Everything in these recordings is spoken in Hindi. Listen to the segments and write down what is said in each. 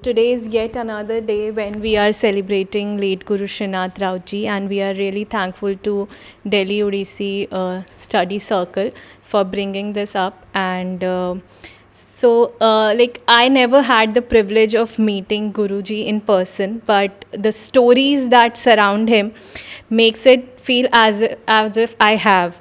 Today is yet another day when we are celebrating late Guru Srinath Rao ji, and we are really thankful to Delhi Odissi Study Circle for bringing this up. And I never had the privilege of meeting Guruji in person, but the stories that surround him makes it feel as if I have.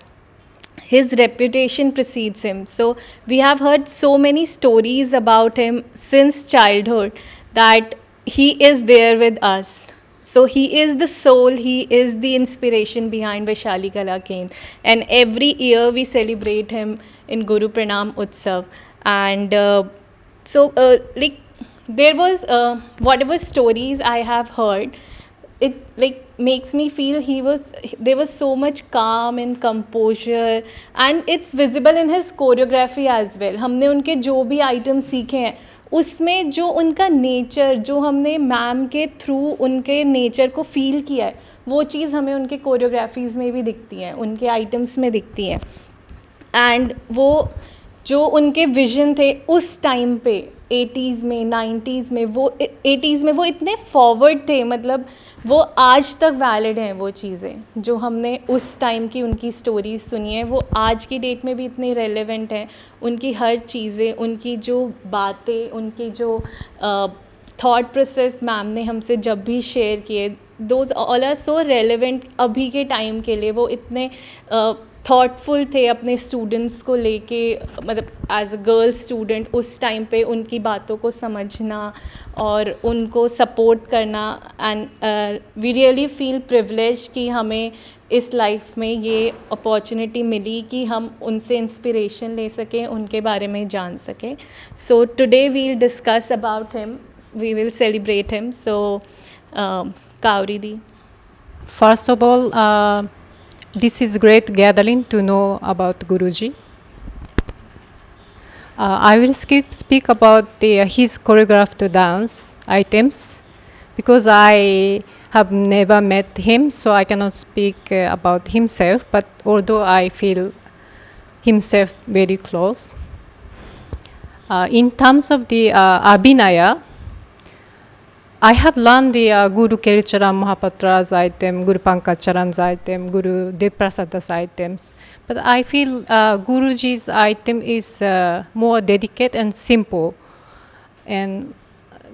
His reputation precedes him. So we have heard so many stories about him since childhood that he is there with us. So he is the soul, he is the inspiration behind Vaishali Kala Kendra. And every year we celebrate him in Guru Pranam Utsav. And there was whatever stories I have heard, it makes me feel there was so much calm and composure, and it's visible in his choreography as well. हमने उनके जो भी आइटम सीखे हैं उसमें जो उनका नेचर, जो हमने मैम के थ्रू उनके नेचर को फील किया है, वो चीज़ हमें उनके कोरियोग्राफीज़ में भी दिखती हैं, उनके आइटम्स में दिखती हैं. एंड वो जो उनके विजन थे उस टाइम पे 80s में 90s में, वो 80s में वो इतने फॉरवर्ड थे, मतलब वो आज तक वैलिड हैं. वो चीज़ें जो हमने उस टाइम की उनकी स्टोरीज सुनी है वो आज की डेट में भी इतनी रेलेवेंट हैं. उनकी हर चीज़ें, उनकी जो बातें, उनकी जो थॉट प्रोसेस मैम ने हमसे जब भी शेयर किए, those all are so relevant अभी के टाइम के लिए. वो इतने थॉटफुल थे अपने स्टूडेंट्स को लेके, मतलब एज अ गर्ल स्टूडेंट उस टाइम पे उनकी बातों को समझना और उनको सपोर्ट करना. And we really feel privilege कि हमें इस लाइफ में ये अपॉर्चुनिटी मिली कि हम उनसे इंस्पिरेशन ले सकें, उनके बारे में जान सकें. So today we'll discuss about him, we will celebrate him. So Kauri di. First of all, this is great gathering to know about Guruji. I will speak about his choreographed dance items because I have never met him, so I cannot speak about himself, but although I feel himself very close. In terms of the Abhinaya, I have learned the Guru Kericharan Mahapatra's item, Guru Pankaj Charan's item, Guru Deprasada's items. But I feel Guruji's item is more dedicated and simple. And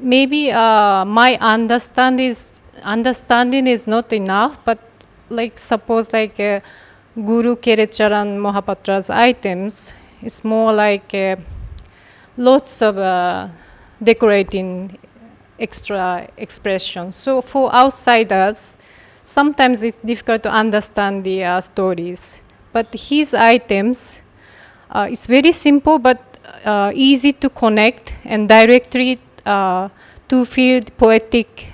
maybe my understanding is not enough, but suppose Guru Kericharan Mahapatra's items is more like lots of decorating extra expressions. So for outsiders, sometimes it's difficult to understand the stories. But his items is very simple but easy to connect and directly to feel the poetic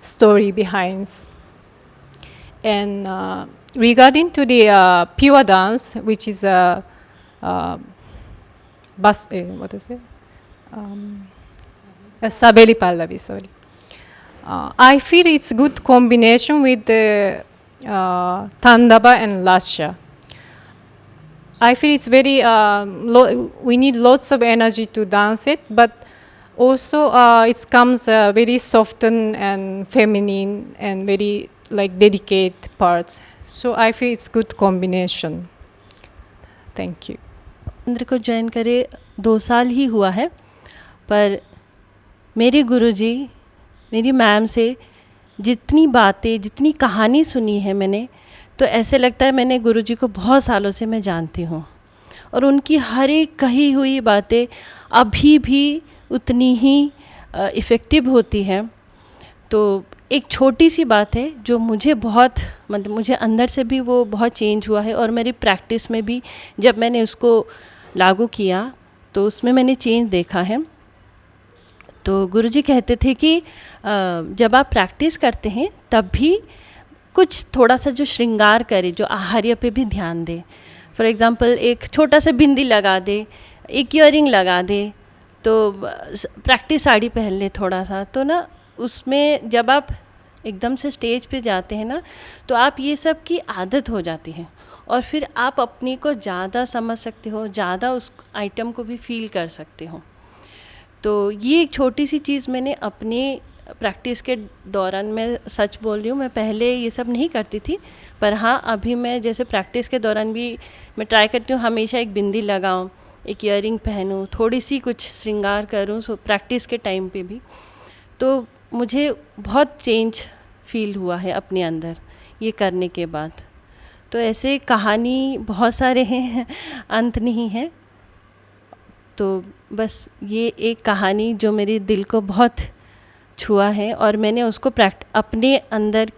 story behind. And regarding to the pure dance, which is what is it? Sabeli Pallavi, sorry. I feel it's good combination with the Tandava and Lasha. I feel it's very, we need lots of energy to dance it, but also it comes very softened and feminine and very delicate parts. So I feel it's good combination. Thank you. केंद्र को ज्वाइन करे 2 साल ही हुआ है, पर मेरे गुरुजी, मेरी मैम से जितनी बातें, जितनी कहानी सुनी है मैंने, तो ऐसे लगता है मैंने गुरुजी को बहुत सालों से मैं जानती हूँ. और उनकी हर एक कही हुई बातें अभी भी उतनी ही इफ़ेक्टिव होती हैं. तो एक छोटी सी बात है जो मुझे बहुत, मतलब मुझे अंदर से भी वो बहुत चेंज हुआ है, और मेरी प्रैक्टिस में भी जब मैंने उसको लागू किया तो उसमें मैंने चेंज देखा है. तो गुरुजी कहते थे कि जब आप प्रैक्टिस करते हैं तब भी कुछ थोड़ा सा जो श्रृंगार करे, जो आहार्य पे भी ध्यान दे. फॉर एग्ज़ाम्पल एक छोटा सा बिंदी लगा दे, एक ईयरिंग लगा दे, तो प्रैक्टिस साड़ी पहन ले थोड़ा सा, तो ना उसमें जब आप एकदम से स्टेज पे जाते हैं ना, तो आप ये सब की आदत हो जाती है, और फिर आप अपनी को ज़्यादा समझ सकते हो, ज़्यादा उस आइटम को भी फील कर सकते हो. तो ये एक छोटी सी चीज़ मैंने अपने प्रैक्टिस के दौरान, मैं सच बोल रही हूँ, मैं पहले ये सब नहीं करती थी, पर हाँ अभी मैं जैसे प्रैक्टिस के दौरान भी मैं ट्राई करती हूँ हमेशा एक बिंदी लगाऊँ, एक ईयरिंग पहनूँ, थोड़ी सी कुछ श्रृंगार करूँ, सो प्रैक्टिस के टाइम पे भी। तो मुझे बहुत चेंज फील हुआ है अपने अंदर ये करने के बाद। तो ऐसे कहानी बहुत सारे हैं, अंत नहीं है। तो बस ये एक कहानी जो मेरे दिल को बहुत छुआ है और मैंने उसको अपने अंदर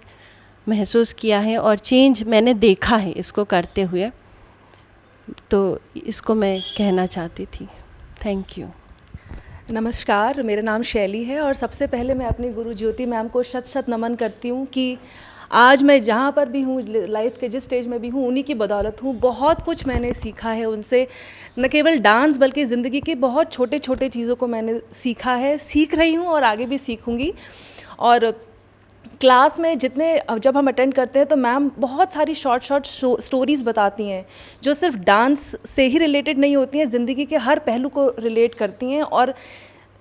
महसूस किया है और चेंज मैंने देखा है इसको करते हुए, तो इसको मैं कहना चाहती थी। Thank you. नमस्कार, मेरा नाम शैली है और सबसे पहले मैं अपनी गुरु ज्योति मैम को शत शत नमन करती हूँ कि आज मैं जहाँ पर भी हूँ, लाइफ के जिस स्टेज में भी हूँ, उन्हीं की बदौलत हूँ। बहुत कुछ मैंने सीखा है उनसे, न केवल डांस बल्कि ज़िंदगी के बहुत छोटे छोटे चीज़ों को मैंने सीखा है, सीख रही हूँ और आगे भी सीखूँगी। और क्लास में जब हम अटेंड करते हैं तो मैम बहुत सारी शॉर्ट स्टोरीज़ बताती हैं जो सिर्फ डांस से ही रिलेटेड नहीं होती हैं, ज़िंदगी के हर पहलू को रिलेट करती हैं। और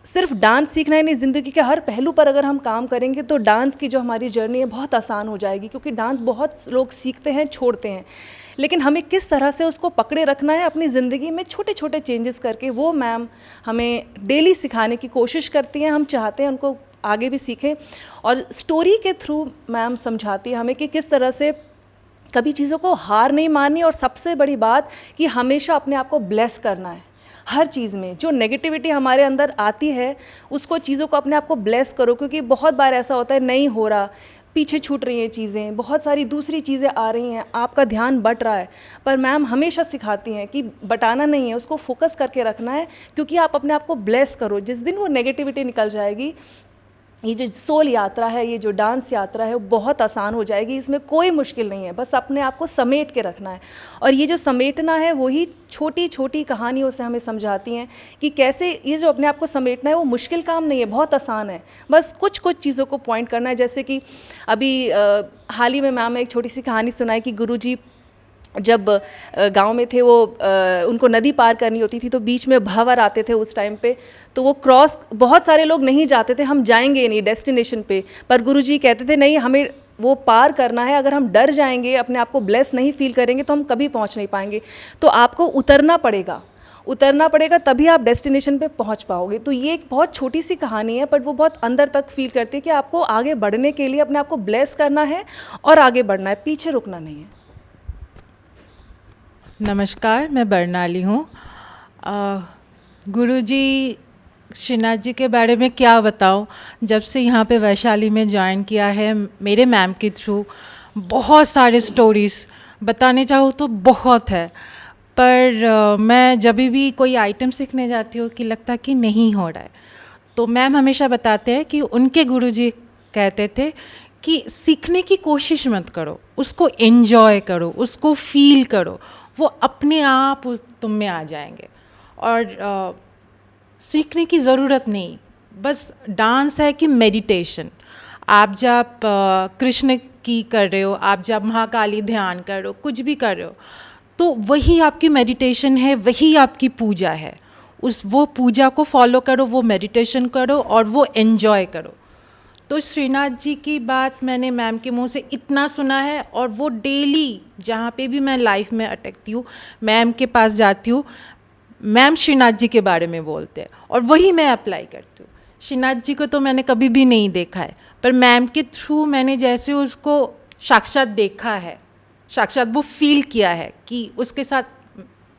सिर्फ डांस सीखना ही नहीं, ज़िंदगी के हर पहलू पर अगर हम काम करेंगे तो डांस की जो हमारी जर्नी है बहुत आसान हो जाएगी, क्योंकि डांस बहुत लोग सीखते हैं, छोड़ते हैं, लेकिन हमें किस तरह से उसको पकड़े रखना है अपनी ज़िंदगी में छोटे छोटे चेंजेस करके, वो मैम हमें डेली सिखाने की कोशिश करती हैं। हम चाहते हैं उनको आगे भी सीखें और स्टोरी के थ्रू मैम समझाती है हमें कि किस तरह से कभी चीज़ों को हार नहीं माननी, और सबसे बड़ी बात कि हमेशा अपने आप को ब्लेस करना है। हर चीज़ में जो नेगेटिविटी हमारे अंदर आती है उसको, चीज़ों को अपने आप को ब्लेस करो, क्योंकि बहुत बार ऐसा होता है नहीं हो रहा, पीछे छूट रही हैं चीज़ें, बहुत सारी दूसरी चीज़ें आ रही हैं, आपका ध्यान बट रहा है, पर मैम हमेशा सिखाती हैं कि बटाना नहीं है, उसको फोकस करके रखना है, क्योंकि आप अपने आप को ब्लेस करो। जिस दिन वो नेगेटिविटी निकल जाएगी, ये जो सोल यात्रा है, ये जो डांस यात्रा है, वो बहुत आसान हो जाएगी। इसमें कोई मुश्किल नहीं है, बस अपने आप को समेट के रखना है। और ये जो समेटना है वही छोटी छोटी कहानियों से हमें समझाती हैं कि कैसे ये जो अपने आप को समेटना है वो मुश्किल काम नहीं है, बहुत आसान है। बस कुछ कुछ चीज़ों को पॉइंट करना है। जैसे कि अभी हाल ही में मैम ने एक छोटी सी कहानी सुनाई कि गुरुजी जब गांव में थे, वो उनको नदी पार करनी होती थी, तो बीच में भंवर आते थे उस टाइम पे, तो वो क्रॉस, बहुत सारे लोग नहीं जाते थे, हम जाएंगे नहीं डेस्टिनेशन पे, पर गुरुजी कहते थे नहीं, हमें वो पार करना है। अगर हम डर जाएंगे, अपने आप को ब्लेस नहीं फील करेंगे, तो हम कभी पहुंच नहीं पाएंगे। तो आपको उतरना पड़ेगा, तभी आप डेस्टिनेशन पे पहुंच पाओगे। तो ये एक बहुत छोटी सी कहानी है, बट वो बहुत अंदर तक फील करती है कि आपको आगे बढ़ने के लिए अपने आप को ब्लेस करना है और आगे बढ़ना है, पीछे रुकना नहीं है। नमस्कार, मैं बरनाली हूँ। गुरुजी श्रीनाथ जी के बारे में क्या बताऊँ। जब से यहाँ पे वैशाली में ज्वाइन किया है, मेरे मैम के थ्रू बहुत सारे स्टोरीज़ बताने चाहूँ तो बहुत है, पर मैं जब भी कोई आइटम सीखने जाती हूँ कि लगता है कि नहीं हो रहा है, तो मैम हमेशा बताते हैं कि उनके गुरुजी कहते थे कि सीखने की कोशिश मत करो, उसको एंजॉय करो, उसको फील करो, वो अपने आप तुम में आ जाएंगे। और सीखने की ज़रूरत नहीं, बस डांस है कि मेडिटेशन। आप जब कृष्ण की कर रहे हो, आप जब महाकाली ध्यान कर रहे हो, कुछ भी कर रहे हो, तो वही आपकी मेडिटेशन है, वही आपकी पूजा है। वो पूजा को फॉलो करो, वो मेडिटेशन करो और वो एंजॉय करो। तो श्रीनाथ जी की बात मैंने मैम के मुंह से इतना सुना है, और वो डेली जहाँ पे भी मैं लाइफ में अटकती हूँ, मैम के पास जाती हूँ, मैम श्रीनाथ जी के बारे में बोलते हैं और वही मैं अप्लाई करती हूँ। श्रीनाथ जी को तो मैंने कभी भी नहीं देखा है, पर मैम के थ्रू मैंने जैसे उसको साक्षात देखा है, साक्षात वो फील किया है कि उसके साथ,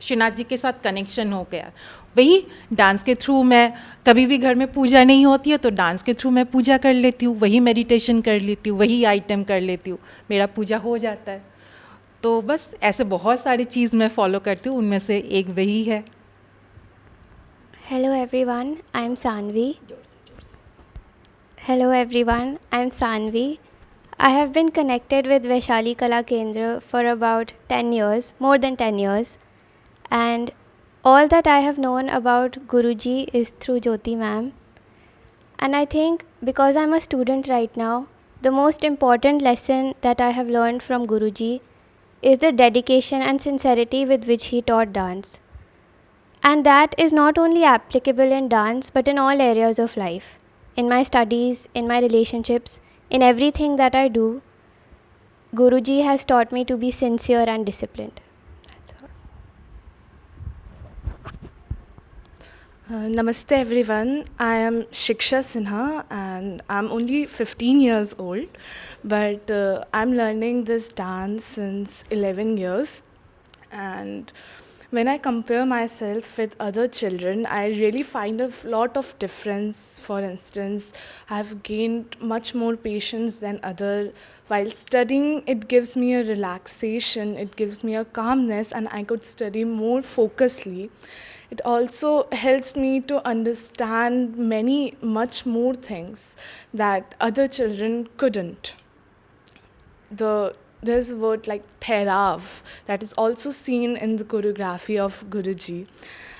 श्रीनाथ जी के साथ कनेक्शन हो गया। वही डांस के थ्रू, मैं कभी भी घर में पूजा नहीं होती है तो डांस के थ्रू मैं पूजा कर लेती हूँ, वही मेडिटेशन कर लेती हूँ, वही आइटम कर लेती हूँ, मेरा पूजा हो जाता है। तो बस ऐसे बहुत सारी चीज़ मैं फॉलो करती हूँ, उनमें से एक वही है। Hello everyone, I'm Sanvi. Hello everyone, I'm Sanvi. I have been connected with Vaishali Kala Kendra for about 10 years, more than 10 years. And all that I have known about Guruji is through Jyoti ma'am. And I think because I'm a student right now, the most important lesson that I have learned from Guruji is the dedication and sincerity with which he taught dance. And that is not only applicable in dance but in all areas of life. In my studies, in my relationships, in everything that I do, Guruji has taught me to be sincere and disciplined. That's all. Namaste everyone. I am Shiksha Sinha and I'm only 15 years old, but I'm learning this dance since 11 years. And when I compare myself with other children, I really find a lot of difference. For instance, I've gained much more patience than other. While studying, it gives me a relaxation, it gives me a calmness, and I could study more focusedly. It also helps me to understand much more things that other children couldn't. There's a word like Therav that is also seen in the choreography of Guruji.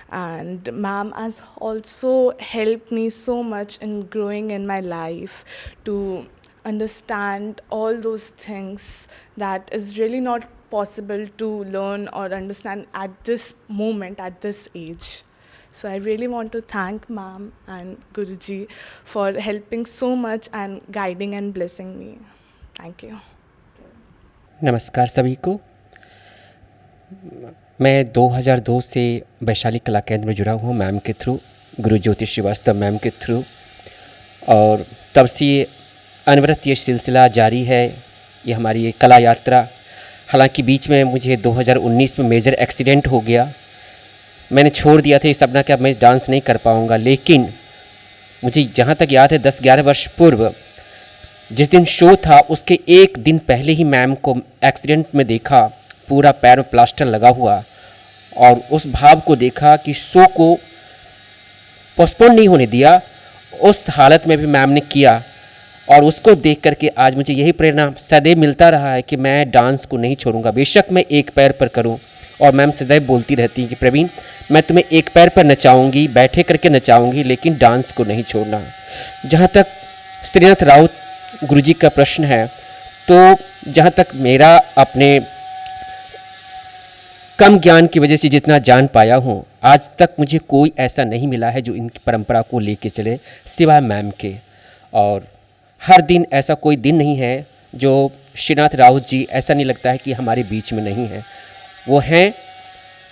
And ma'am has also helped me so much in growing in my life to understand all those things that is really not possible to learn or understand at this moment, at this age. So I really want to thank ma'am and Guruji for helping so much and guiding and blessing me. Thank you. नमस्कार सभी को। मैं 2002 से वैशाली कला केंद्र में जुड़ा हुआ हूँ मैम के थ्रू, गुरु ज्योति श्रीवास्तव मैम के थ्रू, और तब से ये अनवरत ये सिलसिला जारी है, ये हमारी ये कला यात्रा। हालांकि बीच में मुझे 2019 में मेजर एक्सीडेंट हो गया, मैंने छोड़ दिया था ये सपना कि अब मैं डांस नहीं कर पाऊँगा। लेकिन मुझे जहाँ तक याद है 10-11 वर्ष पूर्व जिस दिन शो था उसके एक दिन पहले ही मैम को एक्सीडेंट में देखा, पूरा पैर में प्लास्टर लगा हुआ, और उस भाव को देखा कि शो को पोस्टपोन नहीं होने दिया, उस हालत में भी मैम ने किया। और उसको देख करके आज मुझे यही प्रेरणा सदैव मिलता रहा है कि मैं डांस को नहीं छोड़ूंगा, बेशक मैं एक पैर पर करूं। और मैम सदैव बोलती रहती हैं कि प्रवीण, मैं तुम्हें एक पैर पर नचाऊंगी, बैठे करके नचाऊंगी, लेकिन डांस को नहीं छोड़ना। जहाँ तक श्रीनाथ राउत गुरुजी का प्रश्न है, तो जहाँ तक मेरा अपने कम ज्ञान की वजह से जितना जान पाया हूँ, आज तक मुझे कोई ऐसा नहीं मिला है जो इनकी परंपरा को लेके चले सिवाय मैम के। और हर दिन ऐसा कोई दिन नहीं है जो श्रीनाथ राउत जी ऐसा नहीं लगता है कि हमारे बीच में नहीं है। वो हैं,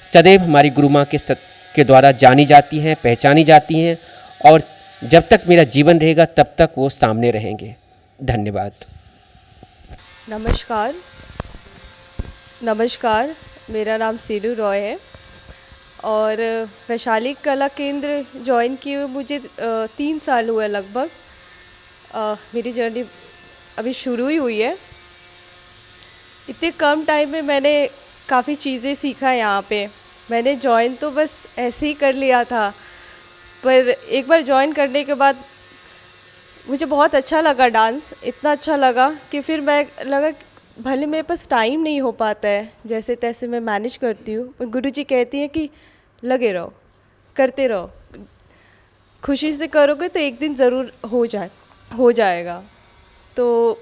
सदैव हमारी गुरु माँ के द्वारा जानी जाती हैं, पहचानी जाती हैं, और जब तक मेरा जीवन रहेगा तब तक वो सामने रहेंगे। धन्यवाद। नमस्कार, मेरा नाम सीलू रॉय है और वैशाली कला केंद्र ज्वाइन किए हुए मुझे 3 साल हुए लगभग। मेरी जर्नी अभी शुरू ही हुई है। इतने कम टाइम में मैंने काफ़ी चीज़ें सीखा यहाँ पे। मैंने ज्वाइन तो बस ऐसे ही कर लिया था, पर एक बार ज्वाइन करने के बाद मुझे बहुत अच्छा लगा डांस, इतना अच्छा लगा कि फिर मैं लगा भले मेरे पास टाइम नहीं हो पाता है, जैसे तैसे मैं मैनेज करती हूँ, पर गुरुजी कहती हैं कि लगे रहो, करते रहो, खुशी से करोगे तो एक दिन ज़रूर हो जाएगा। तो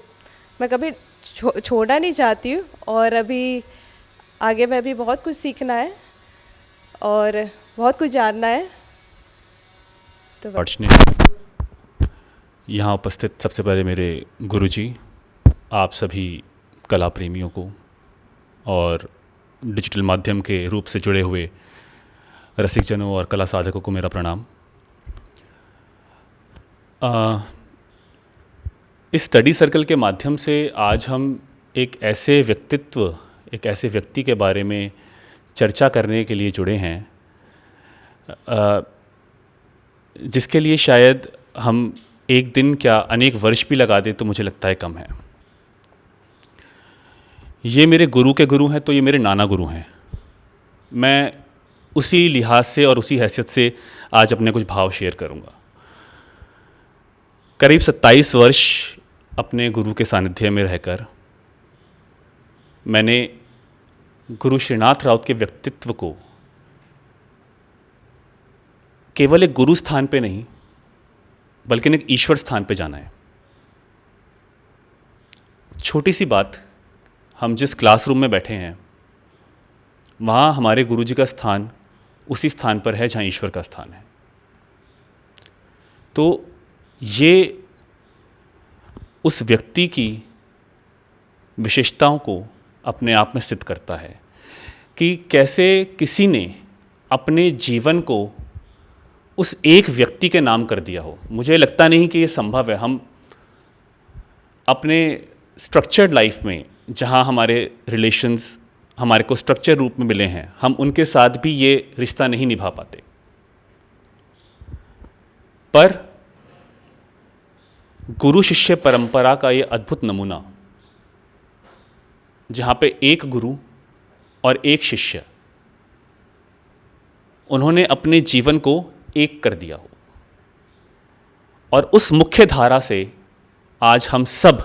मैं कभी छोड़ना नहीं चाहती हूँ, और अभी आगे मैं भी बहुत कुछ सीखना है और बहुत कुछ जानना है। तो यहाँ उपस्थित सबसे पहले मेरे गुरुजी, आप सभी कला प्रेमियों को और डिजिटल माध्यम के रूप से जुड़े हुए रसिकजनों और कला साधकों को मेरा प्रणाम। इस स्टडी सर्कल के माध्यम से आज हम एक ऐसे व्यक्ति के बारे में चर्चा करने के लिए जुड़े हैं जिसके लिए शायद हम एक दिन क्या अनेक वर्ष भी लगा दें तो मुझे लगता है कम है। ये मेरे गुरु के गुरु हैं, तो ये मेरे नाना गुरु हैं। मैं उसी लिहाज से और उसी हैसियत से आज अपने कुछ भाव शेयर करूंगा। करीब 27 वर्ष अपने गुरु के सानिध्य में रहकर मैंने गुरु श्रीनाथ राउत के व्यक्तित्व को केवल एक गुरु स्थान पे नहीं बल्कि एक ईश्वर स्थान पे जाना है। छोटी सी बात, हम जिस क्लासरूम में बैठे हैं वहाँ हमारे गुरुजी का स्थान उसी स्थान पर है जहाँ ईश्वर का स्थान है। तो ये उस व्यक्ति की विशेषताओं को अपने आप में सिद्ध करता है कि कैसे किसी ने अपने जीवन को उस एक व्यक्ति के नाम कर दिया हो। मुझे लगता नहीं कि ये संभव है। हम अपने स्ट्रक्चर्ड लाइफ में जहाँ हमारे रिलेशंस हमारे को स्ट्रक्चर रूप में मिले हैं, हम उनके साथ भी ये रिश्ता नहीं निभा पाते। पर गुरु शिष्य परंपरा का ये अद्भुत नमूना, जहाँ पे एक गुरु और एक शिष्य, उन्होंने अपने जीवन को एक कर दिया हो, और उस मुख्य धारा से आज हम सब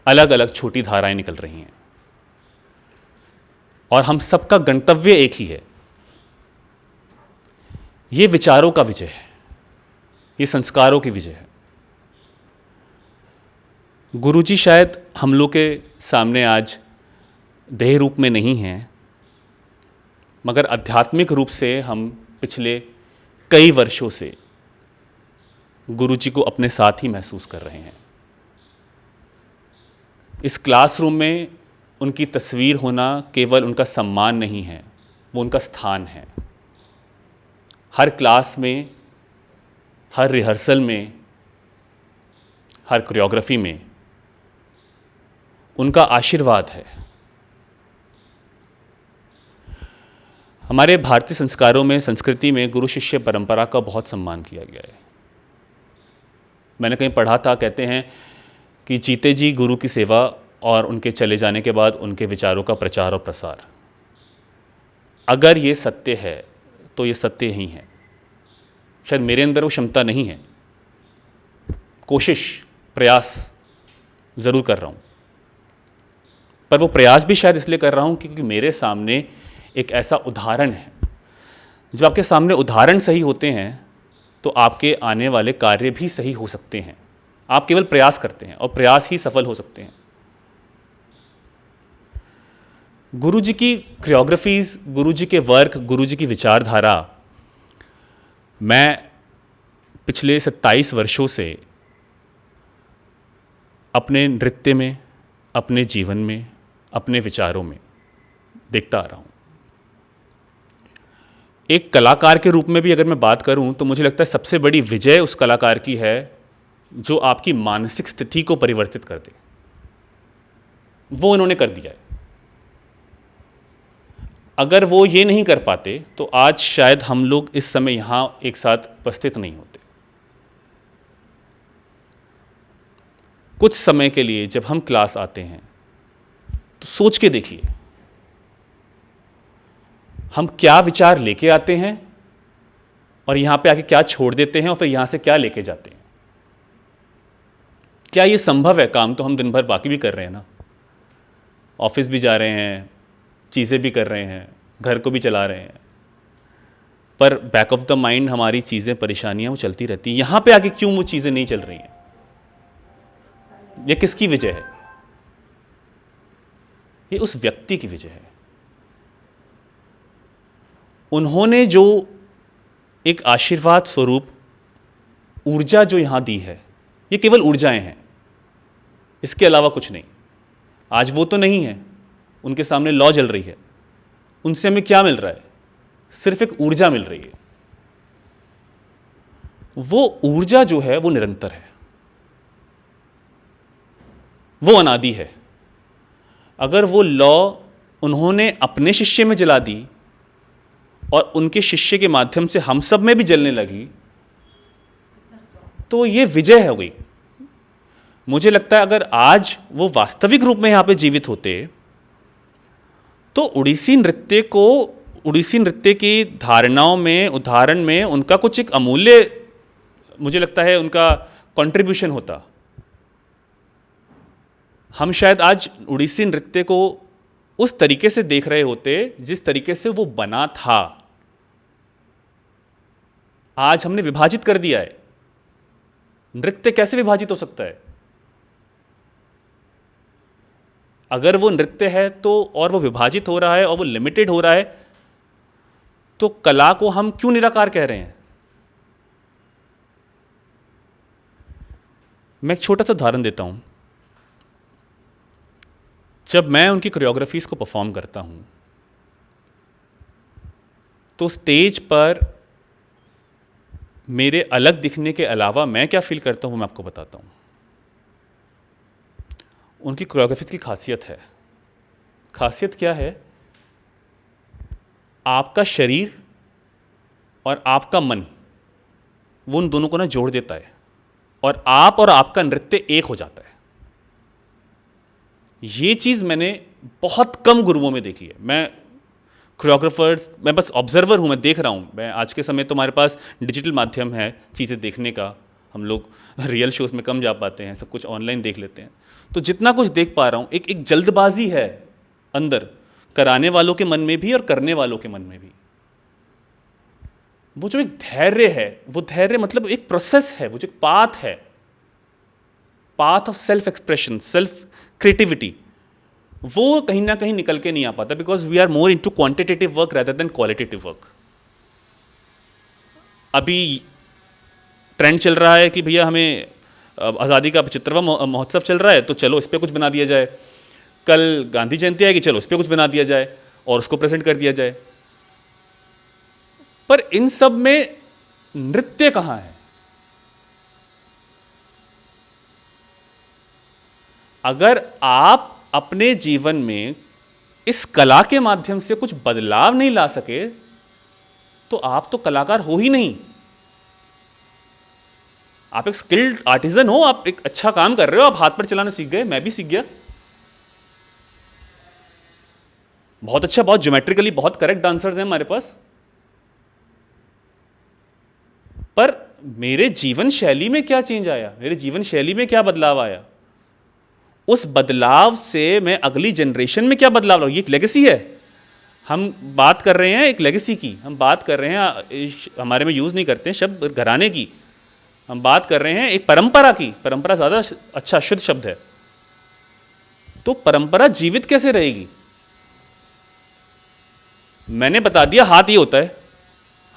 अलग अलग छोटी धाराएं निकल रही हैं, और हम सबका गंतव्य एक ही है। ये विचारों का विजय है, ये संस्कारों की विजय है। गुरुजी शायद हम लोग के सामने आज देह रूप में नहीं हैं, मगर आध्यात्मिक रूप से हम पिछले कई वर्षों से गुरुजी को अपने साथ ही महसूस कर रहे हैं। इस क्लासरूम में उनकी तस्वीर होना केवल उनका सम्मान नहीं है, वो उनका स्थान है। हर क्लास में, हर रिहर्सल में, हर कोरियोग्राफी में उनका आशीर्वाद है। हमारे भारतीय संस्कारों में, संस्कृति में गुरु शिष्य परंपरा का बहुत सम्मान किया गया है। मैंने कहीं पढ़ा था, कहते हैं कि जीते जी गुरु की सेवा और उनके चले जाने के बाद उनके विचारों का प्रचार और प्रसार। अगर ये सत्य है तो ये सत्य ही है। शायद मेरे अंदर वो क्षमता नहीं है, कोशिश प्रयास ज़रूर कर रहा हूँ, पर वो प्रयास भी शायद इसलिए कर रहा हूँ क्योंकि मेरे सामने एक ऐसा उदाहरण है। जब आपके सामने उदाहरण सही होते हैं तो आपके आने वाले कार्य भी सही हो सकते हैं। आप केवल प्रयास करते हैं और प्रयास ही सफल हो सकते हैं। गुरुजी की कोरियोग्राफीज़, गुरुजी के वर्क, गुरुजी की विचारधारा, मैं पिछले 27 वर्षों से अपने नृत्य में, अपने जीवन में, अपने विचारों में देखता आ रहा हूँ। एक कलाकार के रूप में भी अगर मैं बात करूँ तो मुझे लगता है सबसे बड़ी विजय उस कलाकार की है जो आपकी मानसिक स्थिति को परिवर्तित कर दे। वो उन्होंने कर दिया है। अगर वो ये नहीं कर पाते तो आज शायद हम लोग इस समय यहाँ एक साथ उपस्थित नहीं होते। कुछ समय के लिए जब हम क्लास आते हैं तो सोच के देखिए, हम क्या विचार लेके आते हैं और यहाँ पे आके क्या छोड़ देते हैं और फिर यहाँ से क्या लेके जाते हैं। क्या ये संभव है? काम तो हम दिन भर बाकी भी कर रहे हैं ना, ऑफिस भी जा रहे हैं, चीज़ें भी कर रहे हैं, घर को भी चला रहे हैं, पर बैक ऑफ द माइंड हमारी चीज़ें, परेशानियाँ वो चलती रहती हैं। यहाँ पे आके क्यों वो चीज़ें नहीं चल रही हैं? ये किसकी वजह है? ये उस व्यक्ति की वजह है। उन्होंने जो एक आशीर्वाद स्वरूप ऊर्जा जो यहाँ दी है, ये केवल ऊर्जाएं हैं, इसके अलावा कुछ नहीं। आज वो तो नहीं है, उनके सामने लौ जल रही है, उनसे हमें क्या मिल रहा है? सिर्फ एक ऊर्जा मिल रही है। वो ऊर्जा जो है वो निरंतर है, वो अनादि है। अगर वो लौ उन्होंने अपने शिष्य में जला दी और उनके शिष्य के माध्यम से हम सब में भी जलने लगी, तो ये विजय हो गई। मुझे लगता है अगर आज वो वास्तविक रूप में यहाँ पे जीवित होते तो उड़ीसी नृत्य की धारणाओं में, उदाहरण में उनका कुछ एक अमूल्य, मुझे लगता है उनका कंट्रीब्यूशन होता। हम शायद आज उड़ीसी नृत्य को उस तरीके से देख रहे होते जिस तरीके से वो बना था। आज हमने विभाजित कर दिया है। नृत्य कैसे विभाजित हो सकता है? अगर वो नृत्य है तो, और वो विभाजित हो रहा है और वो लिमिटेड हो रहा है, तो कला को हम क्यों निराकार कह रहे हैं? मैं एक छोटा सा उदाहरण देता हूँ। जब मैं उनकी कोरियोग्राफीज़ को परफॉर्म करता हूँ तो स्टेज पर मेरे अलग दिखने के अलावा मैं क्या फील करता हूँ मैं आपको बताता हूँ। उनकी कोरियोग्राफीज़ की खासियत है। खासियत क्या है? आपका शरीर और आपका मन, वो उन दोनों को ना जोड़ देता है और आपका नृत्य एक हो जाता है। ये चीज़ मैंने बहुत कम गुरुओं में देखी है। मैं कोरियोग्राफर्स, मैं बस ऑब्जर्वर हूँ, मैं देख रहा हूँ। मैं आज के समय तो हमारे पास डिजिटल माध्यम है चीज़ें देखने का, हम लोग रियल शोज़ में कम जा पाते हैं, सब कुछ ऑनलाइन देख लेते हैं। तो जितना कुछ देख पा रहा हूँ, एक जल्दबाजी है अंदर, कराने वालों के मन में भी और करने वालों के मन में भी। वो जो एक धैर्य है, वो धैर्य मतलब एक प्रोसेस है, वो जो एक पाथ है, path of self expression, self creativity, वो कहीं ना कहीं निकल के नहीं आ पाता, because we are more into quantitative work rather than qualitative work. अभी ट्रेंड चल रहा है कि भैया हमें आज़ादी का 75वां महोत्सव चल रहा है, तो चलो इस पर कुछ बना दिया जाए। कल गांधी जयंती आएगी, चलो इस पर कुछ बना दिया जाए और उसको प्रेजेंट कर दिया जाए। पर इन सब में नृत्य कहाँ है? अगर आप अपने जीवन में इस कला के माध्यम से कुछ बदलाव नहीं ला सके तो आप तो कलाकार हो ही नहीं। आप एक स्किल्ड आर्टिजन हो, आप एक अच्छा काम कर रहे हो, आप हाथ पर चलाना सीख गए, मैं भी सीख गया, बहुत अच्छा, बहुत ज्योमेट्रिकली बहुत करेक्ट डांसर्स हैं हमारे पास। पर मेरे जीवन शैली में क्या चेंज आया? मेरे जीवन शैली में क्या बदलाव आया? उस बदलाव से मैं अगली जनरेशन में क्या बदलाव लाऊं? ये एक लेगेसी है। हम बात कर रहे हैं एक लेगेसी की, हम बात कर रहे हैं, हमारे में यूज़ नहीं करते हैं शब्द घराने की, हम बात कर रहे हैं एक परंपरा की। परंपरा ज़्यादा अच्छा शुद्ध शब्द है। तो परंपरा जीवित कैसे रहेगी? मैंने बता दिया हाथ ये होता है,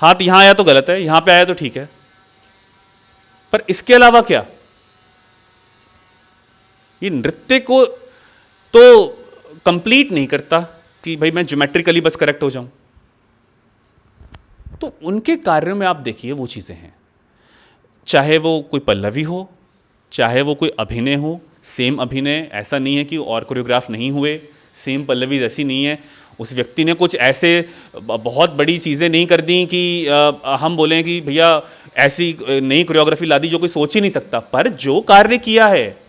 हाथ यहां आया तो गलत है, यहां पे आया तो ठीक है, पर इसके अलावा क्या? ये नृत्य को तो कंप्लीट नहीं करता कि भाई मैं ज्योमेट्रिकली बस करेक्ट हो जाऊं। तो उनके कार्यों में आप देखिए वो चीज़ें हैं, चाहे वो कोई पल्लवी हो, चाहे वो कोई अभिनय हो, सेम अभिनय, ऐसा नहीं है कि और कोरियोग्राफ नहीं हुए, सेम पल्लवी ऐसी नहीं है। उस व्यक्ति ने कुछ ऐसे बहुत बड़ी चीज़ें नहीं कर दी कि हम बोलें कि भैया ऐसी नई कोरियोग्राफी ला दी जो कोई सोच ही नहीं सकता। पर जो कार्य किया है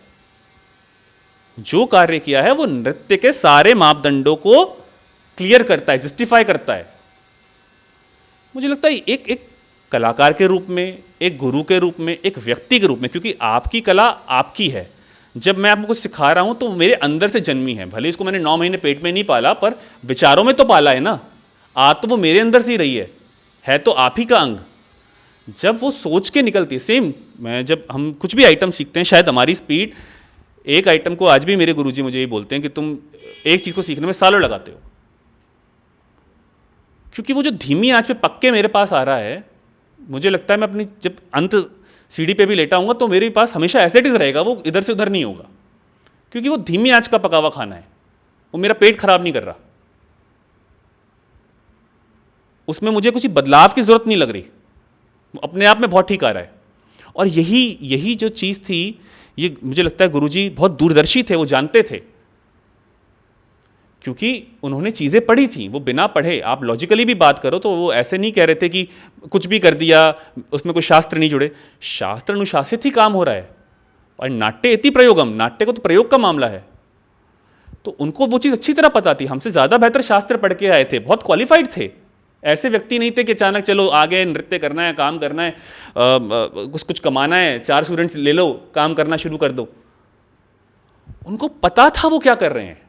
वो नृत्य के सारे मापदंडों को क्लियर करता है, जस्टिफाई करता है। मुझे लगता है एक कलाकार के रूप में, एक गुरु के रूप में, एक व्यक्ति के रूप में, क्योंकि आपकी कला आपकी है। जब मैं आपको कुछ सिखा रहा हूं तो मेरे अंदर से जन्मी है, भले इसको मैंने 9 महीने पेट में नहीं पाला, पर विचारों में तो पाला है ना। आज तो वो मेरे अंदर से ही रही है तो आप ही का अंग। जब वो सोच के निकलती है, सेम जब हम कुछ भी आइटम सीखते हैं, शायद हमारी स्पीड, एक आइटम को आज भी मेरे गुरुजी मुझे ये बोलते हैं कि तुम एक चीज़ को सीखने में सालों लगाते हो, क्योंकि वो जो धीमी आंच पे पक्के मेरे पास आ रहा है, मुझे लगता है मैं अपनी जब अंत सीढ़ी पे भी लेटा हूँगा तो मेरे पास हमेशा ऐसे इट इज़ रहेगा, वो इधर से उधर नहीं होगा, क्योंकि वो धीमी आंच का पका हुआ खाना है, वो मेरा पेट खराब नहीं कर रहा, उसमें मुझे कुछ बदलाव की ज़रूरत नहीं लग रही, अपने आप में बहुत ठीक आ रहा है। और यही जो चीज़ थी, ये मुझे लगता है गुरुजी बहुत दूरदर्शी थे, वो जानते थे, क्योंकि उन्होंने चीज़ें पढ़ी थी। वो बिना पढ़े, आप लॉजिकली भी बात करो तो वो ऐसे नहीं कह रहे थे कि कुछ भी कर दिया, उसमें कोई शास्त्र नहीं जुड़े। शास्त्र अनुशासित ही काम हो रहा है, और नाट्य इति प्रयोगम, नाट्य को तो प्रयोग का मामला है। तो उनको वो चीज़ अच्छी तरह पता थी, हमसे ज़्यादा बेहतर शास्त्र पढ़ के आए थे, बहुत क्वालिफाइड थे। ऐसे व्यक्ति नहीं थे कि अचानक चलो आगे नृत्य करना है, काम करना है, कुछ कमाना है, 4 स्टूडेंट्स ले लो, काम करना शुरू कर दो। उनको पता था वो क्या कर रहे हैं।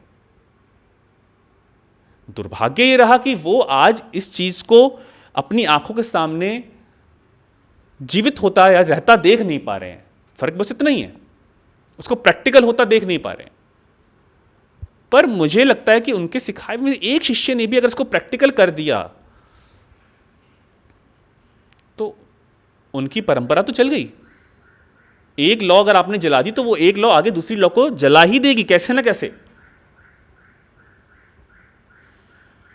दुर्भाग्य ये रहा कि वो आज इस चीज को अपनी आंखों के सामने जीवित होता या रहता देख नहीं पा रहे हैं। फर्क बस इतना ही है, उसको प्रैक्टिकल होता देख नहीं पा रहे हैं। पर मुझे लगता है कि उनके सिखाए हुए एक शिष्य ने भी अगर इसको प्रैक्टिकल कर दिया उनकी परंपरा तो चल गई। एक लॉ अगर आपने जला दी तो वो एक लॉ आगे दूसरी लॉ को जला ही देगी कैसे ना कैसे।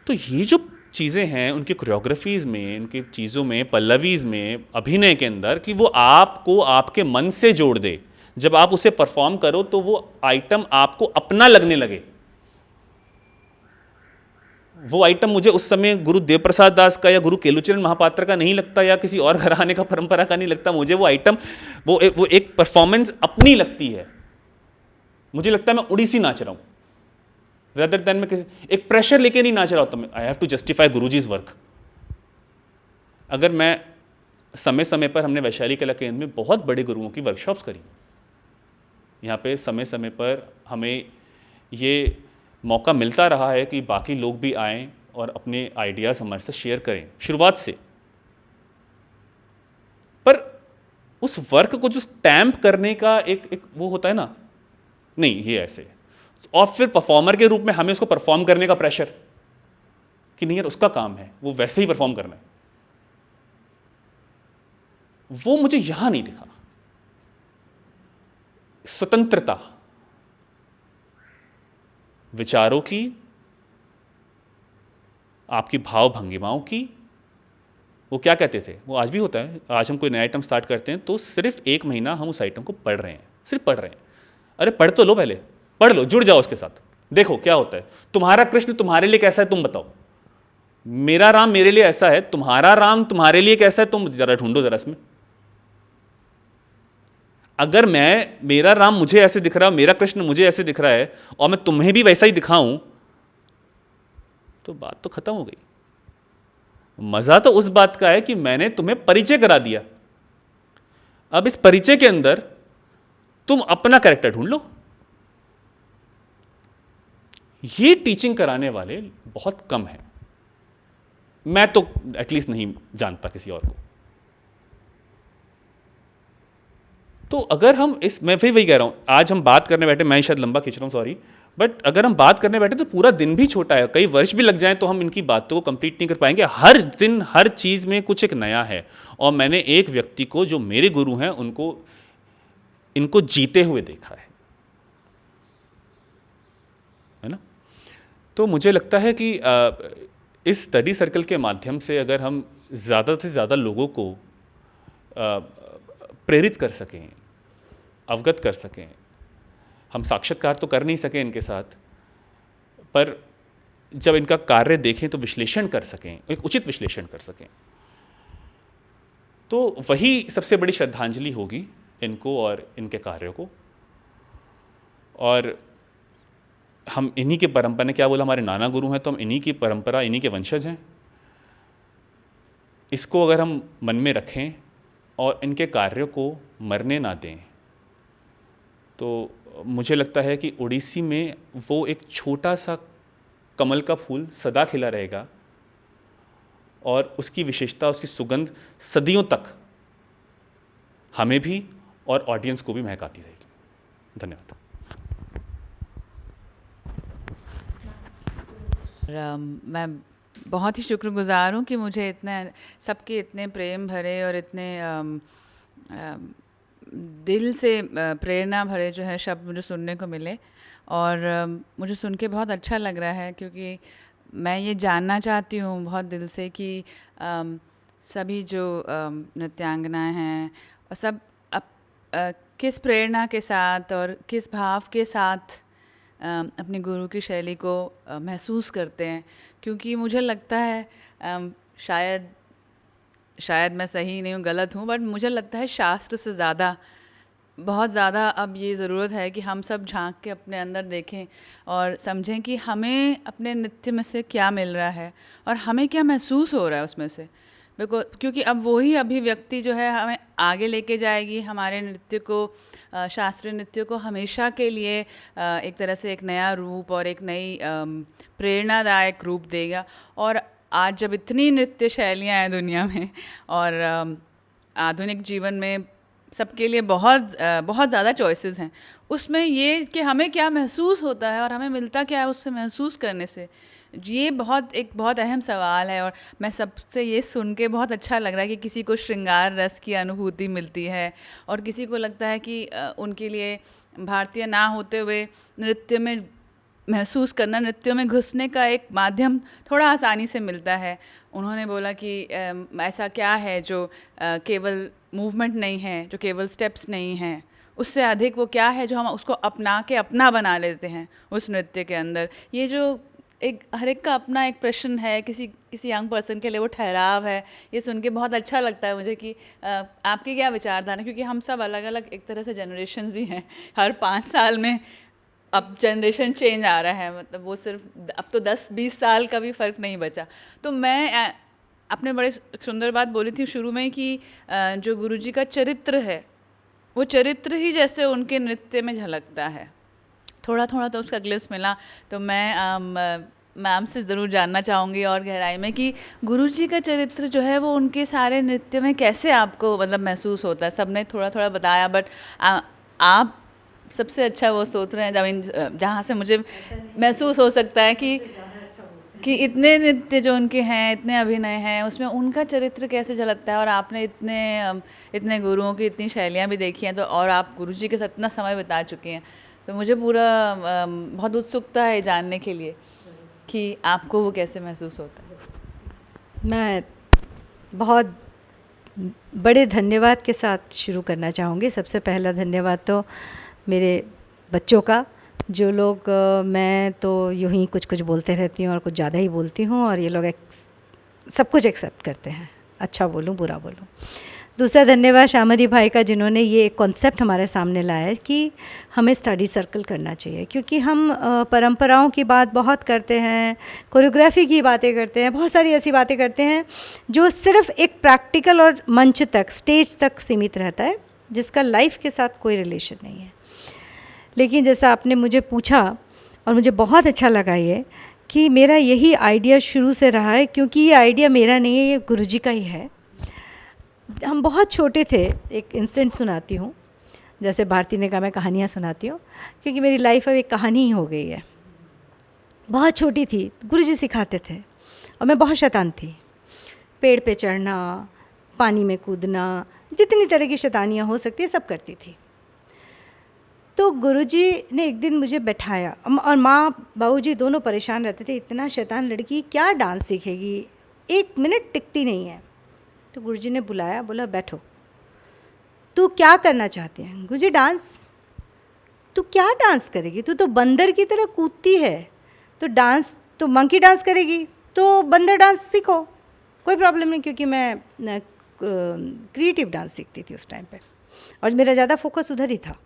तो ये जो चीज़ें हैं उनकी कोरियोग्राफीज में, उनकी चीज़ों में, पल्लवीज में, अभिनय के अंदर, कि वो आपको आपके मन से जोड़ दे। जब आप उसे परफॉर्म करो तो वो आइटम आपको अपना लगने लगे। वो आइटम मुझे उस समय गुरु देवप्रसाद दास का या गुरु केलुचरण महापात्र का नहीं लगता, या किसी और घराने का परंपरा का नहीं लगता। मुझे वो आइटम वो एक परफॉर्मेंस अपनी लगती है। मुझे लगता है मैं उड़ीसी नाच रहा हूँ, रदर देन मैं किसी एक प्रेशर लेके नहीं नाच रहा होता। I have to justify Guruji's work. अगर मैं समय समय पर, हमने वैशाली कला केंद्र में बहुत बड़े गुरुओं की वर्कशॉप्स करी, यहाँ पे समय समय पर हमें ये मौका मिलता रहा है कि बाकी लोग भी आएँ और अपने आइडियाज़ हमारे साथ शेयर करें शुरुआत से। पर उस वर्क को जो स्टैम्प करने का एक वो होता है ना, नहीं ये ऐसे, और फिर परफॉर्मर के रूप में हमें उसको परफॉर्म करने का प्रेशर कि नहीं यार उसका काम है वो वैसे ही परफॉर्म करना है, वो मुझे यहां नहीं दिखा। स्वतंत्रता विचारों की, आपकी भाव भंगिमाओं की। वो क्या कहते थे, वो आज भी होता है, आज हम कोई नया आइटम स्टार्ट करते हैं तो सिर्फ 1 महीना हम उस आइटम को पढ़ रहे हैं, सिर्फ पढ़ रहे हैं। अरे पढ़ तो लो, पहले पढ़ लो, जुड़ जाओ उसके साथ, देखो क्या होता है। तुम्हारा कृष्ण तुम्हारे लिए कैसा है तुम बताओ, मेरा राम मेरे लिए ऐसा है, तुम्हारा राम तुम्हारे लिए कैसा है, तुम जरा ढूंढो जरा इसमें। अगर मेरा राम मुझे ऐसे दिख रहा है, मेरा कृष्ण मुझे ऐसे दिख रहा है, और मैं तुम्हें भी वैसा ही दिखाऊं, तो बात तो खत्म हो गई। मजा तो उस बात का है कि मैंने तुम्हें परिचय करा दिया। अब इस परिचय के अंदर तुम अपना कैरेक्टर ढूंढ लो। ये टीचिंग कराने वाले बहुत कम हैं, मैं तो एटलीस्ट नहीं जानता किसी और को। तो अगर हम मैं फिर वही कह रहा हूं, आज हम बात करने बैठे, मैं शायद लंबा खींच रहा हूं, सॉरी, बट अगर हम बात करने बैठे तो पूरा दिन भी छोटा है, कई वर्ष भी लग जाएं तो हम इनकी बातों को कंप्लीट नहीं कर पाएंगे। हर दिन हर चीज़ में कुछ एक नया है, और मैंने एक व्यक्ति को जो मेरे गुरु हैं इनको जीते हुए देखा है ना। तो मुझे लगता है कि इस स्टडी सर्कल के माध्यम से अगर हम ज़्यादा से ज़्यादा लोगों को प्रेरित कर सकें, अवगत कर सकें, हम साक्षात्कार तो कर नहीं सके इनके साथ, पर जब इनका कार्य देखें तो विश्लेषण कर सकें, एक उचित विश्लेषण कर सकें, तो वही सबसे बड़ी श्रद्धांजलि होगी इनको और इनके कार्यों को। और हम इन्हीं के परंपरा ने क्या बोला, हमारे नाना गुरु हैं तो हम इन्हीं की परंपरा, इन्हीं के वंशज हैं। इसको अगर हम मन में रखें और इनके कार्यों को मरने ना दें, तो मुझे लगता है कि ओडिसी में वो एक छोटा सा कमल का फूल सदा खिला रहेगा, और उसकी विशेषता, उसकी सुगंध सदियों तक हमें भी और ऑडियंस को भी महकाती रहेगी। धन्यवाद। मैं बहुत ही शुक्रगुजार हूँ कि मुझे सबके इतने प्रेम भरे और इतने दिल से प्रेरणा भरे जो है शब्द मुझे सुनने को मिले। और मुझे सुन के बहुत अच्छा लग रहा है, क्योंकि मैं ये जानना चाहती हूँ बहुत दिल से कि सभी जो नृत्यांगनाएं हैं और सब किस प्रेरणा के साथ और किस भाव के साथ अपने गुरु की शैली को महसूस करते हैं। क्योंकि मुझे लगता है शायद मैं सही नहीं हूँ, गलत हूँ, बट मुझे लगता है शास्त्र से ज़्यादा, बहुत ज़्यादा अब ये ज़रूरत है कि हम सब झांक के अपने अंदर देखें और समझें कि हमें अपने नृत्य में से क्या मिल रहा है और हमें क्या महसूस हो रहा है उसमें से। क्योंकि अब वही अभिव्यक्ति जो है हमें आगे लेके जाएगी, हमारे नृत्य को, शास्त्रीय नृत्य को हमेशा के लिए एक तरह से एक नया रूप और एक नई प्रेरणादायक रूप देगा। और आज जब इतनी नृत्य शैलियाँ हैं दुनिया में और आधुनिक जीवन में सबके लिए बहुत बहुत ज़्यादा चॉइसेस हैं, उसमें ये कि हमें क्या महसूस होता है और हमें मिलता क्या है उससे महसूस करने से, ये बहुत अहम सवाल है। और मैं सबसे ये सुन के बहुत अच्छा लग रहा है कि किसी को श्रृंगार रस की अनुभूति मिलती है और किसी को लगता है कि उनके लिए भारतीय ना होते हुए नृत्य में महसूस करना, नृत्यों में घुसने का एक माध्यम थोड़ा आसानी से मिलता है। उन्होंने बोला कि ऐसा क्या है जो केवल मूवमेंट नहीं है, जो केवल स्टेप्स नहीं हैं, उससे अधिक वो क्या है जो हम उसको अपना के अपना बना लेते हैं उस नृत्य के अंदर। ये जो एक हर एक का अपना एक प्रश्न है, किसी यंग पर्सन के लिए वो ठहराव है, ये सुन के बहुत अच्छा लगता है मुझे कि आपकी क्या विचारधारा, क्योंकि हम सब अलग अलग एक तरह से जनरेशन्स भी हैं, हर 5 साल में अब जनरेशन चेंज आ रहा है, मतलब वो सिर्फ अब तो 10-20 साल का भी फ़र्क नहीं बचा। तो मैं आपने बड़े सुंदर बात बोली थी शुरू में कि जो गुरुजी का चरित्र है वो चरित्र ही जैसे उनके नृत्य में झलकता है। थोड़ा थोड़ा तो उसका ग्लिम्स मिला। तो मैं मैम से ज़रूर जानना चाहूँगी और गहराई में कि गुरुजी का चरित्र जो है वो उनके सारे नृत्य में कैसे आपको मतलब महसूस होता है। सबने थोड़ा थोड़ा बताया, बट आप सबसे अच्छा वो स्तोत्र हैं जहाँ से मुझे महसूस हो सकता है कि इतने नृत्य जो उनके हैं, इतने अभिनय हैं, उसमें उनका चरित्र कैसे झलकता है। और आपने इतने गुरुओं की इतनी शैलियाँ भी देखी हैं, तो और आप गुरुजी के साथ इतना समय बिता चुके हैं, तो मुझे पूरा बहुत उत्सुकता है जानने के लिए कि आपको वो कैसे महसूस होता है। मैं बहुत बड़े धन्यवाद के साथ शुरू करना चाहूँगी। सबसे पहला धन्यवाद तो मेरे बच्चों का, जो लोग मैं तो यूँ ही कुछ कुछ बोलते रहती हूँ और कुछ ज़्यादा ही बोलती हूँ, और ये लोग सब कुछ एक्सेप्ट करते हैं, अच्छा बोलूँ बुरा बोलूँ। दूसरा धन्यवाद श्यामरी भाई का, जिन्होंने ये एक कॉन्सेप्ट हमारे सामने लाया है कि हमें स्टडी सर्कल करना चाहिए, क्योंकि हम परंपराओं की बात बहुत करते हैं, कोरियोग्राफी की बातें करते हैं, बहुत सारी ऐसी बातें करते हैं जो सिर्फ एक प्रैक्टिकल और मंच तक, स्टेज तक सीमित रहता है, जिसका लाइफ के साथ कोई रिलेशन नहीं है। लेकिन जैसा आपने मुझे पूछा, और मुझे बहुत अच्छा लगा ये कि मेरा यही आइडिया शुरू से रहा है, क्योंकि ये आइडिया मेरा नहीं है, ये गुरुजी का ही है। हम बहुत छोटे थे, एक इंसिडेंट सुनाती हूँ, जैसे भारती ने कहा मैं कहानियाँ सुनाती हूँ, क्योंकि मेरी लाइफ अब एक कहानी ही हो गई है। बहुत छोटी थी, गुरुजी सिखाते थे और मैं बहुत शैतान थी। पेड़ पे चढ़ना, पानी में कूदना, जितनी तरह की शैतानियाँ हो सकती है सब करती थी। तो गुरुजी ने एक दिन मुझे बैठाया, और माँ बाबूजी दोनों परेशान रहते थे, इतना शैतान लड़की क्या डांस सीखेगी, 1 मिनट टिकती नहीं है। तो गुरुजी ने बुलाया, बोला बैठो, तू क्या करना चाहते हैं? गुरुजी डांस। तू क्या डांस करेगी? तू तो बंदर की तरह कूदती है, तो डांस तो मंकी डांस करेगी, तो बंदर डांस सीखो, कोई प्रॉब्लम नहीं। क्योंकि मैं क्रिएटिव डांस सीखती थी उस टाइम पे, और मेरा ज़्यादा फोकस उधर ही था।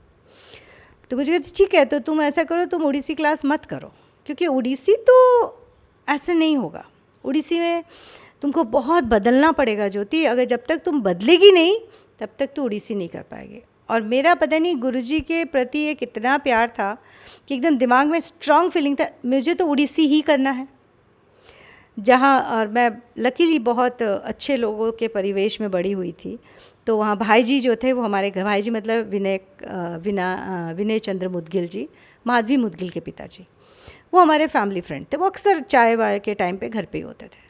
तो मुझे कहती ठीक है, तो तुम ऐसा करो, तुम ओडिसी क्लास मत करो, क्योंकि ओडिसी तो ऐसे नहीं होगा, ओडिसी में तुमको बहुत बदलना पड़ेगा ज्योति, अगर जब तक तुम बदलेगी नहीं तब तक तो ओडिसी नहीं कर पाएगी। और मेरा पता नहीं गुरुजी के प्रति एक इतना प्यार था कि एकदम दिमाग में स्ट्रॉन्ग फीलिंग था, मुझे तो ओडिसी ही करना है। जहाँ, और मैं लकीली बहुत अच्छे लोगों के परिवेश में बड़ी हुई थी, तो वहाँ भाई जी जो थे, वो हमारे घर, भाई जी मतलब विनय चंद्र मुदगिल जी, माधवी मुदगिल के पिताजी, वो हमारे फैमिली फ्रेंड थे। वो अक्सर चाय वाय के टाइम पे घर पे ही होते थे।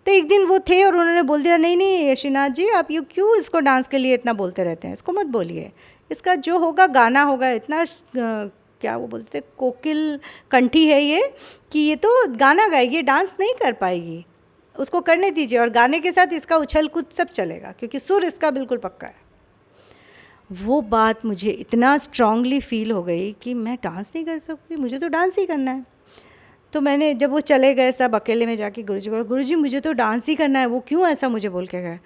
तो एक दिन वो थे और उन्होंने बोल दिया, नहीं श्रीनाथ जी, आप ये क्यों इसको डांस के लिए इतना बोलते रहते हैं, इसको मत बोलिए, इसका जो होगा गाना होगा। इतना क्या वो बोलते थे, कोकिल कंठी है ये, कि ये तो गाना गाएगी, डांस नहीं कर पाएगी, उसको करने दीजिए, और गाने के साथ इसका उछल कूद सब चलेगा, क्योंकि सुर इसका बिल्कुल पक्का है। वो बात मुझे इतना स्ट्रांगली फील हो गई कि मैं डांस नहीं कर सकती, मुझे तो डांस ही करना है। तो मैंने, जब वो चले गए सब, अकेले में जाके गुरुजी को, गुरुजी मुझे तो डांस ही करना है। वो क्यों ऐसा मुझे बोल के गए?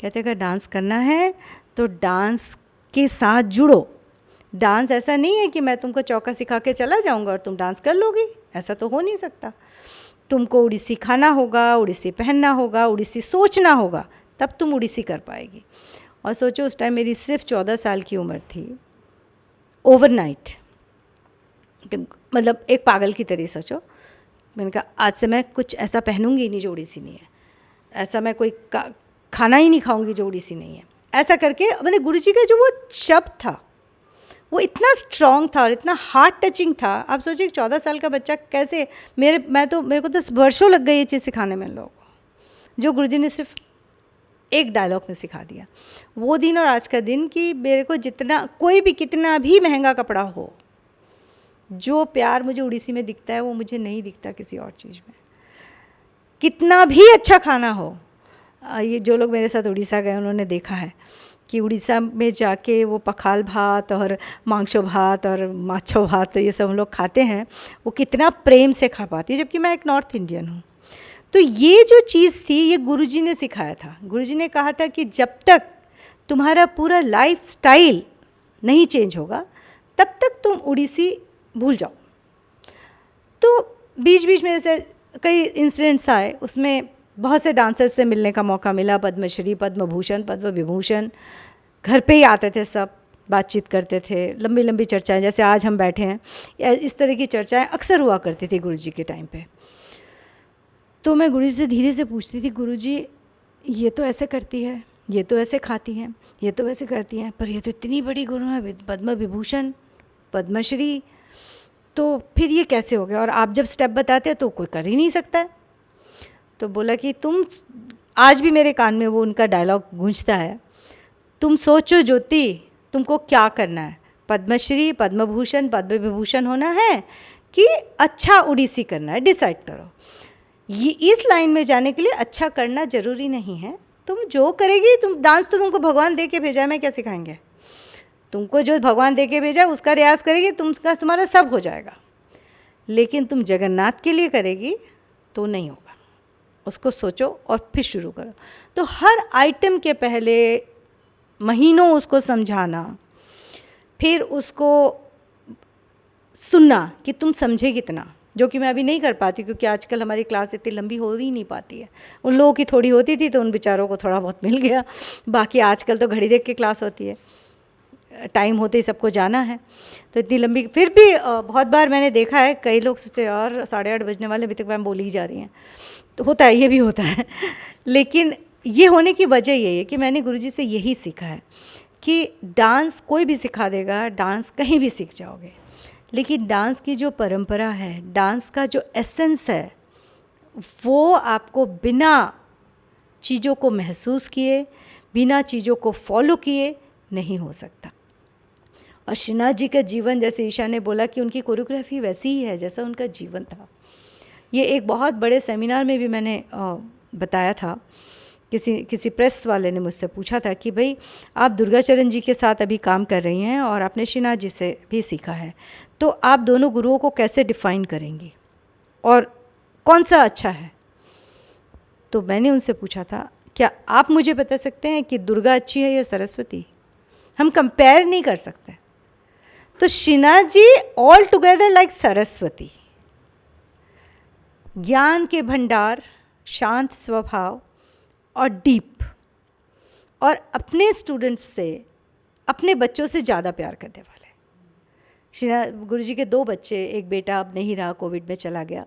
कहते अगर डांस करना है तो डांस के साथ जुड़ो। डांस ऐसा नहीं है कि मैं तुमको चौका सिखा के चला जाऊंगा और तुम डांस कर लोगी, ऐसा तो हो नहीं सकता। तुमको उड़ीसी खाना होगा, उड़ीसी पहनना होगा, उड़ीसी सोचना होगा, तब तुम उड़ीसी कर पाएगी। और सोचो, उस टाइम मेरी सिर्फ 14 साल की उम्र थी। ओवरनाइट, मतलब एक पागल की तरह सोचो। मैंने कहा आज से मैं कुछ ऐसा पहनूंगी नहीं जो उड़ीसी नहीं है, ऐसा मैं कोई खाना ही नहीं खाऊंगी जो उड़ीसी नहीं है, ऐसा करके मैंने गुरुजी का जो वो शब्द था वो इतना स्ट्रॉन्ग था और इतना हार्ट टचिंग था। आप सोचिए 14 साल का बच्चा कैसे, मेरे को तो वर्षों लग गई ये चीज़ सिखाने में लोगों को, जो गुरुजी ने सिर्फ एक डायलॉग में सिखा दिया। वो दिन और आज का दिन कि मेरे को जितना कोई भी कितना भी महंगा कपड़ा हो, जो प्यार मुझे उड़ीसी में दिखता है वो मुझे नहीं दिखता किसी और चीज़ में। कितना भी अच्छा खाना हो, ये जो लोग मेरे साथ उड़ीसा गए उन्होंने देखा है कि उड़ीसा में जाके वो पखाल भात और मांगशो भात और माछो भात ये सब हम लोग खाते हैं, वो कितना प्रेम से खा पाती है, जबकि मैं एक नॉर्थ इंडियन हूँ। तो ये जो चीज़ थी ये गुरुजी ने सिखाया था। गुरुजी ने कहा था कि जब तक तुम्हारा पूरा लाइफ स्टाइल नहीं चेंज होगा तब तक तुम उड़ीसी भूल जाओ। तो बीच बीच में ऐसे कई इंसिडेंट्स आए, उसमें बहुत से डांसर्स से मिलने का मौका मिला, पद्मश्री, पद्म भूषण, पद्म विभूषण, घर पे ही आते थे, सब बातचीत करते थे, लंबी लंबी चर्चाएं, जैसे आज हम बैठे हैं इस तरह की चर्चाएं अक्सर हुआ करती थी गुरुजी के टाइम पे। तो मैं गुरुजी से धीरे से पूछती थी, गुरुजी ये तो ऐसे करती है, ये तो ऐसे खाती हैं, ये तो ऐसे करती हैं, पर ये तो इतनी बड़ी गुरु है, पद्म विभूषण, पद्मश्री, तो फिर ये कैसे हो गया? और आप जब स्टेप बताते हैं तो कोई कर ही नहीं सकता है। तो बोला कि तुम, आज भी मेरे कान में वो उनका डायलॉग गूंजता है, तुम सोचो ज्योति तुमको क्या करना है, पद्मश्री, पद्म भूषण, पद्म विभूषण होना है कि अच्छा उड़ीसी करना है, डिसाइड करो। ये इस लाइन में जाने के लिए अच्छा करना ज़रूरी नहीं है, तुम जो करेगी, तुम डांस तो तुमको भगवान दे के भेजा है, मैं क्या सिखाएंगे तुमको, जो भगवान दे के भेजा उसका रियाज करेगी, तुम्हारा सब हो जाएगा। लेकिन तुम जगन्नाथ के लिए करेगी तो नहीं होगा, उसको सोचो और फिर शुरू करो। तो हर आइटम के पहले महीनों उसको समझाना, फिर उसको सुनना कि तुम समझे कितना, जो कि मैं अभी नहीं कर पाती क्योंकि आजकल हमारी क्लास इतनी लंबी हो ही नहीं पाती है। उन लोगों की थोड़ी होती थी तो उन बेचारों को थोड़ा बहुत मिल गया, बाकी आजकल तो घड़ी देख के क्लास होती है, टाइम होते ही सबको जाना है, तो इतनी लंबी। फिर भी बहुत बार मैंने देखा है कई लोग सोचते हैं यार 8:30 बजने वाले, अभी तक मैम बोली ही जा रही हैं, तो होता है, ये भी होता है। लेकिन ये होने की वजह यही है कि मैंने गुरुजी से यही सीखा है कि डांस कोई भी सिखा देगा, डांस कहीं भी सीख जाओगे, लेकिन डांस की जो परंपरा है, डांस का जो एसेंस है, वो आपको बिना चीज़ों को महसूस किए, बिना चीज़ों को फॉलो किए नहीं हो सकता। और श्रीनाथ जी का जीवन, जैसे ईशा ने बोला कि उनकी कोरियोग्राफी वैसी ही है जैसा उनका जीवन था। ये एक बहुत बड़े सेमिनार में भी मैंने बताया था, किसी प्रेस वाले ने मुझसे पूछा था कि भाई आप दुर्गाचरण जी के साथ अभी काम कर रही हैं और आपने श्रीनाथ जी से भी सीखा है, तो आप दोनों गुरुओं को कैसे डिफ़ाइन करेंगी और कौन सा अच्छा है? तो मैंने उनसे पूछा था, क्या आप मुझे बता सकते हैं कि दुर्गा अच्छी है या सरस्वती? हम कंपेयर नहीं कर सकते। तो Shrinath ji all together like Saraswati, ज्ञान के भंडार, शांत स्वभाव और डीप, और अपने स्टूडेंट्स से, अपने बच्चों से ज़्यादा प्यार करने वाले। श्रीनाथ गुरुजी के 2 बच्चे, एक बेटा अब नहीं रहा, कोविड में चला गया,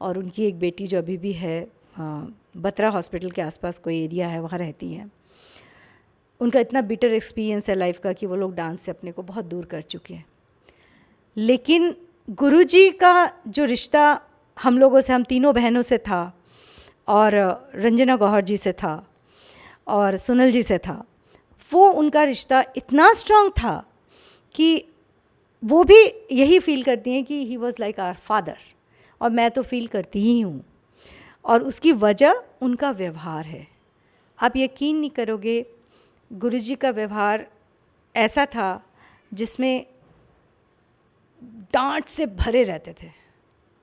और उनकी एक बेटी जो अभी भी है बत्रा हॉस्पिटल के आसपास कोई एरिया है, वहाँ रहती हैं। उनका इतना बिटर एक्सपीरियंस है लाइफ का कि वो लोग डांस से अपने को बहुत दूर कर चुके हैं। लेकिन गुरुजी का जो रिश्ता हम लोगों से, हम तीनों बहनों से था, और रंजना गौहर जी से था, और सुनल जी से था, वो उनका रिश्ता इतना स्ट्रांग था कि वो भी यही फील करती हैं कि he was like our father, और मैं तो फील करती ही हूँ। और उसकी वजह उनका व्यवहार है। आप यकीन नहीं करोगे, गुरुजी का व्यवहार ऐसा था जिसमें डांट से भरे रहते थे,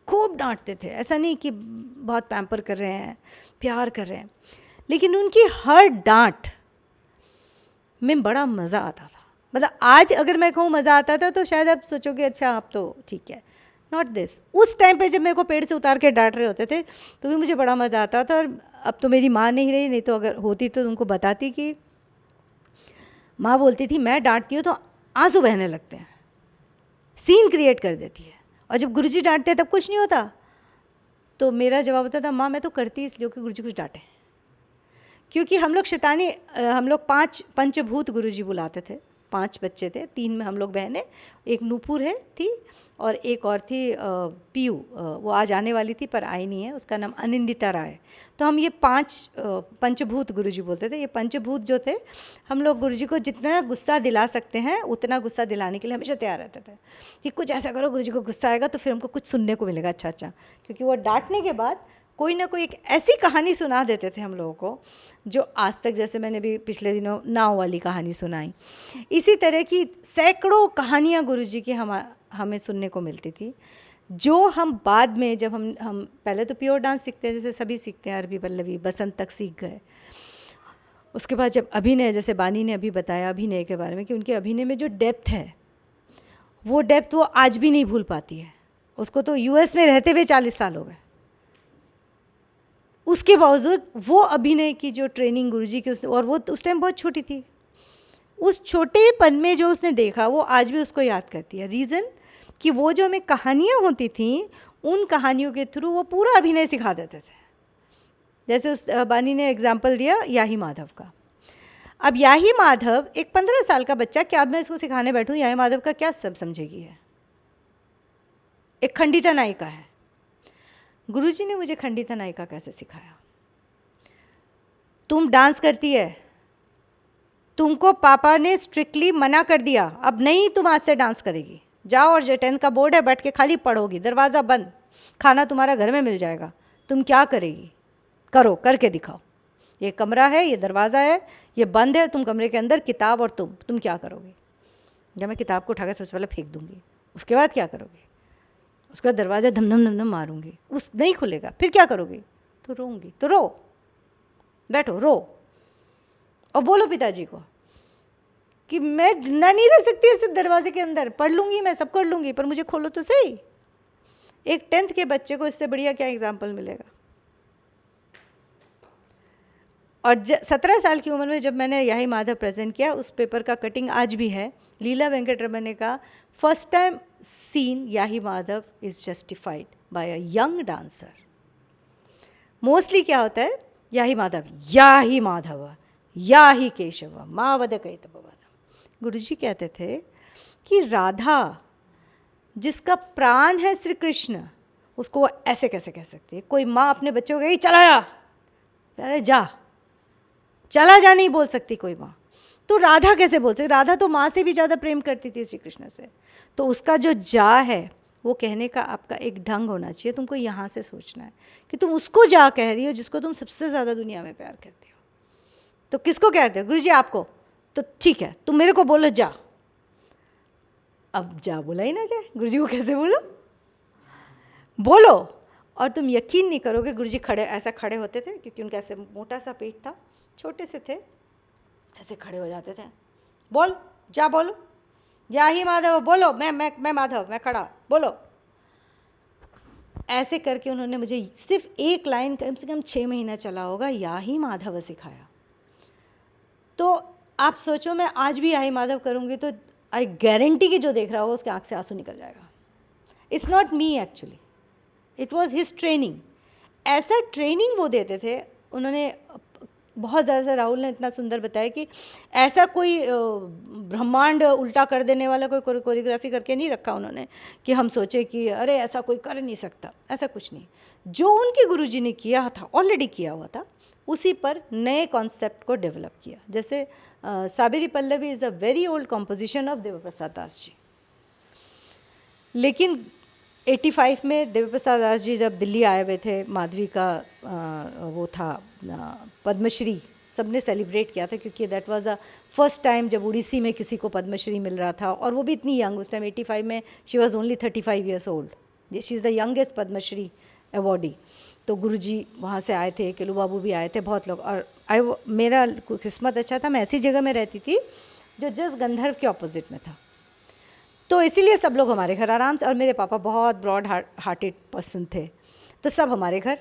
खूब डांटते थे। ऐसा नहीं कि बहुत पैम्पर कर रहे हैं, प्यार कर रहे हैं, लेकिन उनकी हर डांट में बड़ा मज़ा आता था। मतलब आज अगर मैं कहूँ मज़ा आता था तो शायद आप सोचोगे अच्छा आप तो ठीक है, नॉट दिस। उस टाइम पे जब मेरे को पेड़ से उतार के डांट रहे होते थे तो भी मुझे बड़ा मज़ा आता था। और अब तो मेरी माँ नहीं रही, नहीं तो अगर होती तो उनको बताती कि माँ बोलती थी मैं डांटती हूँ तो आंसू बहने लगते हैं, सीन क्रिएट कर देती है, और जब गुरुजी डांटते हैं तब कुछ नहीं होता। तो मेरा जवाब होता था माँ मैं तो करती इसलिए कि गुरुजी कुछ डांटे, क्योंकि हम लोग शैतानी हम लोग 5 पंचभूत गुरुजी बुलाते थे। 5 बच्चे थे, 3 में हम लोग बहनें, एक नूपुर है थी और एक और थी पीयू, वो आज आने वाली थी पर आई नहीं है, उसका नाम अनिंदिता राय। तो हम ये 5 पंचभूत गुरुजी बोलते थे। ये पंचभूत जो थे, हम लोग गुरुजी को जितना गुस्सा दिला सकते हैं उतना गुस्सा दिलाने के लिए हमेशा तैयार रहते थे कि कुछ ऐसा करो गुरुजी को गुस्सा आएगा तो फिर हमको कुछ सुनने को मिलेगा अच्छा अच्छा, क्योंकि वो डांटने के बाद कोई ना कोई एक ऐसी कहानी सुना देते थे हम लोगों को जो आज तक, जैसे मैंने भी पिछले दिनों नाव वाली कहानी सुनाई, इसी तरह की सैकड़ों कहानियाँ गुरुजी की हमें सुनने को मिलती थी, जो हम बाद में जब हम पहले तो प्योर डांस सीखते हैं, जैसे सभी सीखते हैं, अरबी पल्लवी बसंत तक सीख गए। उसके बाद जब अभिनय, जैसे बानी ने अभी बताया अभिनय के बारे में कि उनके अभिनय में जो डेप्थ है, वो डेप्थ वो आज भी नहीं भूल पाती है। उसको तो यूएस में रहते हुए 40 साल हो गए, उसके बावजूद वो अभिनय की जो ट्रेनिंग गुरुजी की और वो उस टाइम बहुत छोटी थी, उस छोटेपन में जो उसने देखा वो आज भी उसको याद करती है। रीज़न कि वो जो हमें कहानियाँ होती थी, उन कहानियों के थ्रू वो पूरा अभिनय सिखा देते थे। जैसे उस बानी ने एग्जाम्पल दिया याही माधव का। अब याही माधव एक 15 साल का बच्चा, क्या अब मैं इसको सिखाने बैठूँ याही माधव का क्या सब समझेगी है। एक खंडिता नायिका है, गुरुजी ने मुझे खंडिता नायिका कैसे सिखाया। तुम डांस करती है, तुमको पापा ने स्ट्रिक्टली मना कर दिया, अब नहीं तुम आज से डांस करेगी, जाओ और जो 10th का बोर्ड है बैठ के खाली पढ़ोगी, दरवाज़ा बंद, खाना तुम्हारा घर में मिल जाएगा, तुम क्या करेगी, करो, करके दिखाओ। ये कमरा है, ये दरवाज़ा है, ये बंद है, तुम कमरे के अंदर, किताब और तुम क्या करोगी। जब मैं किताब को उठाकर सबसे पहले फेंक दूंगी, उसके बाद क्या करोगी, उसका दरवाज़ा धम धम धम धम मारूंगी, उस नहीं खुलेगा, फिर क्या करोगी, तो रोऊंगी, तो रो, बैठो रो और बोलो पिताजी को कि मैं जिंदा नहीं रह सकती इस दरवाजे के अंदर, पढ़ लूँगी मैं, सब कर लूँगी, पर मुझे खोलो तो सही। एक 10th के बच्चे को इससे बढ़िया क्या एग्जाम्पल मिलेगा। और 17 साल की उम्र में जब मैंने याही माधव प्रेजेंट किया, उस पेपर का कटिंग आज भी है, लीला वेंकटरमण का फर्स्ट टाइम सीन याही Madhav is justified by a young dancer. Mostly क्या होता है, याही माधव याही केशव मावद कैतव। गुरुजी कहते थे कि राधा जिसका प्राण है श्री कृष्ण, उसको वो ऐसे कैसे कह सकती है। कोई माँ अपने बच्चे को कहेगी चला जा, अरे जा, चला जा नहीं बोल सकती कोई माँ, तो राधा कैसे बोल सकती। राधा तो माँ से भी ज़्यादा प्रेम करती थी श्री कृष्ण से, तो उसका जो जा है वो कहने का आपका एक ढंग होना चाहिए। तुमको यहाँ से सोचना है कि तुम उसको जा कह रही हो जिसको तुम सबसे ज़्यादा दुनिया में प्यार करती हो। तो किसको कहते हो, गुरुजी आपको, तो ठीक है तुम मेरे को बोलो जा। अब जा बोला ही ना जाए, गुरुजी को कैसे बोलो। और तुम यकीन नहीं करोगे, गुरुजी ऐसा खड़े होते थे, क्योंकि उनका ऐसे मोटा सा पेट था, छोटे से थे, ऐसे खड़े हो जाते थे, बोल जा, बोलो याही माधव, बोलो मैं माधव, मैं खड़ा, बोलो। ऐसे करके उन्होंने मुझे सिर्फ एक लाइन कम से कम 6 महीना चला होगा याही माधव सिखाया। तो आप सोचो, मैं आज भी याही माधव करूँगी तो आई गारंटी कि जो देख रहा होगा उसके आँख से आंसू निकल जाएगा। It's not me actually, it was his training. ऐसा ट्रेनिंग वो देते थे, उन्होंने बहुत ज़्यादा, राहुल ने इतना सुंदर बताया कि ऐसा कोई ब्रह्मांड उल्टा कर देने वाला कोई कोरियोग्राफी करके नहीं रखा उन्होंने कि हम सोचे कि अरे ऐसा कोई कर नहीं सकता, ऐसा कुछ नहीं। जो उनके गुरुजी ने किया था, ऑलरेडी किया हुआ था, उसी पर नए कॉन्सेप्ट को डेवलप किया। जैसे Saveri Pallavi is a very old composition of Debaprasad Das ji, लेकिन 85 में देवप्रसाद दास जी जब दिल्ली आए हुए थे, माधवी का वो था पद्मश्री, सबने सेलिब्रेट किया था, क्योंकि that was a first time जब उड़ीसी में किसी को पद्मश्री मिल रहा था, और वो भी इतनी यंग, उस टाइम 85 में she was only 35 years old, she is the youngest Padmashri awardee. तो गुरुजी वहाँ से आए थे, केलू बाबू भी आए थे, बहुत लोग। और मेरा किस्मत अच्छा था, मैं ऐसी जगह में रहती थी जो जस्ट गंधर्व के ऑपोजिट में था, तो इसीलिए सब लोग हमारे घर आराम से, और मेरे पापा बहुत ब्रॉड हार्टेड पर्सन थे, तो सब हमारे घर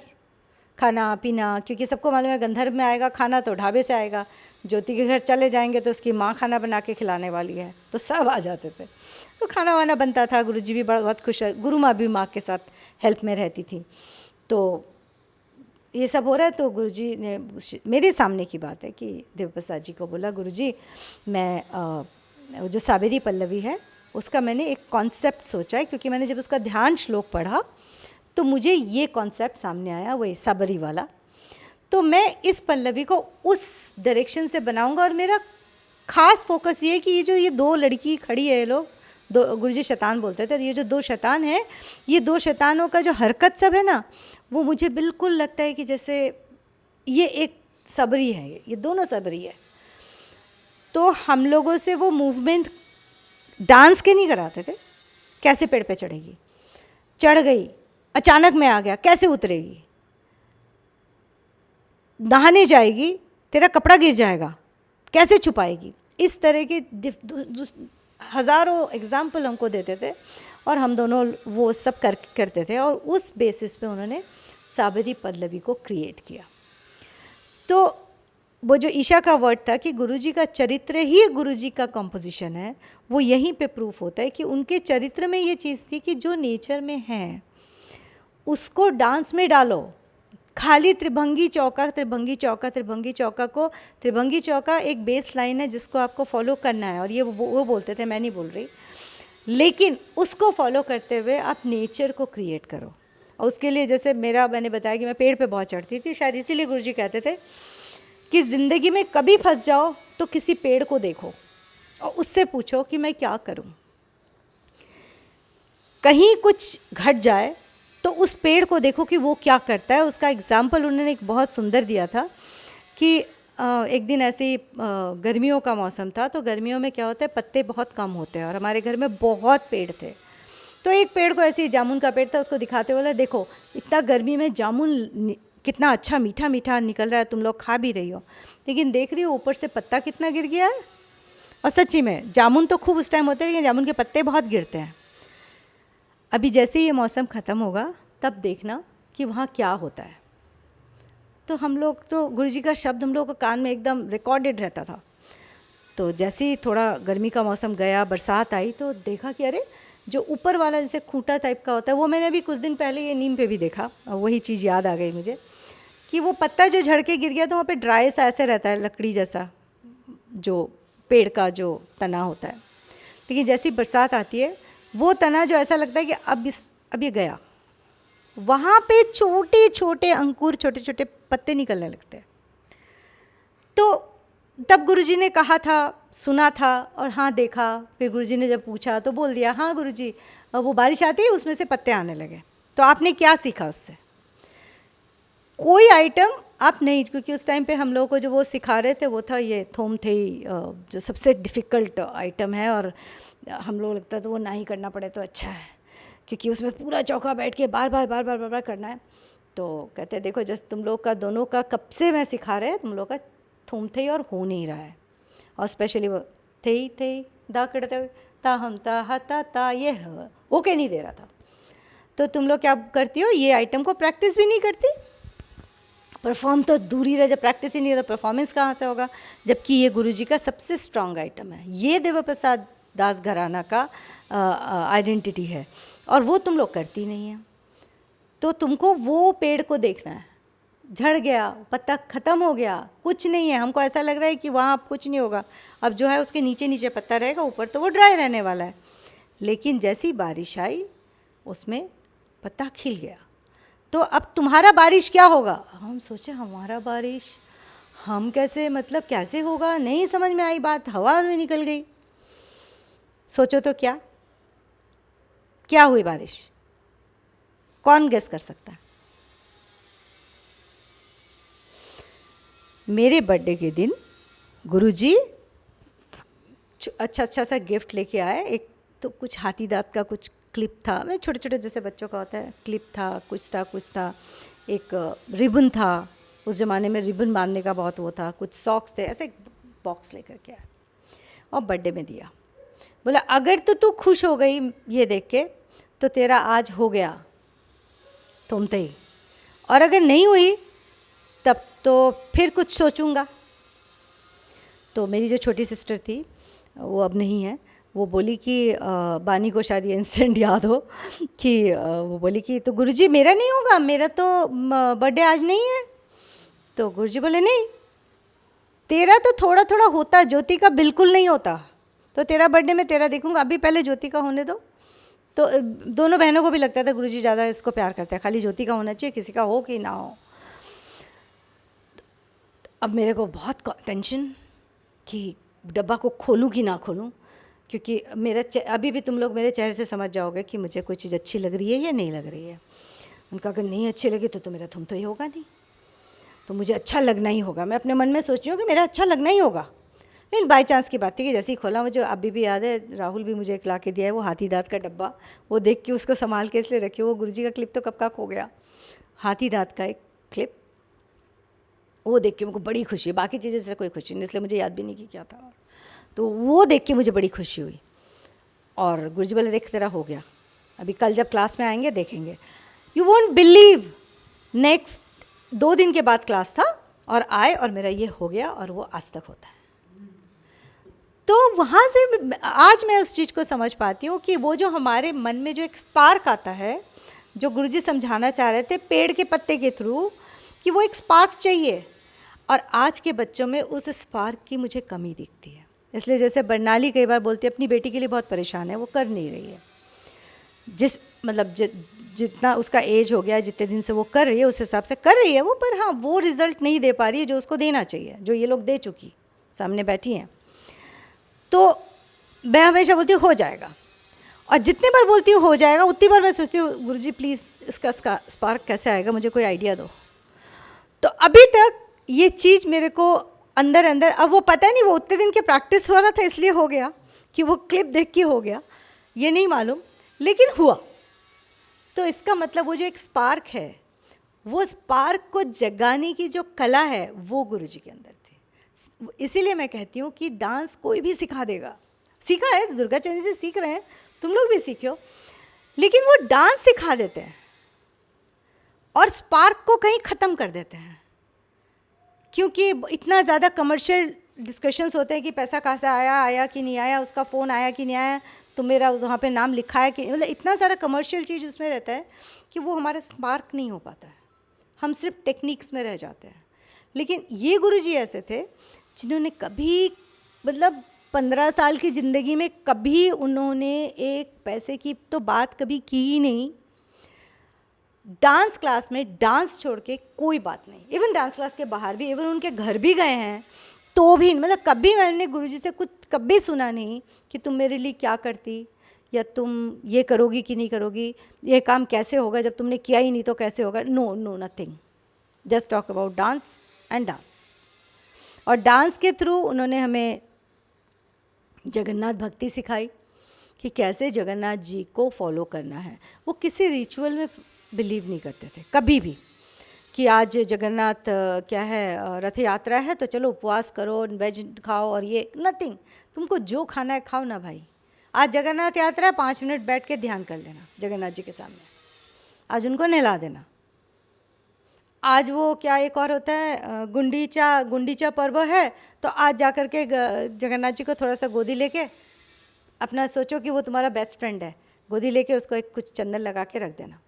खाना पीना, क्योंकि सबको मालूम है गंधर्व में आएगा खाना तो ढाबे से आएगा, ज्योति के घर चले जाएंगे तो उसकी माँ खाना बना के खिलाने वाली है, तो सब आ जाते थे, तो खाना वाना बनता था। गुरुजी भी बहुत खुश, गुरु माँ भी माँ के साथ हेल्प में रहती थी। तो ये सब हो रहा है तो गुरुजी ने मेरे सामने की बात है कि देव प्रसाद जी को बोला, गुरुजी मैं जो साबेरी पल्लवी है उसका मैंने एक कॉन्सेप्ट सोचा है, क्योंकि मैंने जब उसका ध्यान श्लोक पढ़ा तो मुझे ये कॉन्सेप्ट सामने आया, वही साबरी वाला। तो मैं इस पल्लवी को उस डायरेक्शन से बनाऊंगा और मेरा खास फोकस ये है कि ये दो लड़की खड़ी है, ये लोग दो, गुरुजी शैतान बोलते थे, ये जो दो शैतान हैं, ये दो शैतानों का जो हरकत सब है ना, वो मुझे बिल्कुल लगता है कि जैसे ये एक सबरी है, ये दोनों सबरी है। तो हम लोगों से वो मूवमेंट डांस के नहीं कराते थे, कैसे पेड़ पे चढ़ेगी, चढ़ गई, अचानक में आ गया, कैसे उतरेगी, नहाने जाएगी, तेरा कपड़ा गिर जाएगा, कैसे छुपाएगी, इस तरह के हज़ारों एग्जाम्पल हमको देते थे और हम दोनों वो सब करते थे, और उस बेसिस पे उन्होंने साबरी पल्लवी को क्रिएट किया। तो वो जो ईशा का वर्ड था कि गुरुजी का चरित्र ही गुरुजी का कंपोजिशन है, वो यहीं पे प्रूफ होता है कि उनके चरित्र में ये चीज़ थी कि जो नेचर में है उसको डांस में डालो। खाली त्रिभंगी चौका त्रिभंगी चौका त्रिभंगी चौका को, त्रिभंगी चौका एक बेस लाइन है जिसको आपको फॉलो करना है, और ये वो बोलते थे, मैं नहीं बोल रही, लेकिन उसको फॉलो करते हुए आप नेचर को क्रिएट करो। और उसके लिए जैसे मैंने बताया कि मैं पेड़ पे बहुत चढ़ती थी, शायद इसीलिए गुरुजी कहते थे कि ज़िंदगी में कभी फंस जाओ तो किसी पेड़ को देखो और उससे पूछो कि मैं क्या करूं। कहीं कुछ घट जाए तो उस पेड़ को देखो कि वो क्या करता है। उसका एग्जाम्पल उन्होंने एक बहुत सुंदर दिया था कि एक दिन ऐसे ही गर्मियों का मौसम था, तो गर्मियों में क्या होता है, पत्ते बहुत कम होते हैं, और हमारे घर में बहुत पेड़ थे। तो एक पेड़ को ऐसे ही जामुन का पेड़ था, उसको दिखाते बोला, देखो इतना गर्मी में जामुन कितना अच्छा मीठा मीठा निकल रहा है, तुम लोग खा भी रही हो, लेकिन देख रही हो ऊपर से पत्ता कितना गिर गया है। और सच्ची में जामुन तो खूब उस टाइम होते हैं, लेकिन जामुन के पत्ते बहुत गिरते हैं। अभी जैसे ही ये मौसम ख़त्म होगा तब देखना कि वहाँ क्या होता है। तो हम लोग तो गुरुजी का शब्द हम लोगों को कान में एकदम रिकॉर्डेड रहता था। तो जैसे ही थोड़ा गर्मी का मौसम गया, बरसात आई, तो देखा कि अरे जो ऊपर वाला जैसे खूंटा टाइप का होता है, वो मैंने अभी कुछ दिन पहले ये नीम पे भी देखा, और वही चीज़ याद आ गई मुझे कि वो पत्ता जो झड़ के गिर गया तो वहाँ पे ड्राई सा ऐसे रहता है, लकड़ी जैसा, जो पेड़ का जो तना होता है। लेकिन जैसी बरसात आती है वो तना जो ऐसा लगता है कि अब ये गया, वहाँ पे छोटे छोटे अंकुर, छोटे छोटे पत्ते निकलने लगते हैं। तो तब गुरुजी ने कहा था, सुना था और हाँ देखा। फिर गुरुजी ने जब पूछा तो बोल दिया, हाँ गुरुजी वो बारिश आती है उसमें से पत्ते आने लगे। तो आपने क्या सीखा उससे? कोई आइटम आप नहीं, क्योंकि उस टाइम पे हम लोगों को जो वो सिखा रहे थे वो था ये थोम थे, जो सबसे डिफ़िकल्ट आइटम है, और हम लोग लगता था वो ना ही करना पड़े तो अच्छा है, क्योंकि उसमें पूरा चौका बैठ के बार बार करना है। तो कहते देखो जैसे तुम लोग का दोनों का कब से मैं सिखा रहे हैं, तुम लोग का थोम थे और हो नहीं रहा है, और स्पेशली वो थे दा करते ता हम ता हा ता ये ओके नहीं दे रहा था। तो तुम लोग क्या करती हो, ये आइटम को प्रैक्टिस भी नहीं करती, परफॉर्म तो दूर ही रहे, जब प्रैक्टिस ही नहीं है तो परफॉर्मेंस कहाँ से होगा। जबकि ये गुरुजी का सबसे स्ट्रॉन्ग आइटम है, ये देव प्रसाद दास घराना का आइडेंटिटी है, और वो तुम लोग करती नहीं है। तो तुमको वो पेड़ को देखना है, झड़ गया, पत्ता ख़त्म हो गया, कुछ नहीं है, हमको ऐसा लग रहा है कि वहाँ अब कुछ नहीं होगा, अब जो है उसके नीचे नीचे पत्ता रहेगा, ऊपर तो वो ड्राई रहने वाला है। लेकिन जैसी बारिश आई उसमें पत्ता खिल गया। तो अब तुम्हारा बारिश क्या होगा? हम सोचे हमारा बारिश हम कैसे, मतलब कैसे होगा, नहीं समझ में आई बात, हवा में निकल गई। सोचो तो क्या हुई बारिश? कौन गेस कर सकता है? मेरे बर्थडे के दिन गुरुजी अच्छा सा गिफ्ट लेके आए। एक तो कुछ हाथी दांत का कुछ क्लिप था, मैं छोटे छोटे जैसे बच्चों का होता है, क्लिप था, कुछ था, एक रिबन था, उस ज़माने में रिबन बांधने का बहुत वो था, कुछ सॉक्स थे, ऐसे एक बॉक्स लेकर के आया और बर्थडे में दिया। बोला अगर तो तू खुश हो गई ये देख के तो तेरा आज हो गया तुमते ही, और अगर नहीं हुई तब तो फिर कुछ सोचूंगा। तो मेरी जो छोटी सिस्टर थी वो अब नहीं है, वो बोली कि बानी को शायद ये इंसिडेंट याद हो कि वो बोली कि तो गुरुजी मेरा नहीं होगा, मेरा तो बर्थडे आज नहीं है। तो गुरुजी बोले नहीं, तेरा तो थोड़ा थोड़ा होता, ज्योति का बिल्कुल नहीं होता, तो तेरा बर्थडे मैं तेरा देखूंगा, अभी पहले ज्योति का होने दो। तो दोनों बहनों को भी लगता था गुरुजी ज़्यादा इसको प्यार करते हैं, खाली ज्योति का होना चाहिए, किसी का हो कि ना हो। अब मेरे को बहुत टेंशन कि डब्बा को खोलूं कि ना खोलूं, क्योंकि मेरा अभी भी तुम लोग मेरे चेहरे से समझ जाओगे कि मुझे कोई चीज़ अच्छी लग रही है या नहीं लग रही है। उनका अगर नहीं अच्छी लगी तो मेरा थुम तो ही होगा नहीं, तो मुझे अच्छा लगना ही होगा। मैं अपने मन में सोच रही हूँ कि मेरा अच्छा लगना ही होगा। लेकिन बाई चांस की बात थी कि जैसे ही खोला, मुझे अभी भी याद है, राहुल भी मुझे एक ला के दिया है वो हाथी दाँत का डब्बा, वो देख के उसको संभाल के इसलिए रखी, वो गुरुजी का क्लिप तो कब का खो गया, हाथी दाँत का एक क्लिप, वो देख के मुझको बड़ी खुशी है। बाकी चीज़ों से कोई खुशी नहीं, इसलिए मुझे याद भी नहीं कि क्या था। तो वो देख के मुझे बड़ी खुशी हुई। और गुरुजी बोले देख तेरा हो गया, अभी कल जब क्लास में आएंगे देखेंगे। यू वोंट बिलीव, नेक्स्ट 2 दिन के बाद क्लास था और आए और मेरा ये हो गया और वो आज तक होता है। तो वहाँ से आज मैं उस चीज़ को समझ पाती हूँ कि वो जो हमारे मन में जो एक स्पार्क आता है, जो गुरुजी समझाना चाह रहे थे पेड़ के पत्ते के थ्रू, कि वो एक स्पार्क चाहिए, और आज के बच्चों में उस स्पार्क की मुझे कमी दिखती है। इसलिए जैसे बरनाली कई बार बोलती है अपनी बेटी के लिए बहुत परेशान है, वो कर नहीं रही है, जिस मतलब जितना उसका एज हो गया, जितने दिन से वो कर रही है उस हिसाब से कर रही है वो, पर हाँ वो रिज़ल्ट नहीं दे पा रही है जो उसको देना चाहिए, जो ये लोग दे चुकी सामने बैठी हैं। तो मैं हमेशा बोलती हूँ हो जाएगा, और जितने बार बोलती हूँ हो जाएगा उतनी बार मैं सोचती हूँ गुरुजी प्लीज़ इसका स्पार्क कैसे आएगा, मुझे कोई आइडिया दो। तो अभी तक ये चीज़ मेरे को अंदर अंदर, अब वो पता नहीं वो उतने दिन के प्रैक्टिस हो रहा था इसलिए हो गया कि वो क्लिप देख के हो गया, ये नहीं मालूम, लेकिन हुआ। तो इसका मतलब वो जो एक स्पार्क है, वो स्पार्क को जगाने की जो कला है वो गुरुजी के अंदर थी। इसीलिए मैं कहती हूँ कि डांस कोई भी सिखा देगा, सीखा है दुर्गा चंद्र से सीख रहे हैं, तुम लोग भी सीखो, लेकिन वो डांस सिखा देते हैं और स्पार्क को कहीं ख़त्म कर देते हैं, क्योंकि इतना ज़्यादा कमर्शियल डिस्कशंस होते हैं कि पैसा कहाँ से आया कि नहीं आया, उसका फ़ोन आया कि नहीं आया, तो मेरा वहाँ पे नाम लिखा है कि, मतलब इतना सारा कमर्शियल चीज़ उसमें रहता है कि वो हमारा स्पार्क नहीं हो पाता है, हम सिर्फ टेक्निक्स में रह जाते हैं। लेकिन ये गुरुजी ऐसे थे जिन्होंने कभी, मतलब 15 साल की ज़िंदगी में कभी उन्होंने एक पैसे की तो बात कभी की ही नहीं। डांस क्लास में डांस छोड़ के कोई बात नहीं, इवन डांस क्लास के बाहर भी, इवन उनके घर भी गए हैं तो भी, मतलब कभी मैंने गुरुजी से कुछ कभी सुना नहीं कि तुम मेरे लिए क्या करती, या तुम ये करोगी कि नहीं करोगी, ये काम कैसे होगा, जब तुमने किया ही नहीं तो कैसे होगा, no no nothing, just talk about dance and dance. और डांस के थ्रू उन्होंने हमें जगन्नाथ भक्ति सिखाई कि कैसे जगन्नाथ जी को फॉलो करना है। वो किसी रिचुअल में बिलीव नहीं करते थे कभी भी कि आज जगन्नाथ क्या है रथ यात्रा है तो चलो उपवास करो, वेज खाओ और ये, नथिंग, तुमको जो खाना है खाओ ना भाई। आज जगन्नाथ यात्रा है, 5 मिनट बैठ के ध्यान कर लेना जगन्नाथ जी के सामने, आज उनको नहला देना। आज वो क्या एक और होता है गुंडीचा पर्व है, तो आज जा कर के जगन्नाथ जी को थोड़ा सा गोदी लेके, अपना सोचो कि वो तुम्हारा बेस्ट फ्रेंड है, गोदी लेके उसको एक कुछ चंदन लगा के रख देना।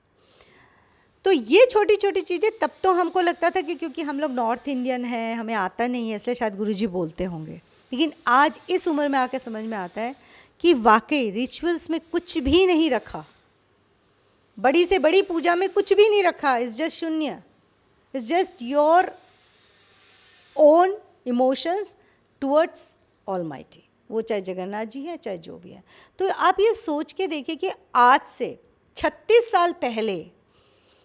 तो ये छोटी छोटी चीज़ें तब तो हमको लगता था कि क्योंकि हम लोग नॉर्थ इंडियन हैं, हमें आता नहीं है, इसलिए शायद गुरुजी बोलते होंगे, लेकिन आज इस उम्र में आकर समझ में आता है कि वाकई रिचुअल्स में कुछ भी नहीं रखा, बड़ी से बड़ी पूजा में कुछ भी नहीं रखा, इट्स जस्ट शून्य, it's just your own emotions towards almighty, वो चाहे जगन्नाथ जी हैं चाहे जो भी है। तो आप ये सोच के देखिए कि आज से 36 साल पहले,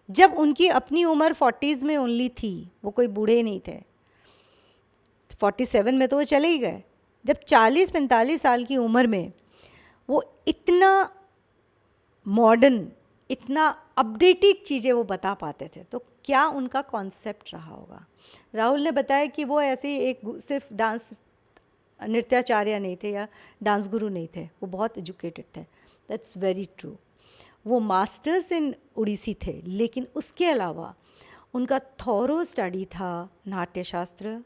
जब उनकी अपनी उम्र 40s में ओनली थी, वो कोई बूढ़े नहीं थे, 47 में तो वो चले ही गए, जब 40-45 साल की उम्र में वो इतना मॉडर्न, इतना अपडेटेड चीज़ें वो बता पाते थे, तो क्या उनका कॉन्सेप्ट रहा होगा। राहुल ने बताया कि वो ऐसे ही एक सिर्फ डांस नृत्याचार्य नहीं थे या डांस गुरु नहीं थे, वो बहुत एजुकेटेड थे, दैट्स वेरी ट्रू। वो मास्टर्स इन उड़ीसी थे, लेकिन उसके अलावा उनका थॉरो स्टडी था नाट्य शास्त्र,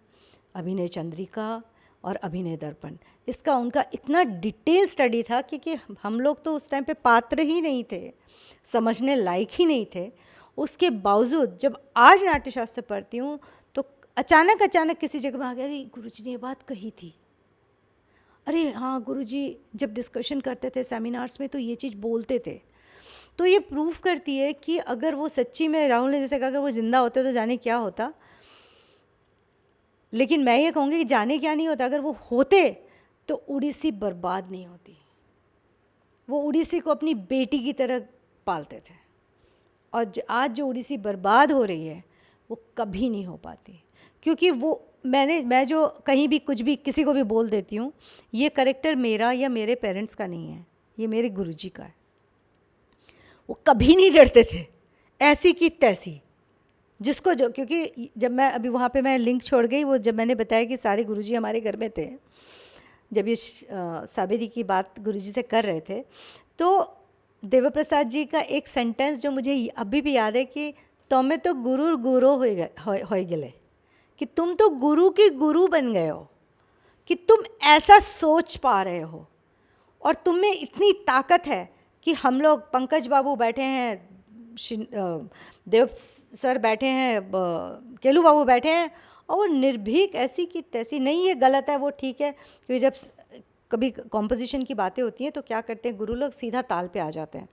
अभिनय चंद्रिका और अभिनय दर्पण, इसका उनका इतना डिटेल स्टडी था कि हम लोग तो उस टाइम पे पात्र ही नहीं थे, समझने लायक ही नहीं थे। उसके बावजूद जब आज नाट्यशास्त्र पढ़ती हूँ तो अचानक किसी जगह में आ गया, अरे गुरुजी ने ये बात कही थी, अरे हाँ गुरुजी जब डिस्कशन करते थे सेमिनार्स में तो ये चीज़ बोलते थे। तो ये प्रूफ करती है कि अगर वो सच्ची में, राहुल ने जैसे कहा, अगर वो ज़िंदा होते तो जाने क्या होता, लेकिन मैं ये कहूँगी कि जाने क्या नहीं होता, अगर वो होते तो उड़ीसी बर्बाद नहीं होती। वो उड़ीसी को अपनी बेटी की तरह पालते थे, और आज जो उड़ीसी बर्बाद हो रही है वो कभी नहीं हो पाती, क्योंकि वो मैं जो कहीं भी कुछ भी किसी को भी बोल देती हूँ, ये करेक्टर मेरा या मेरे पेरेंट्स का नहीं है, ये मेरे गुरुजी का है। वो कभी नहीं डरते थे, ऐसी की तैसी, जिसको जो, क्योंकि जब मैं अभी वहाँ पे मैं लिंक छोड़ गई, वो जब मैंने बताया कि सारे गुरुजी हमारे घर में थे, जब ये साबेरी की बात गुरुजी से कर रहे थे, तो देव प्रसाद जी का एक सेंटेंस जो मुझे अभी भी याद है कि तुम्हें तो गुरु गुरु हो गए, कि तुम तो गुरु के गुरु बन गए हो, कि तुम ऐसा सोच पा रहे हो, और तुम में इतनी ताकत है कि हम लोग, पंकज बाबू बैठे हैं, देव सर बैठे हैं, केलू बाबू बैठे हैं, और वो निर्भीक ऐसी की तैसी, नहीं ये गलत है वो ठीक है, क्योंकि जब कभी कॉम्पोजिशन की बातें होती हैं तो क्या करते हैं गुरु लोग, सीधा ताल पे आ जाते हैं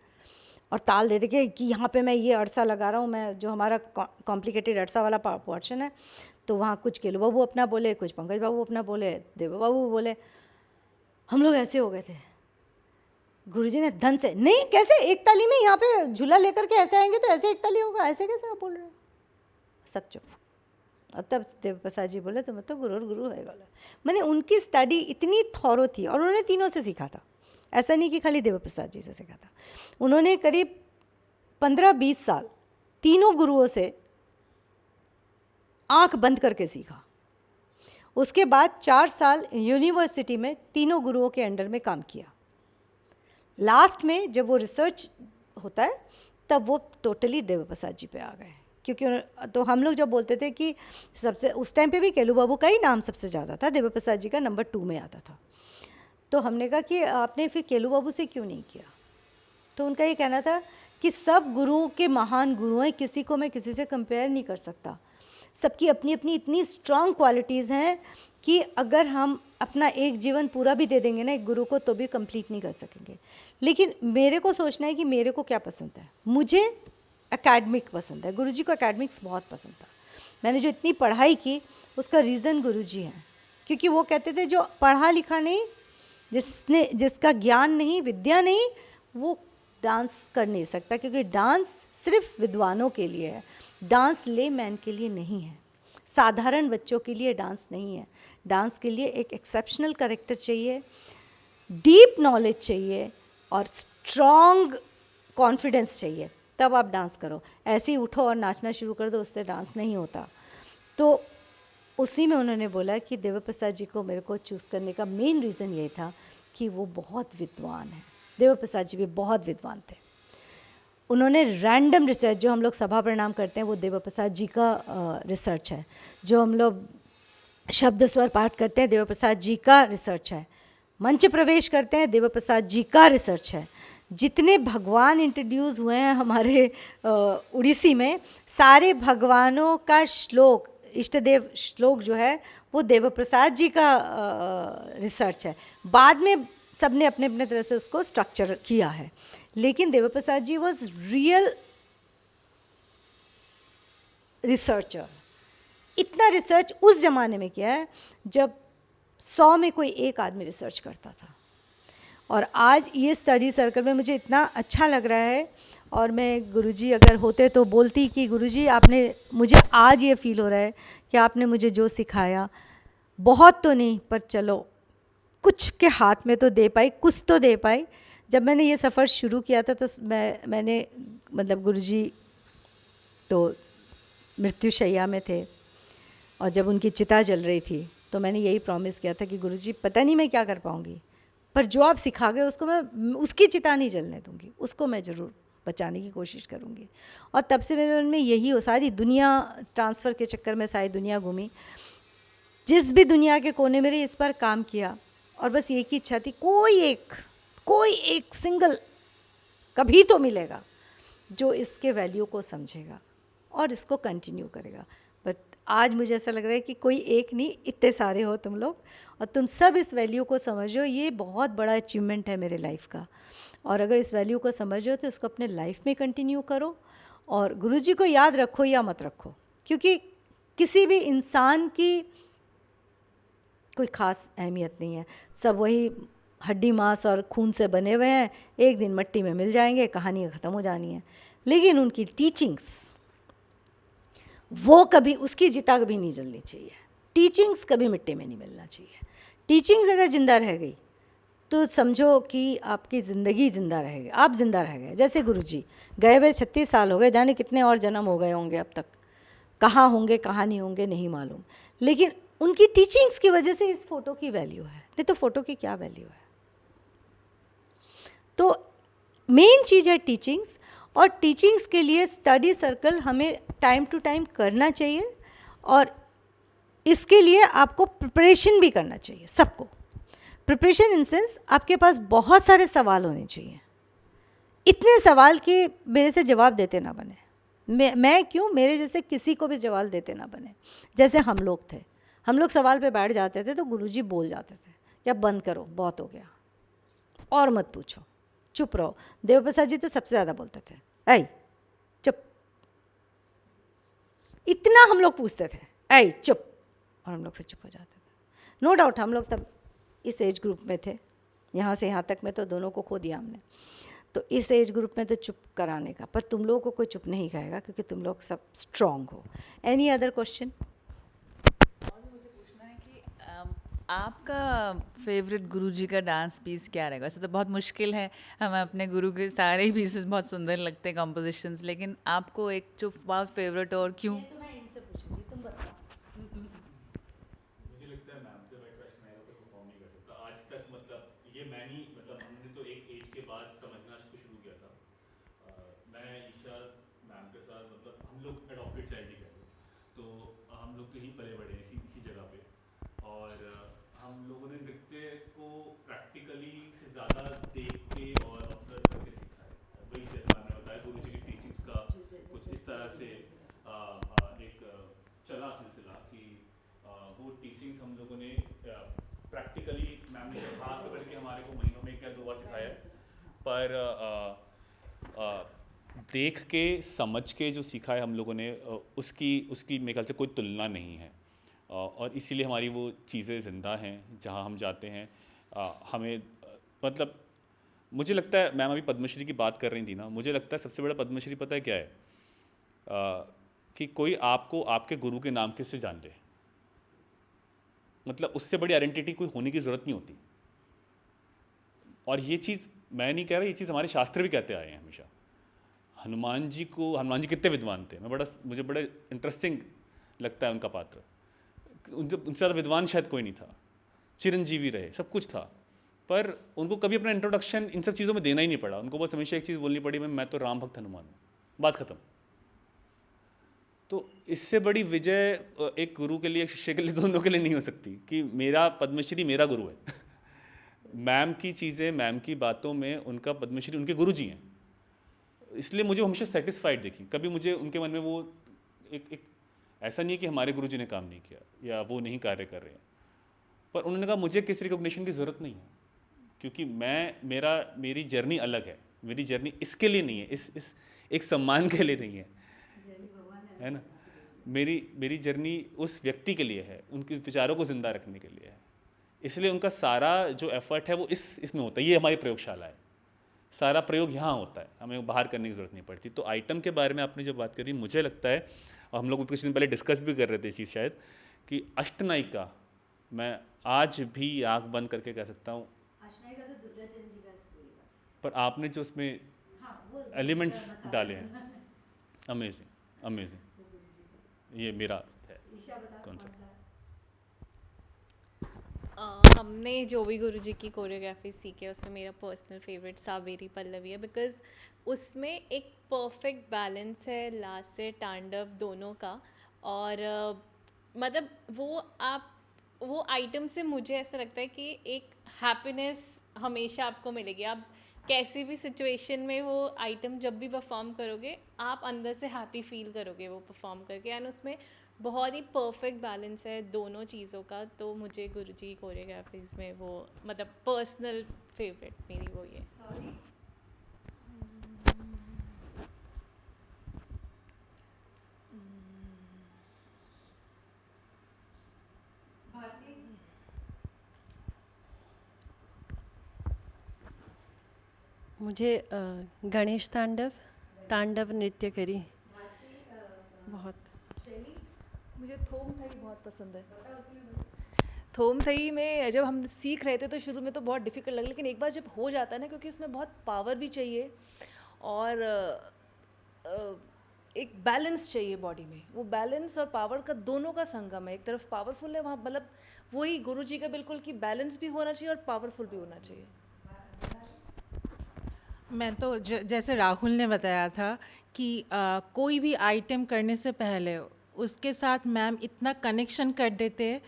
और ताल दे देंगे कि यहाँ पे मैं ये अरसा लगा रहा हूँ, मैं जो हमारा कॉम्प्लिकेटेड अरसा वाला पोर्शन है, तो वहाँ कुछ केलू बाबू अपना बोले, कुछ पंकज बाबू अपना बोले, देव बाबू बोले, हम लोग ऐसे हो गए थे। गुरुजी ने धन से, नहीं कैसे एक ताली में यहाँ पे झूला लेकर के ऐसे आएंगे तो ऐसे एक ताली होगा, ऐसे कैसे आप बोल रहे हो, सब चुप। और तब देव प्रसाद जी बोले तो मतलब गुरु है बोला। मैंने उनकी स्टडी इतनी थॉरो थी, और उन्होंने तीनों से सीखा था, ऐसा नहीं कि खाली देव प्रसाद जी से सीखा था। उन्होंने करीब 15-20 साल तीनों गुरुओं से आंख बंद करके सीखा। उसके बाद 4 साल यूनिवर्सिटी में तीनों गुरुओं के अंडर में काम किया। लास्ट में जब वो रिसर्च होता है तब वो टोटली देव प्रसाद जी पे आ गए, क्योंकि तो हम लोग जब बोलते थे कि सबसे, उस टाइम पे भी केलू बाबू का ही नाम सबसे ज़्यादा था, देव प्रसाद जी का नंबर 2 में आता था। तो हमने कहा कि आपने फिर केलू बाबू से क्यों नहीं किया, तो उनका ये कहना था कि सब गुरुओं के महान गुरु हैं, किसी को मैं किसी से कंपेयर नहीं कर सकता, सबकी अपनी अपनी इतनी स्ट्रांग क्वालिटीज़ हैं कि अगर हम अपना एक जीवन पूरा भी दे देंगे ना एक गुरु को तो भी कंप्लीट नहीं कर सकेंगे। लेकिन मेरे को सोचना है कि मेरे को क्या पसंद है, मुझे एकेडमिक पसंद है, गुरुजी को एकेडमिक्स बहुत पसंद था। मैंने जो इतनी पढ़ाई की उसका रीज़न गुरुजी हैं, क्योंकि वो कहते थे जो पढ़ा लिखा नहीं, जिसका ज्ञान नहीं, विद्या नहीं, वो डांस कर नहीं सकता, क्योंकि डांस सिर्फ विद्वानों के लिए है, डांस ले मैन के लिए नहीं है, साधारण बच्चों के लिए डांस नहीं है। डांस के लिए एक एक्सेप्शनल कैरेक्टर चाहिए, डीप नॉलेज चाहिए और स्ट्रॉन्ग कॉन्फिडेंस चाहिए, तब आप डांस करो। ऐसे ही उठो और नाचना शुरू कर दो, उससे डांस नहीं होता। तो उसी में उन्होंने बोला कि देव प्रसाद जी को मेरे को चूज़ करने का मेन रीज़न ये था कि वो बहुत विद्वान है। देव प्रसाद जी भी बहुत विद्वान थे। उन्होंने रैंडम रिसर्च, जो हम लोग सभा प्रणाम करते हैं वो देव प्रसाद जी का रिसर्च है, जो हम लोग शब्द स्वर पाठ करते हैं देव प्रसाद जी का रिसर्च है, मंच प्रवेश करते हैं देव प्रसाद जी का रिसर्च है। जितने भगवान इंट्रोड्यूस हुए हैं हमारे उड़ीसी में, सारे भगवानों का श्लोक, इष्ट देव श्लोक जो है वो देव प्रसाद जी का रिसर्च है। बाद में सब ने अपने अपने तरह से उसको स्ट्रक्चर किया है, लेकिन Dev Prasad ji was real researcher. इतना रिसर्च उस ज़माने में किया है जब 100 में कोई एक आदमी रिसर्च करता था। और आज ये स्टडी सर्कल में मुझे इतना अच्छा लग रहा है, और मैं गुरुजी अगर होते तो बोलती कि गुरुजी आपने, मुझे आज ये फील हो रहा है कि आपने मुझे जो सिखाया बहुत तो नहीं पर चलो कुछ के हाथ में तो दे पाई, कुछ तो दे पाई। जब मैंने ये सफ़र शुरू किया था तो मैंने मतलब गुरुजी तो मृत्युशैया में थे, और जब उनकी चिता जल रही थी तो मैंने यही प्रॉमिस किया था कि गुरुजी पता नहीं मैं क्या कर पाऊँगी, पर जो आप सिखा गए उसको मैं, उसकी चिता नहीं जलने दूँगी, उसको मैं ज़रूर बचाने की कोशिश करूँगी। और तब से मेरे मन में यही हो, सारी दुनिया ट्रांसफ़र के चक्कर में सारी दुनिया घूमी, जिस भी दुनिया के कोने में रही, इस पर काम किया और बस एक ही इच्छा थी, कोई एक सिंगल कभी तो मिलेगा जो इसके वैल्यू को समझेगा और इसको कंटिन्यू करेगा। बट आज मुझे ऐसा लग रहा है कि कोई एक नहीं, इतने सारे हो तुम लोग और तुम सब इस वैल्यू को समझो। ये बहुत बड़ा अचीवमेंट है मेरे लाइफ का, और अगर इस वैल्यू को समझो तो उसको अपने लाइफ में कंटिन्यू करो। और गुरुजी को याद रखो या मत रखो, क्योंकि किसी भी इंसान की कोई ख़ास अहमियत नहीं है। सब वही हड्डी मांस और खून से बने हुए हैं, एक दिन मिट्टी में मिल जाएंगे, कहानी ख़त्म हो जानी है। लेकिन उनकी टीचिंग्स, वो कभी, उसकी चिता कभी नहीं जलनी चाहिए। टीचिंग्स कभी मिट्टी में नहीं मिलना चाहिए। टीचिंग्स अगर ज़िंदा रह गई तो समझो कि आपकी ज़िंदगी ज़िंदा रहेगी, आप ज़िंदा रह गए। जैसे गुरुजी गए हुए 36 साल हो गए, जाने कितने और जन्म हो गए होंगे अब तक, कहाँ होंगे कहाँ नहीं होंगे नहीं मालूम, लेकिन उनकी टीचिंग्स की वजह से इस फ़ोटो की वैल्यू है, नहीं तो फ़ोटो की क्या वैल्यू है। तो मेन चीज़ है टीचिंग्स, और टीचिंग्स के लिए स्टडी सर्कल हमें टाइम टू टाइम करना चाहिए, और इसके लिए आपको प्रिपरेशन भी करना चाहिए। सबको प्रिपरेशन इन सेंस, आपके पास बहुत सारे सवाल होने चाहिए, इतने सवाल कि मेरे से जवाब देते ना बने। मैं क्यों, मेरे जैसे किसी को भी जवाब देते ना बने। जैसे हम लोग थे, हम लोग सवाल पे बैठ जाते थे तो गुरुजी बोल जाते थे कि अब बंद करो, बहुत हो गया, और मत पूछो, चुप रहो। देवप्रसाद जी तो सबसे ज़्यादा बोलते थे, ऐ चुप, इतना हम लोग पूछते थे, ऐ चुप, और हम लोग फिर चुप हो जाते थे। नो डाउट हम लोग तब इस एज ग्रुप में थे, यहाँ से यहाँ तक में तो दोनों को खो दिया हमने, तो इस एज ग्रुप में तो चुप कराने का, पर तुम लोगों को कोई चुप नहीं करेगा क्योंकि तुम लोग सब स्ट्रांग हो। Any other question? और भी मुझे पूछना है कि आपका फेवरेट गुरुजी का डांस पीस क्या रहेगा? वैसे तो बहुत मुश्किल है, हमें अपने गुरु के सारे ही पीसेस बहुत सुंदर लगते हैं, कंपोजिशंस, लेकिन आपको एक जो बहुत फेवरेट और क्यों? तो मैं इनसे पूछूंगी, तुम बताओ। मुझे लगता है मैम से भाई ट्रस्ट मैं तो परफॉर्म नहीं कर सकता आज तक। मतलब ये मैं नहीं, मतलब हमने तो एक एज के बाद समझना शुरू किया था। मैं ईशा मैम के साथ, मतलब हम लोग एडॉप्टेड चाइल्ड ही कहते, तो हम लोग तो यहीं पले बड़े हैं इसी जगह पे, और हम लोगों ने नृत्य को प्रैक्टिकली से ज़्यादा देख के और ऑब्जर्व करके सीखा है। वही जैसे मैंने बताया, गुरुजी की टीचिंग्स का कुछ इस तरह से एक चला सिलसिला कि वो टीचिंग्स हम लोगों ने प्रैक्टिकली मैम ने जब हाथ पकड़ के हमारे को महीनों में 1 या 2 बार सिखाया है, पर देख के समझ के जो सीखा है हम लोगों ने, उसकी मेरे ख्याल से कोई तुलना नहीं है, और इसीलिए हमारी वो चीज़ें ज़िंदा हैं जहाँ हम जाते हैं। हमें मतलब मुझे लगता है, मैम अभी पद्मश्री की बात कर रही थी ना, मुझे लगता है सबसे बड़ा पद्मश्री पता है क्या है? कि कोई आपको आपके गुरु के नाम किससे जान ले, मतलब उससे बड़ी आइडेंटिटी कोई होने की ज़रूरत नहीं होती। और ये चीज़ मैं नहीं कह रहा, ये चीज़ हमारे शास्त्र भी कहते आए हैं हमेशा। हनुमान जी कितने विद्वान थे, मुझे बड़ा इंटरेस्टिंग लगता है उनका पात्र। उनसे ज़्यादा विद्वान शायद कोई नहीं था, चिरंजीवी रहे, सब कुछ था, पर उनको कभी अपना इंट्रोडक्शन इन सब चीज़ों में देना ही नहीं पड़ा। उनको बस हमेशा एक चीज़ बोलनी पड़ी, मैं तो राम भक्त हनुमान हूँ, बात ख़त्म। तो इससे बड़ी विजय एक गुरु के लिए, एक शिष्य के लिए, दोनों के लिए नहीं हो सकती कि मेरा पद्मश्री मेरा गुरु है। मैम की चीज़ें, मैम की बातों में उनका पद्मश्री उनके गुरु जी हैं, इसलिए मुझे हमेशा सेटिस्फाइड देखी। कभी मुझे उनके मन में वो एक ऐसा नहीं है कि हमारे गुरु जी ने काम नहीं किया या वो नहीं कार्य कर रहे हैं, पर उन्होंने कहा मुझे किसी रिकॉग्निशन की ज़रूरत नहीं है, क्योंकि मेरी जर्नी अलग है। मेरी जर्नी इसके लिए नहीं है, इस एक सम्मान के लिए नहीं है ना। मेरी जर्नी उस व्यक्ति के लिए है, उनके विचारों को ज़िंदा रखने के लिए है, इसलिए उनका सारा जो एफर्ट है वो इसमें होता है। ये हमारी प्रयोगशाला है, सारा प्रयोग यहाँ होता है, हमें बाहर करने की ज़रूरत नहीं पड़ती। तो आइटम के बारे में आपने जब बात करी, मुझे लगता है, और हम लोग कुछ दिन पहले डिस्कस भी कर रहे थे चीज़ शायद, कि अष्टनायिका मैं आज भी आँख बंद करके कह सकता हूँ, पर आपने जो उसमें एलिमेंट्स डाले हैं, अमेजिंग। ये मेरा है कॉन्सेप्ट। हमने जो भी गुरुजी की कोरियोग्राफी सीखे उसमें मेरा पर्सनल फेवरेट सावेरी पल्लवी है, बिकॉज़ उसमें एक परफेक्ट बैलेंस है लास्य तांडव दोनों का, और मतलब वो आप वो आइटम से मुझे ऐसा लगता है कि एक हैप्पीनेस हमेशा आपको मिलेगी। आप कैसी भी सिचुएशन में वो आइटम जब भी परफॉर्म करोगे, आप अंदर से हैप्पी फील करोगे वो परफॉर्म करके। एंड उसमें बहुत ही परफेक्ट बैलेंस है दोनों चीज़ों का। तो मुझे गुरुजी कोरियोग्राफीज में वो मतलब पर्सनल फेवरेट मेरी वो ये। मुझे गणेश तांडव नृत्य करी बहुत। मुझे थोम थई बहुत पसंद है। थोम थई में जब हम सीख रहे थे तो शुरू में तो बहुत डिफ़िकल्ट लगा, लेकिन एक बार जब हो जाता है ना, क्योंकि उसमें बहुत पावर भी चाहिए और एक बैलेंस चाहिए बॉडी में। वो बैलेंस और पावर का दोनों का संगम है। एक तरफ पावरफुल है वहाँ, मतलब वही गुरुजी का बिल्कुल कि बैलेंस भी होना चाहिए और पावरफुल भी होना चाहिए। मैं तो जैसे राहुल ने बताया था कि कोई भी आइटम करने से पहले उसके साथ मैम इतना कनेक्शन कर देते हैं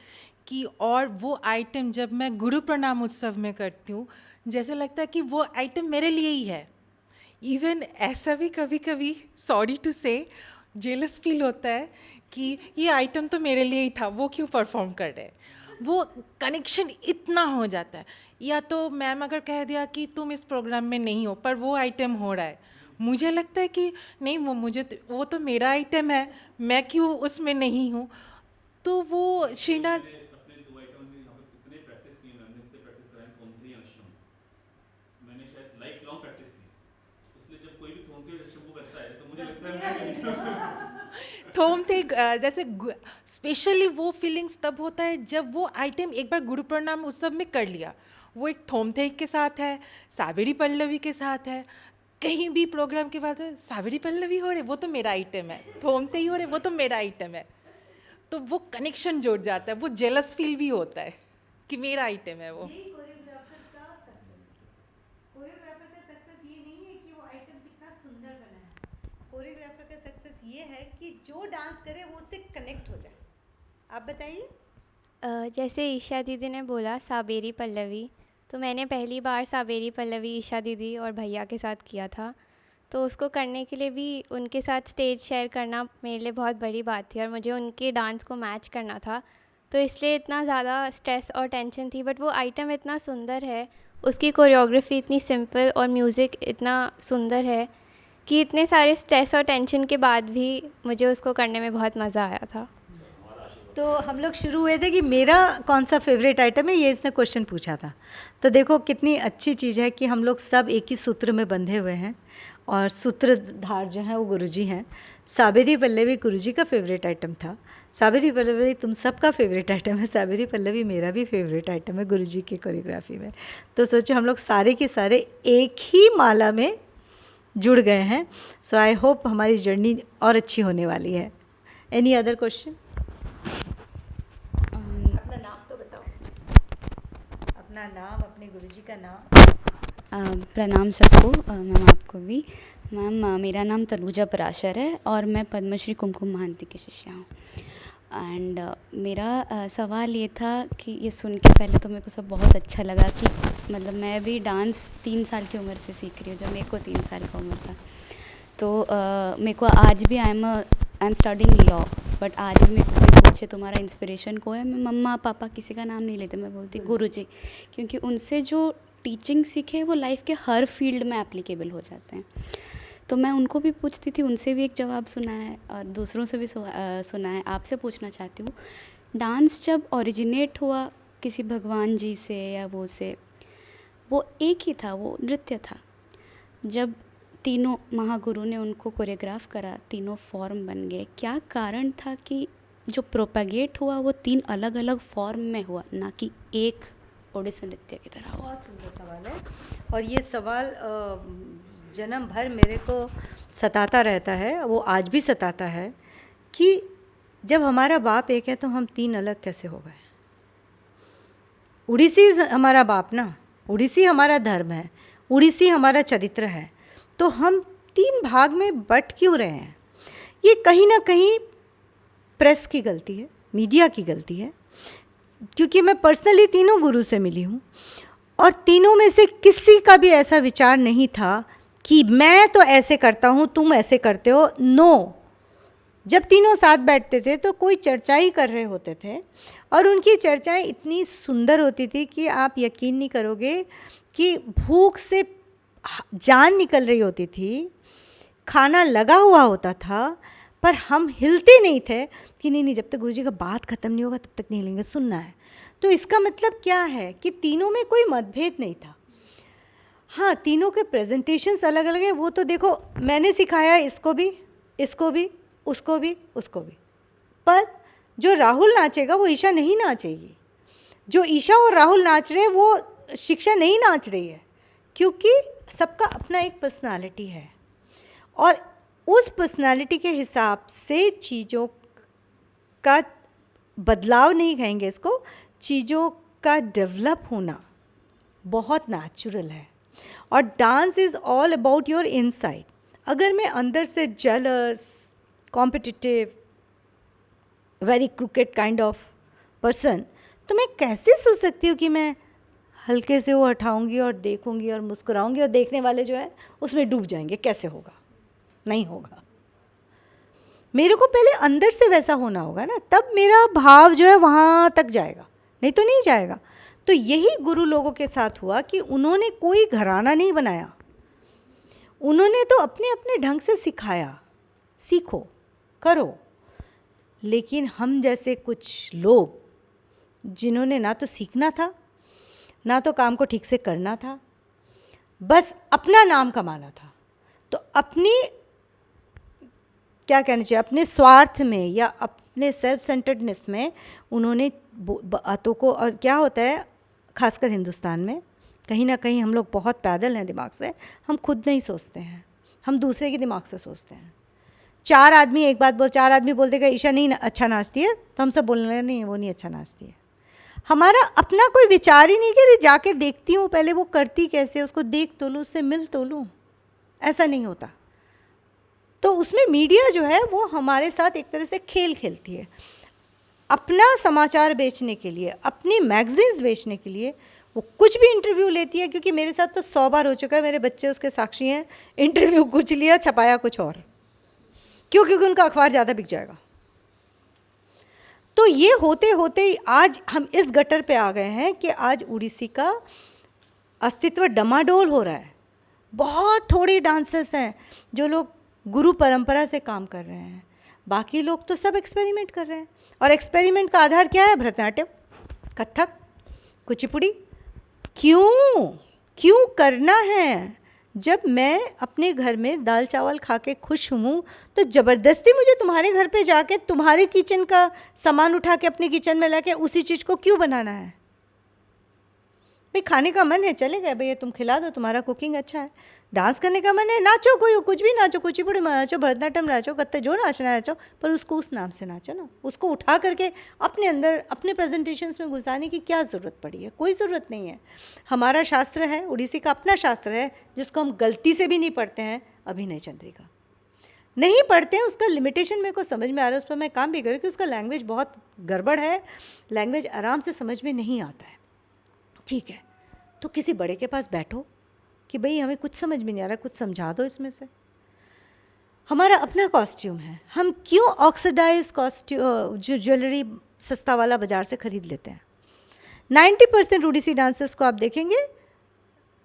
कि, और वो आइटम जब मैं गुरु प्रणाम उत्सव में करती हूँ, जैसे लगता है कि वो आइटम मेरे लिए ही है। इवन ऐसा भी कभी कभी, सॉरी टू से, जेलस फील होता है कि ये आइटम तो मेरे लिए ही था, वो क्यों परफॉर्म कर रहे हैं। वो कनेक्शन इतना हो जाता है। या तो मैम अगर कह दिया कि तुम इस प्रोग्राम में नहीं हो, पर वो आइटम हो रहा है, मुझे लगता है कि नहीं, वो तो मेरा आइटम है, मैं क्यों उसमें नहीं हूँ। तो वो श्रीनाथ अपने 2 आइटम में यहाँ पे इतने प्रैक्टिस किए मैंने, इतने प्रैक्टिस कराए थोमथई और अश्वम। मैंने शायद लाइफ लॉन्ग प्रैक्टिस की, इसलिए जब कोई भी थोमथई और अश्वम को करता है तो मुझे लगता है थोमथई जैसे स्पेशली वो फीलिंग्स तब होता है जब वो आइटम एक बार गुरु प्रणाम उत्सव में कर लिया। वो एक थोमथई के साथ है, सावेरी पल्लवी के साथ है, कहीं भी प्रोग्राम के बाद सावेरी पल्लवी हो रहे, वो तो मेरा आइटम है, थोमथई हो रहे, वो तो मेरा आइटम है। तो वो कनेक्शन जुड़ जाता है, वो जेलस फील भी होता है कि मेरा आइटम है वो। कोरियोग्राफर का सक्सेस ये नहीं है कि वो आइटम कितना सुंदर बना है। कोरियोग्राफर का सक्सेस ये है कि जो डांस करे वो उससे कनेक्ट हो जाए। आप बताइए। जैसे ईशा दीदी ने बोला साबेरी पल्लवी, तो मैंने पहली बार साबेरी पल्लवी ईशा दीदी और भैया के साथ किया था। तो उसको करने के लिए भी उनके साथ स्टेज शेयर करना मेरे लिए बहुत बड़ी बात थी और मुझे उनके डांस को मैच करना था। तो इसलिए इतना ज़्यादा स्ट्रेस और टेंशन थी, बट वो आइटम इतना सुंदर है, उसकी कोरियोग्राफी इतनी सिंपल और म्यूज़िक इतना सुंदर है कि इतने सारे स्ट्रेस और टेंशन के बाद भी मुझे उसको करने में बहुत मज़ा आया था। तो हम लोग शुरू हुए थे कि मेरा कौन सा फेवरेट आइटम है, ये इसने क्वेश्चन पूछा था। तो देखो कितनी अच्छी चीज़ है कि हम लोग सब एक ही सूत्र में बंधे हुए हैं और सूत्रधार जो हैं वो गुरुजी हैं। साबेरी पल्लवी गुरुजी का फेवरेट आइटम था, साबेरी पल्लवी तुम सबका फेवरेट आइटम है, साबेरी पल्लवी मेरा भी फेवरेट आइटम है गुरुजी की कोरियोग्राफी में। तो सोचो हम लोग सारे के सारे एक ही माला में जुड़ गए हैं। सो आई होप हमारी जर्नी और अच्छी होने वाली है। Any other question? अपना नाम तो बताओ, अपना नाम, अपने गुरुजी का नाम। प्रणाम सबको, मैम आपको भी। मैम मेरा नाम तनुजा पराशर है और मैं पद्मश्री कुमकुम महांती की शिष्या हूँ। एंड मेरा सवाल ये था कि ये सुन के पहले तो मेरे को सब बहुत अच्छा लगा कि मतलब मैं भी डांस 3 साल की उम्र से सीख रही हूँ, जब मेरे को 3 साल का उम्र था। तो मेरे को आज भी I am studying law, but आज भी मेरे को कोई पूछे तुम्हारा इंस्पिरेशन को है, मैं मम्मा पापा किसी का नाम नहीं लेते, मैं बोलती गुरुजी, क्योंकि उनसे जो टीचिंग सीखे वो लाइफ के हर फील्ड में एप्लीकेबल हो जाते हैं। तो मैं उनको भी पूछती थी, उनसे भी एक जवाब सुना है और दूसरों से भी सुना है। आपसे पूछना चाहती हूँ, डांस जब ओरिजिनेट हुआ किसी भगवान जी से या वो से, वो एक ही था, वो नृत्य था। जब तीनों महागुरु ने उनको कोरियोग्राफ करा, तीनों फॉर्म बन गए, क्या कारण था कि जो प्रोपेगेट हुआ वो 3 अलग अलग फॉर्म में हुआ, ना कि एक ओडिसी नृत्य की तरह? बहुत सुंदर सवाल है और ये सवाल जन्म भर मेरे को सताता रहता है, वो आज भी सताता है कि जब हमारा बाप एक है तो हम 3 अलग कैसे हो गए। उड़ीसी हमारा बाप ना, उड़ीसी हमारा धर्म है, उड़ीसी हमारा चरित्र है, तो हम 3 भाग में बट क्यों रहे हैं? ये कहीं ना कहीं प्रेस की गलती है, मीडिया की गलती है। क्योंकि मैं पर्सनली तीनों गुरु से मिली हूँ और तीनों में से किसी का भी ऐसा विचार नहीं था कि मैं तो ऐसे करता हूँ तुम ऐसे करते हो। नो, जब तीनों साथ बैठते थे तो कोई चर्चा ही कर रहे होते थे और उनकी चर्चाएं इतनी सुंदर होती थी कि आप यकीन नहीं करोगे कि भूख से जान निकल रही होती थी, खाना लगा हुआ होता था पर हम हिलते नहीं थे कि नहीं जब तक गुरुजी का बात ख़त्म नहीं होगा तब तक नहीं हिलेंगे, सुनना है। तो इसका मतलब क्या है कि तीनों में कोई मतभेद नहीं था। हाँ, तीनों के प्रेजेंटेशंस अलग अलग है, वो तो देखो मैंने सिखाया इसको भी, उसको भी, उसको भी, पर जो राहुल नाचेगा वो ईशा नहीं नाचेगी। जो ईशा और राहुल नाच रहे हैं वो शिक्षा नहीं नाच रही है, क्योंकि सबका अपना एक पर्सनालिटी है और उस पर्सनालिटी के हिसाब से चीज़ों का बदलाव नहीं कहेंगे इसको, चीज़ों का डेवलप होना बहुत नेचुरल है। और dance is all about your inside. अगर मैं अंदर से jealous, competitive, very cricket kind of person, तो मैं कैसे सोच सकती हूँ कि मैं हल्के से वो हटाऊंगी और देखूंगी और मुस्कुराऊंगी और देखने वाले जो है उसमें डूब जाएंगे? कैसे होगा? नहीं होगा। मेरे को पहले अंदर से वैसा होना होगा ना, तब मेरा भाव जो है वहाँ तक जाएगा, नहीं तो नहीं जाएगा। तो यही गुरु लोगों के साथ हुआ कि उन्होंने कोई घराना नहीं बनाया, उन्होंने तो अपने अपने ढंग से सिखाया, सीखो करो। लेकिन हम जैसे कुछ लोग जिन्होंने ना तो सीखना था ना तो काम को ठीक से करना था, बस अपना नाम कमाना था, तो अपनी क्या कहना चाहिए, अपने स्वार्थ में या अपने सेल्फ सेंटर्डनेस में उन्होंने बातों को, और क्या होता है खासकर हिंदुस्तान में कहीं ना कहीं हम लोग बहुत पैदल हैं दिमाग से, हम खुद नहीं सोचते हैं, हम दूसरे के दिमाग से सोचते हैं। चार आदमी बोल देगा ईशा नहीं अच्छा नाचती है, तो हम सब बोलने लगे नहीं वो नहीं अच्छा नाचती है। हमारा अपना कोई विचार ही नहीं कि जाके देखती हूँ पहले वो करती कैसे, उसको देख तो लूँ, उससे मिल तो लूँ, ऐसा नहीं होता। तो उसमें मीडिया जो है वो हमारे साथ एक तरह से खेल खेलती है, अपना समाचार बेचने के लिए, अपनी मैगजीन्स बेचने के लिए वो कुछ भी इंटरव्यू लेती है। क्योंकि मेरे साथ तो 100 बार हो चुका है, मेरे बच्चे उसके साक्षी हैं, इंटरव्यू कुछ लिया छपाया कुछ और, क्योंकि उनका अखबार ज़्यादा बिक जाएगा। तो ये होते होते ही आज हम इस गटर पे आ गए हैं कि आज उड़ीसी का अस्तित्व डमाडोल हो रहा है। बहुत थोड़े डांसर्स हैं जो लोग गुरु परंपरा से काम कर रहे हैं, बाकी लोग तो सब एक्सपेरिमेंट कर रहे हैं। और एक्सपेरिमेंट का आधार क्या है? भरतनाट्यम, कथक, कुचिपुड़ी। क्यों करना है? जब मैं अपने घर में दाल चावल खा के खुश हूँ तो ज़बरदस्ती मुझे तुम्हारे घर पे जाके तुम्हारे किचन का सामान उठा के अपने किचन में लाके उसी चीज़ को क्यों बनाना है? भाई खाने का मन है, चले गए भैया तुम खिला दो, तुम्हारा कुकिंग अच्छा है। डांस करने का मन है, नाचो, कोई कुछ भी नाचो, कुचिपुड़ी में नाचो, भरतनाट्यम नाचो, कत्ते जो नाचना नाचो, पर उसको उस नाम से नाचो ना। उसको उठा करके अपने अंदर अपने प्रेजेंटेशंस में घुसाने की क्या ज़रूरत पड़ी है? कोई ज़रूरत नहीं है। हमारा शास्त्र है, उड़ीसी का अपना शास्त्र है जिसको हम गलती से भी नहीं पढ़ते हैं, अभिनय चंद्रिका नहीं पढ़ते हैं। उसका लिमिटेशन मेरे को समझ में आ रहा है, उस पर मैं काम भी करूँ कि उसका लैंग्वेज बहुत गड़बड़ है, लैंग्वेज आराम से समझ में नहीं आता है। ठीक है, तो किसी बड़े के पास बैठो कि भाई हमें कुछ समझ में नहीं आ रहा, कुछ समझा दो इसमें से। हमारा अपना कॉस्ट्यूम है, हम क्यों ऑक्सीडाइज कॉस्ट्यूम जो ज्वेलरी सस्ता वाला बाज़ार से ख़रीद लेते हैं? 90% उड़ीसी डांसर्स को आप देखेंगे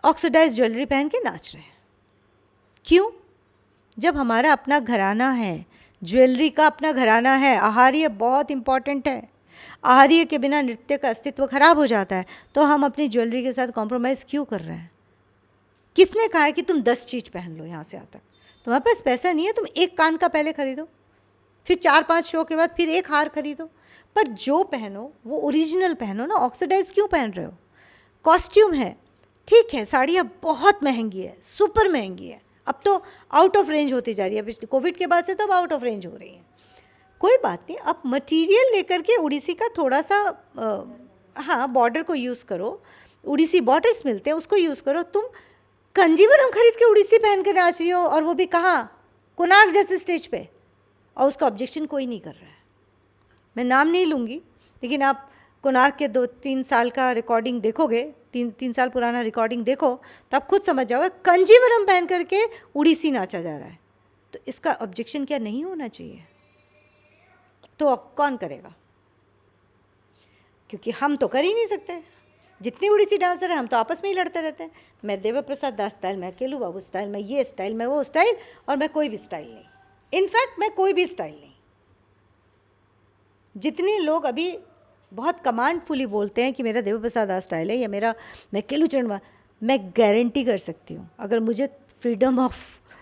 ऑक्सीडाइज ज्वेलरी पहन के नाच रहे हैं। क्यों? जब हमारा अपना घराना है, ज्वेलरी का अपना घराना है। आहार्य बहुत इम्पॉर्टेंट है, आहार्य के बिना नृत्य का अस्तित्व खराब हो जाता है। तो हम अपनी ज्वेलरी के साथ कॉम्प्रोमाइज़ क्यों कर रहे हैं? किसने कहा है कि तुम 10 चीज़ पहन लो यहाँ से यहाँ तक? तुम्हारे पास पैसा नहीं है, तुम एक कान का पहले खरीदो, फिर 4-5 शो के बाद फिर एक हार खरीदो, पर जो पहनो वो ओरिजिनल पहनो ना। ऑक्सीडाइज क्यों पहन रहे हो? कॉस्ट्यूम है, ठीक है, साड़ियाँ बहुत महंगी है, सुपर महंगी है, अब तो आउट ऑफ रेंज होती जा रही है। पिछले कोविड के बाद से तो अब आउट ऑफ रेंज हो रही है। कोई बात नहीं, अब मटेरियल लेकर के उड़ीसी का थोड़ा सा हाँ बॉर्डर को यूज़ करो, उड़ीसी बॉर्डर्स मिलते हैं उसको यूज़ करो। तुम कंजीवरम खरीद के उड़ीसी पहन के नाच रही हो, और वो भी कहाँ? कोणार्क जैसे स्टेज पे, और उसका ऑब्जेक्शन कोई नहीं कर रहा है। मैं नाम नहीं लूँगी, लेकिन आप कोणार्क के 2-3 साल का रिकॉर्डिंग देखोगे, 3 साल पुराना रिकॉर्डिंग देखो तो आप खुद समझ जाओगे कंजीवरम पहन करके उड़ीसी नाचा जा रहा है। तो इसका ऑब्जेक्शन क्या नहीं होना चाहिए? तो अब कौन करेगा? क्योंकि हम तो कर ही नहीं सकते। जितने उड़ीसी डांसर हैं हम तो आपस में ही लड़ते रहते हैं। मैं देवी प्रसाद दास स्टाइल, मैं केलू बाबू स्टाइल, मैं ये स्टाइल, मैं वो स्टाइल, और मैं कोई भी स्टाइल नहीं। इनफैक्ट मैं कोई भी स्टाइल नहीं। जितने लोग अभी बहुत कमांडफुली बोलते हैं कि मेरा देवी प्रसाद दास स्टाइल है या मैं केलू चरण, मैं गारंटी कर सकती हूँ अगर मुझे फ्रीडम ऑफ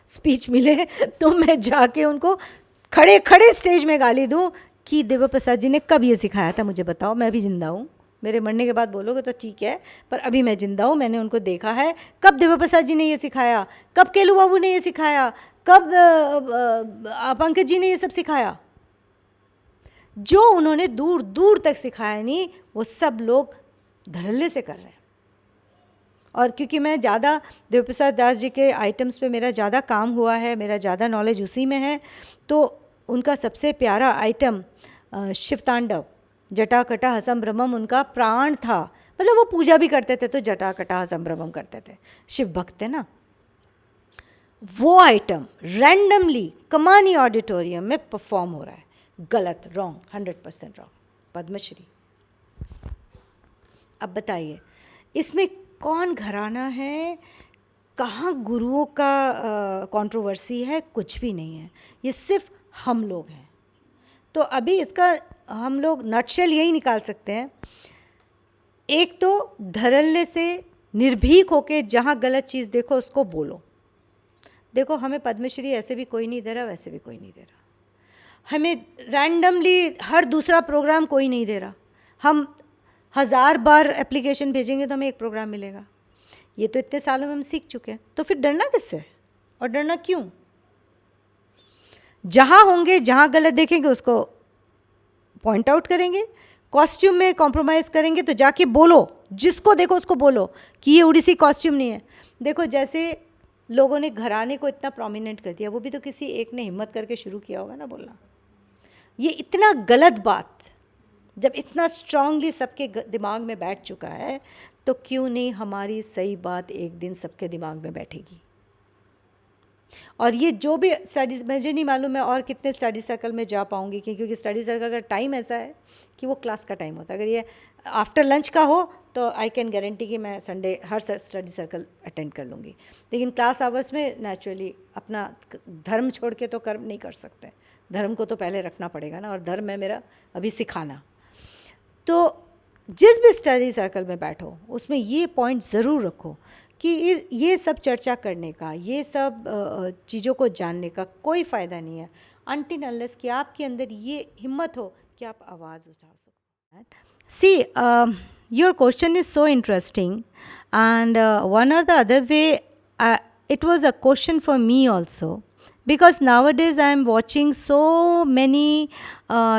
स्पीच मिले तो मैं जाके उनको खड़े खड़े स्टेज में गाली दूँ कि देवी प्रसाद जी ने कब ये सिखाया था, मुझे बताओ। मैं भी जिंदा हूँ। मेरे मरने के बाद बोलोगे तो ठीक है, पर अभी मैं जिंदा हूँ। मैंने उनको देखा है कब देवी प्रसाद जी ने ये सिखाया, कब केलू बाबू ने ये सिखाया, कब पंकज जी ने ये सब सिखाया। जो उन्होंने दूर दूर तक सिखाया नहीं, वो सब लोग धड़ल्ले से कर रहे हैं। और क्योंकि मैं ज़्यादा देवी प्रसाद दास जी के आइटम्स पे मेरा ज़्यादा काम हुआ है, मेरा ज़्यादा नॉलेज उसी में है, तो उनका सबसे प्यारा आइटम शिव तांडव, जटाकटा हसम उनका प्राण था। मतलब वो पूजा भी करते थे तो जटाकटा हसम करते थे, शिव भक्त है ना। वो आइटम रैंडमली कमानी ऑडिटोरियम में परफॉर्म हो रहा है। गलत, रॉन्ग, 100% रॉन्ग। पद्मश्री। अब बताइए इसमें कौन घराना है, कहाँ गुरुओं का कंट्रोवर्सी है? कुछ भी नहीं है। ये सिर्फ हम लोग हैं। तो अभी इसका हम लोग नटशेल यही निकाल सकते हैं। एक तो धड़ल्ले से निर्भीक होके जहाँ गलत चीज़ देखो उसको बोलो। देखो हमें पद्मश्री ऐसे भी कोई नहीं दे रहा, वैसे भी कोई नहीं दे रहा। हमें रैंडमली हर दूसरा प्रोग्राम कोई नहीं दे रहा। हम 1000 बार एप्लीकेशन भेजेंगे तो हमें एक प्रोग्राम मिलेगा। ये तो इतने सालों में हम सीख चुके हैं। तो फिर डरना किससे और डरना क्यों? जहाँ होंगे, जहाँ गलत देखेंगे उसको पॉइंट आउट करेंगे। कॉस्ट्यूम में कॉम्प्रोमाइज़ करेंगे तो जाके बोलो, जिसको देखो उसको बोलो कि ये उड़ीसी कॉस्ट्यूम नहीं है। देखो जैसे लोगों ने घराने को इतना प्रोमिनेंट कर दिया, वो भी तो किसी एक ने हिम्मत करके शुरू किया होगा ना बोलना। ये इतना गलत बात जब इतना स्ट्रांगली सबके दिमाग में बैठ चुका है, तो क्यों नहीं हमारी सही बात एक दिन सबके दिमाग में बैठेगी। और ये जो भी स्टडीज़, मुझे नहीं मालूम मैं और कितने स्टडी सर्कल में जा पाऊँगी, क्योंकि स्टडी सर्कल का टाइम ऐसा है कि वो क्लास का टाइम होता है। अगर ये आफ्टर लंच का हो तो आई कैन गारंटी कि मैं संडे हर स्टडी सर्कल अटेंड कर लूँगी। लेकिन क्लास आवर्स में नेचुरली अपना धर्म छोड़ के तो कर्म नहीं कर सकते। धर्म को तो पहले रखना पड़ेगा ना, और धर्म है मेरा अभी सिखाना। तो जिस भी स्टडी सर्कल में बैठो उसमें ये पॉइंट ज़रूर रखो कि ये सब चर्चा करने का, ये सब चीज़ों को जानने का कोई फ़ायदा नहीं है अनटिल अनलेस कि आपके अंदर ये हिम्मत हो कि आप आवाज़ उठा सको। See your question is so interesting and one or the other way it was a question for me also, because nowadays I am watching so many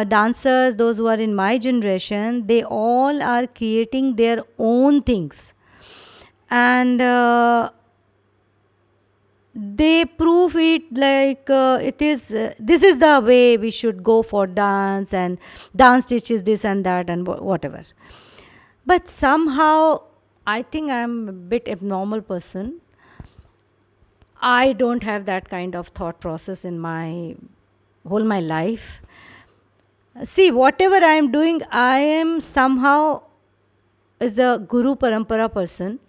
dancers, those who are in my generation, they all are creating their own things, and they prove it like it is this is the way we should go for dance, and dance teaches this and that and whatever. But somehow I think I am a bit abnormal person. I don't have that kind of thought process in my life. See, whatever I am doing, I am somehow is a Guru Parampara person,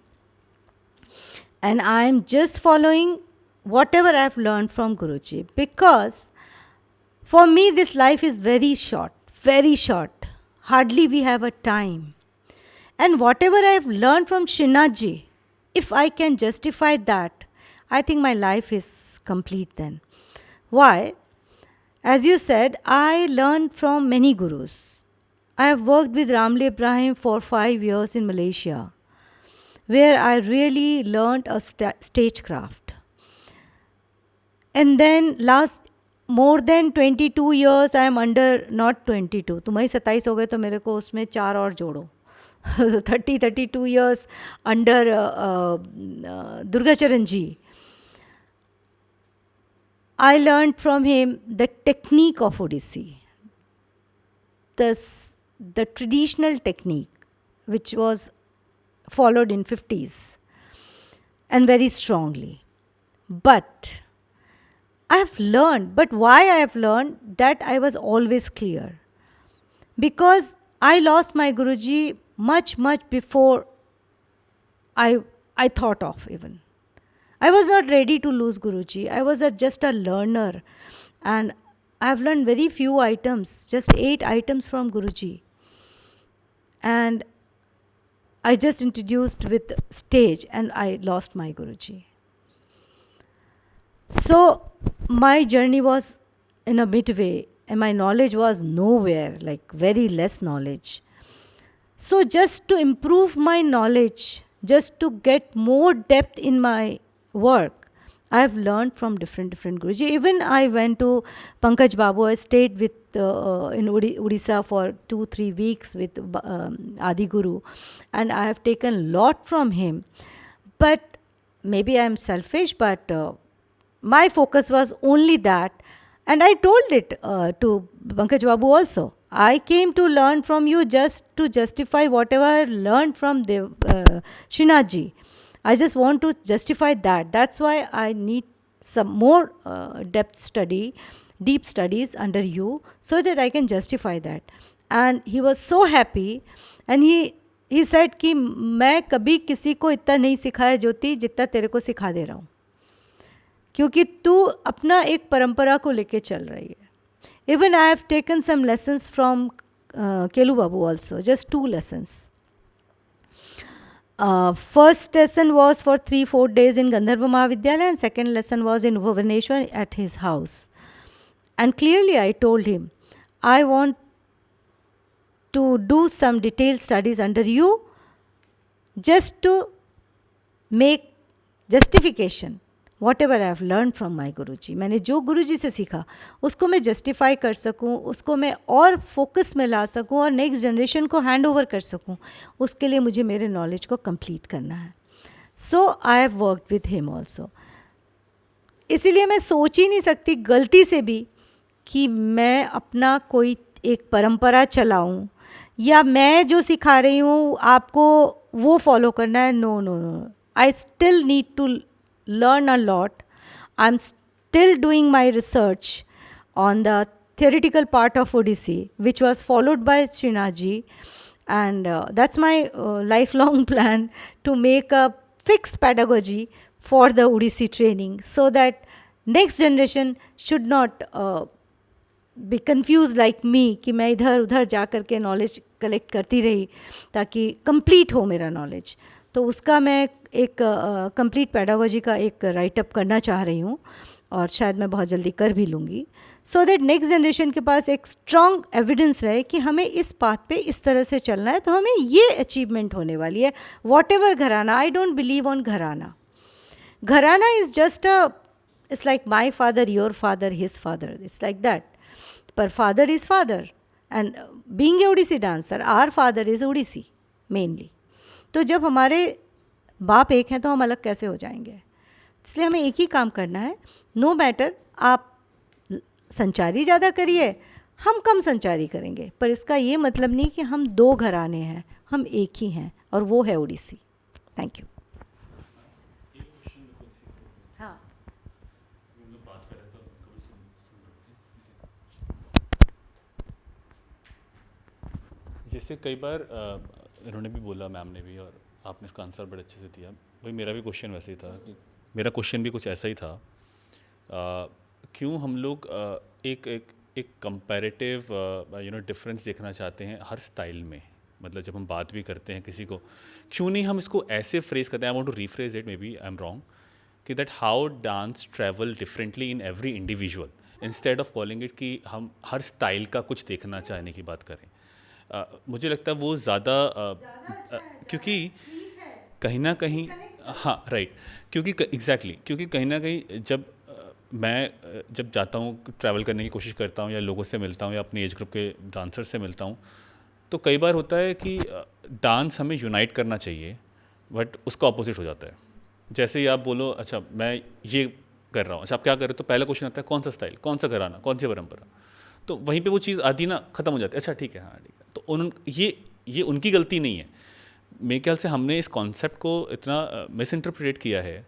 and I am just following whatever I have learned from Guruji, because for me this life is very short, very short. Hardly we have a time. And whatever I have learned from Srinathji, if I can justify that, I think my life is complete then. Why? As you said, I learned from many gurus. I have worked with Ramli Ibrahim for 5 years in Malaysia, where I really learned a stagecraft. And then last more than 22 years I am under, not 22, तुम्हारी 27 हो गए तो मेरे को उसमें 4 और जोड़ो, 32 years under Durgacharan ji. I learned from him the technique of Odissi, the the traditional technique which was followed in 50s and very strongly. But I have learned, but why I have learned that I was always clear. Because I lost my Guruji much before I thought of even. I was not ready to lose Guruji. I was just a learner. And I have learned very few items, just 8 items from Guruji. And I just introduced with stage and I lost my Guruji. So my journey was in a midway and my knowledge was nowhere, like very less knowledge. So just to improve my knowledge, just to get more depth in my work, I have learned from different Guruji. Even I went to Pankaj Babu. I stayed with in Odisha for 2-3 weeks with Adi Guru, and I have taken a lot from him. But maybe I am selfish, but my focus was only that, and I told it to Pankaj Babu also. I came to learn from you just to justify whatever I learned from Srinath ji. I just want to justify that. That's why I need some more deep studies under you, so that I can justify that. And he was so happy, and he said कि मैं कभी किसी को इतना नहीं सिखाया ज्योति जितना तेरे को सिखा दे रहा हूँ, क्योंकि तू अपना एक परंपरा को लेके चल रही है. Even I have taken some lessons from Kelu Babu also, just 2 lessons. First lesson was for 3-4 days in Gandharva Mahavidyalaya, and second lesson was in Bhubaneswar at his house. And clearly I told him, I want to do some detailed studies under you, just to make justification whatever I have learned from my Guruji. मैंने जो गुरुजी से सीखा उसको मैं जस्टिफाई कर सकूं, उसको मैं और फोकस में ला सकूं और नेक्स्ट जनरेशन को हैंड ओवर कर सकूं. उसके लिए मुझे मेरे नॉलेज को कंप्लीट करना है. So I have worked with him also. इसीलिए मैं सोच ही नहीं सकती गलती से भी कि मैं अपना कोई एक परंपरा चलाऊं या मैं जो सिखा रही हूँ आपको वो फॉलो करना है. No no no, I still need to learn a lot. I'm still doing my research on the theoretical part of Odissi, which was followed by Srinath ji, and that's my lifelong plan, to make a fixed pedagogy for the Odissi training, so that next generation should not be confused like me कि मैं इधर उधर जा कर के नॉलेज कलेक्ट करती रही ताकि कंप्लीट हो मेरा नॉलेज. तो उसका मैं एक कंप्लीट पेडागोजी का एक राइटअप करना चाह रही हूँ, और शायद मैं बहुत जल्दी कर भी लूँगी, सो दैट नेक्स्ट जनरेशन के पास एक स्ट्रॉन्ग एविडेंस रहे कि हमें इस पाथ पे इस तरह से चलना है, तो हमें ये अचीवमेंट होने वाली है. वॉट एवर घराना, I don't believe on gharana. Gharana is just it's like my father, your father, his father, it's like that. पर father is father, and being a Odissi dancer, our father is Odissi mainly. तो जब हमारे बाप एक हैं तो हम अलग कैसे हो जाएंगे? इसलिए हमें एक ही काम करना है. नो मैटर आप संचारी ज़्यादा करिए, हम कम संचारी करेंगे, पर इसका ये मतलब नहीं कि हम 2 घराने हैं, हम एक ही हैं, और वो है ओडिसी. Thank you. हाँ, जैसे कई बार इन्होंने भी बोला, मैम ने भी, और आपने इसका आंसर बड़े अच्छे से दिया. वही मेरा भी क्वेश्चन वैसे ही था, मेरा क्वेश्चन भी कुछ ऐसा ही था. क्यों हम लोग एक कंपैरेटिव डिफरेंस देखना चाहते हैं हर स्टाइल में? मतलब जब हम बात भी करते हैं किसी को, क्यों नहीं हम इसको ऐसे फ्रेज करते हैं? I want to rephrase it, maybe I am wrong, कि that how dance travel differently in every individual, instead of calling it कि हम हर स्टाइल का कुछ देखना चाहने की बात करें. मुझे लगता है वो ज़्यादा क्योंकि कहीं ना कहीं, हाँ राइट, क्योंकि एग्जैक्टली क्योंकि कहीं ना कहीं जब जाता हूँ ट्रैवल करने की कोशिश करता हूँ, या लोगों से मिलता हूँ, या अपने एज ग्रुप के डांसर से मिलता हूँ, तो कई बार होता है कि डांस हमें यूनाइट करना चाहिए, बट उसका अपोजिट हो जाता है. जैसे ही आप बोलो अच्छा मैं ये कर रहा हूँ, अच्छा आप क्या कर रहे हो, तो पहला क्वेश्चन आता है कौन सा स्टाइल, कौन सा घराना, कौन सी परंपरा. तो वहीं पे वो चीज़ आधी ना ख़त्म हो जाती है. अच्छा ठीक है, हाँ ठीक है, तो ये उनकी गलती नहीं है। मेरे ख्याल से हमने इस कॉन्सेप्ट को इतना मिस इंटरप्रेट किया है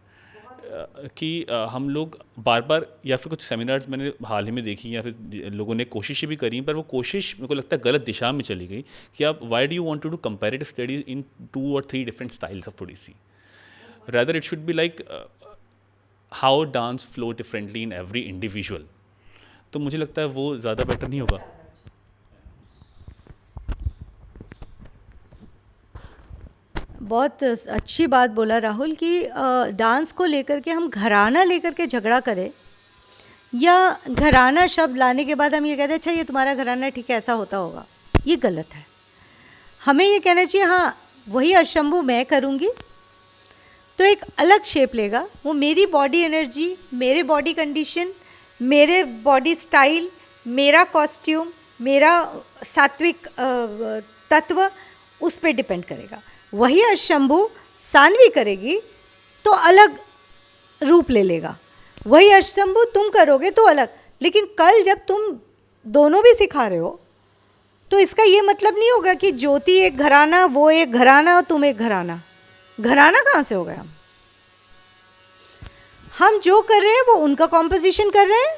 कि हम लोग बार बार, या फिर कुछ सेमिनार्स मैंने हाल ही में देखी या फिर लोगों ने कोशिशें भी करी, पर वो कोशिश मेरे को लगता है गलत दिशा में चली गई कि आप why do you want to do comparative studies in 2 or 3 different styles of Odissi. Rather it should be like how dance flow differently in every individual. तो मुझे लगता है वो ज़्यादा बेटर नहीं होगा। बहुत अच्छी बात बोला राहुल कि डांस को लेकर के हम घराना लेकर के झगड़ा करें, या घराना शब्द लाने के बाद हम ये कहते हैं अच्छा ये तुम्हारा घराना ठीक है ऐसा होता होगा, ये गलत है। हमें ये कहना चाहिए हाँ वही अशंभु मैं करूँगी तो एक अलग शेप लेगा, वो मेरी बॉडी एनर्जी, मेरे बॉडी कंडीशन, मेरे बॉडी स्टाइल, मेरा कॉस्ट्यूम, मेरा सात्विक तत्व उस पर डिपेंड करेगा। वही अशंभु सानवी करेगी तो अलग रूप ले लेगा, वही अशंभु तुम करोगे तो अलग। लेकिन कल जब तुम दोनों भी सिखा रहे हो तो इसका ये मतलब नहीं होगा कि ज्योति एक घराना, वो एक घराना और तुम एक घराना। घराना कहाँ से हो गया? हम जो कर रहे हैं वो उनका कॉम्पोजिशन कर रहे हैं,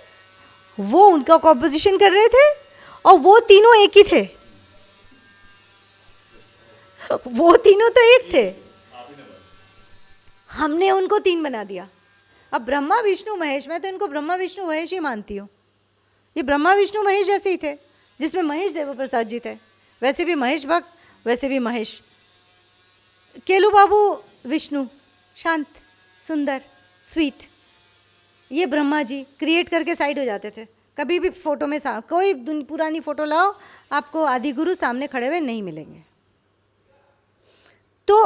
वो उनका कॉम्पोजिशन कर रहे थे और वो तीनों एक ही थे, वो तीनों तो एक थे, हमने उनको 3 बना दिया। अब ब्रह्मा विष्णु महेश, मैं तो इनको ब्रह्मा विष्णु महेश ही मानती हूँ। ये ब्रह्मा विष्णु महेश जैसे ही थे, जिसमें महेश देव प्रसाद जी थे, वैसे भी महेश भक्त, वैसे भी महेश। केलू बाबू विष्णु, शांत, सुंदर, स्वीट। ये ब्रह्मा जी क्रिएट करके साइड हो जाते थे। कभी भी फोटो में कोई पुरानी फोटो लाओ, आपको आदि गुरु सामने खड़े हुए नहीं मिलेंगे। तो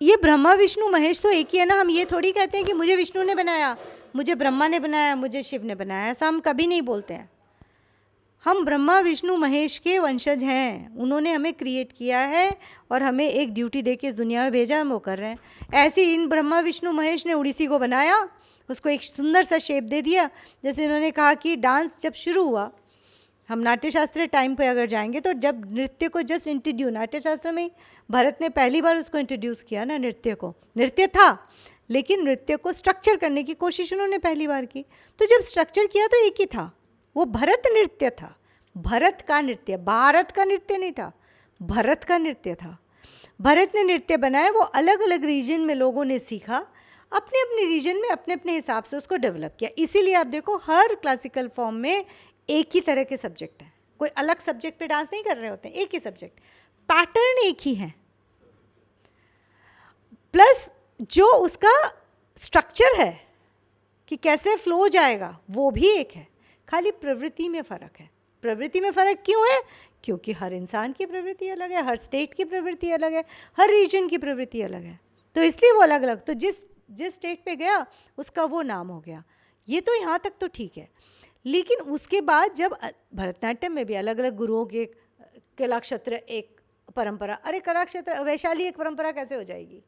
ये ब्रह्मा विष्णु महेश तो एक ही है ना। हम ये थोड़ी कहते हैं कि मुझे विष्णु ने बनाया, मुझे ब्रह्मा ने बनाया, मुझे शिव ने बनाया, ऐसा हम कभी नहीं बोलते हैं। हम ब्रह्मा विष्णु महेश के वंशज हैं, उन्होंने हमें क्रिएट किया है और हमें एक ड्यूटी दे के इस दुनिया में भेजा, हम वो कर रहे हैं। ऐसे ही इन ब्रह्मा विष्णु महेश ने उड़ीसी को बनाया, उसको एक सुंदर सा शेप दे दिया। जैसे इन्होंने कहा कि डांस जब शुरू हुआ, हम नाट्यशास्त्र टाइम पे अगर जाएंगे तो जब नृत्य को जस्ट इंट्रोड्यूस, नाट्यशास्त्र में भरत ने पहली बार उसको इंट्रोड्यूस किया ना, नृत्य को। नृत्य था लेकिन नृत्य को स्ट्रक्चर करने की कोशिश उन्होंने पहली बार की। तो जब स्ट्रक्चर किया तो एक ही था, वो भरत नृत्य था। भरत का नृत्य, भारत का नृत्य नहीं था, भरत का नृत्य था। भरत ने नृत्य बनाया, वो अलग अलग रीजन में लोगों ने सीखा, अपने अपने रीजन में अपने अपने हिसाब से उसको डेवलप किया। इसीलिए आप देखो हर क्लासिकल फॉर्म में एक ही तरह के सब्जेक्ट हैं, कोई अलग सब्जेक्ट पे डांस नहीं कर रहे होते हैं, एक ही सब्जेक्ट, पैटर्न एक ही है, प्लस जो उसका स्ट्रक्चर है कि कैसे फ्लो जाएगा वो भी एक है, खाली प्रवृत्ति में फ़र्क है। प्रवृत्ति में फ़र्क क्यों है? क्योंकि हर इंसान की प्रवृत्ति अलग है, हर स्टेट की प्रवृत्ति अलग है, हर रीजन की प्रवृत्ति अलग है, तो इसलिए वो अलग अलग। तो जिस स्टेट पे गया उसका वो नाम हो गया। ये तो यहाँ तक तो ठीक है, लेकिन उसके बाद जब भरतनाट्यम में भी अलग अलग गुरुओं के, कला क्षेत्र एक परंपरा, अरे कला क्षेत्र वैशाली एक परंपरा कैसे हो जाएगी?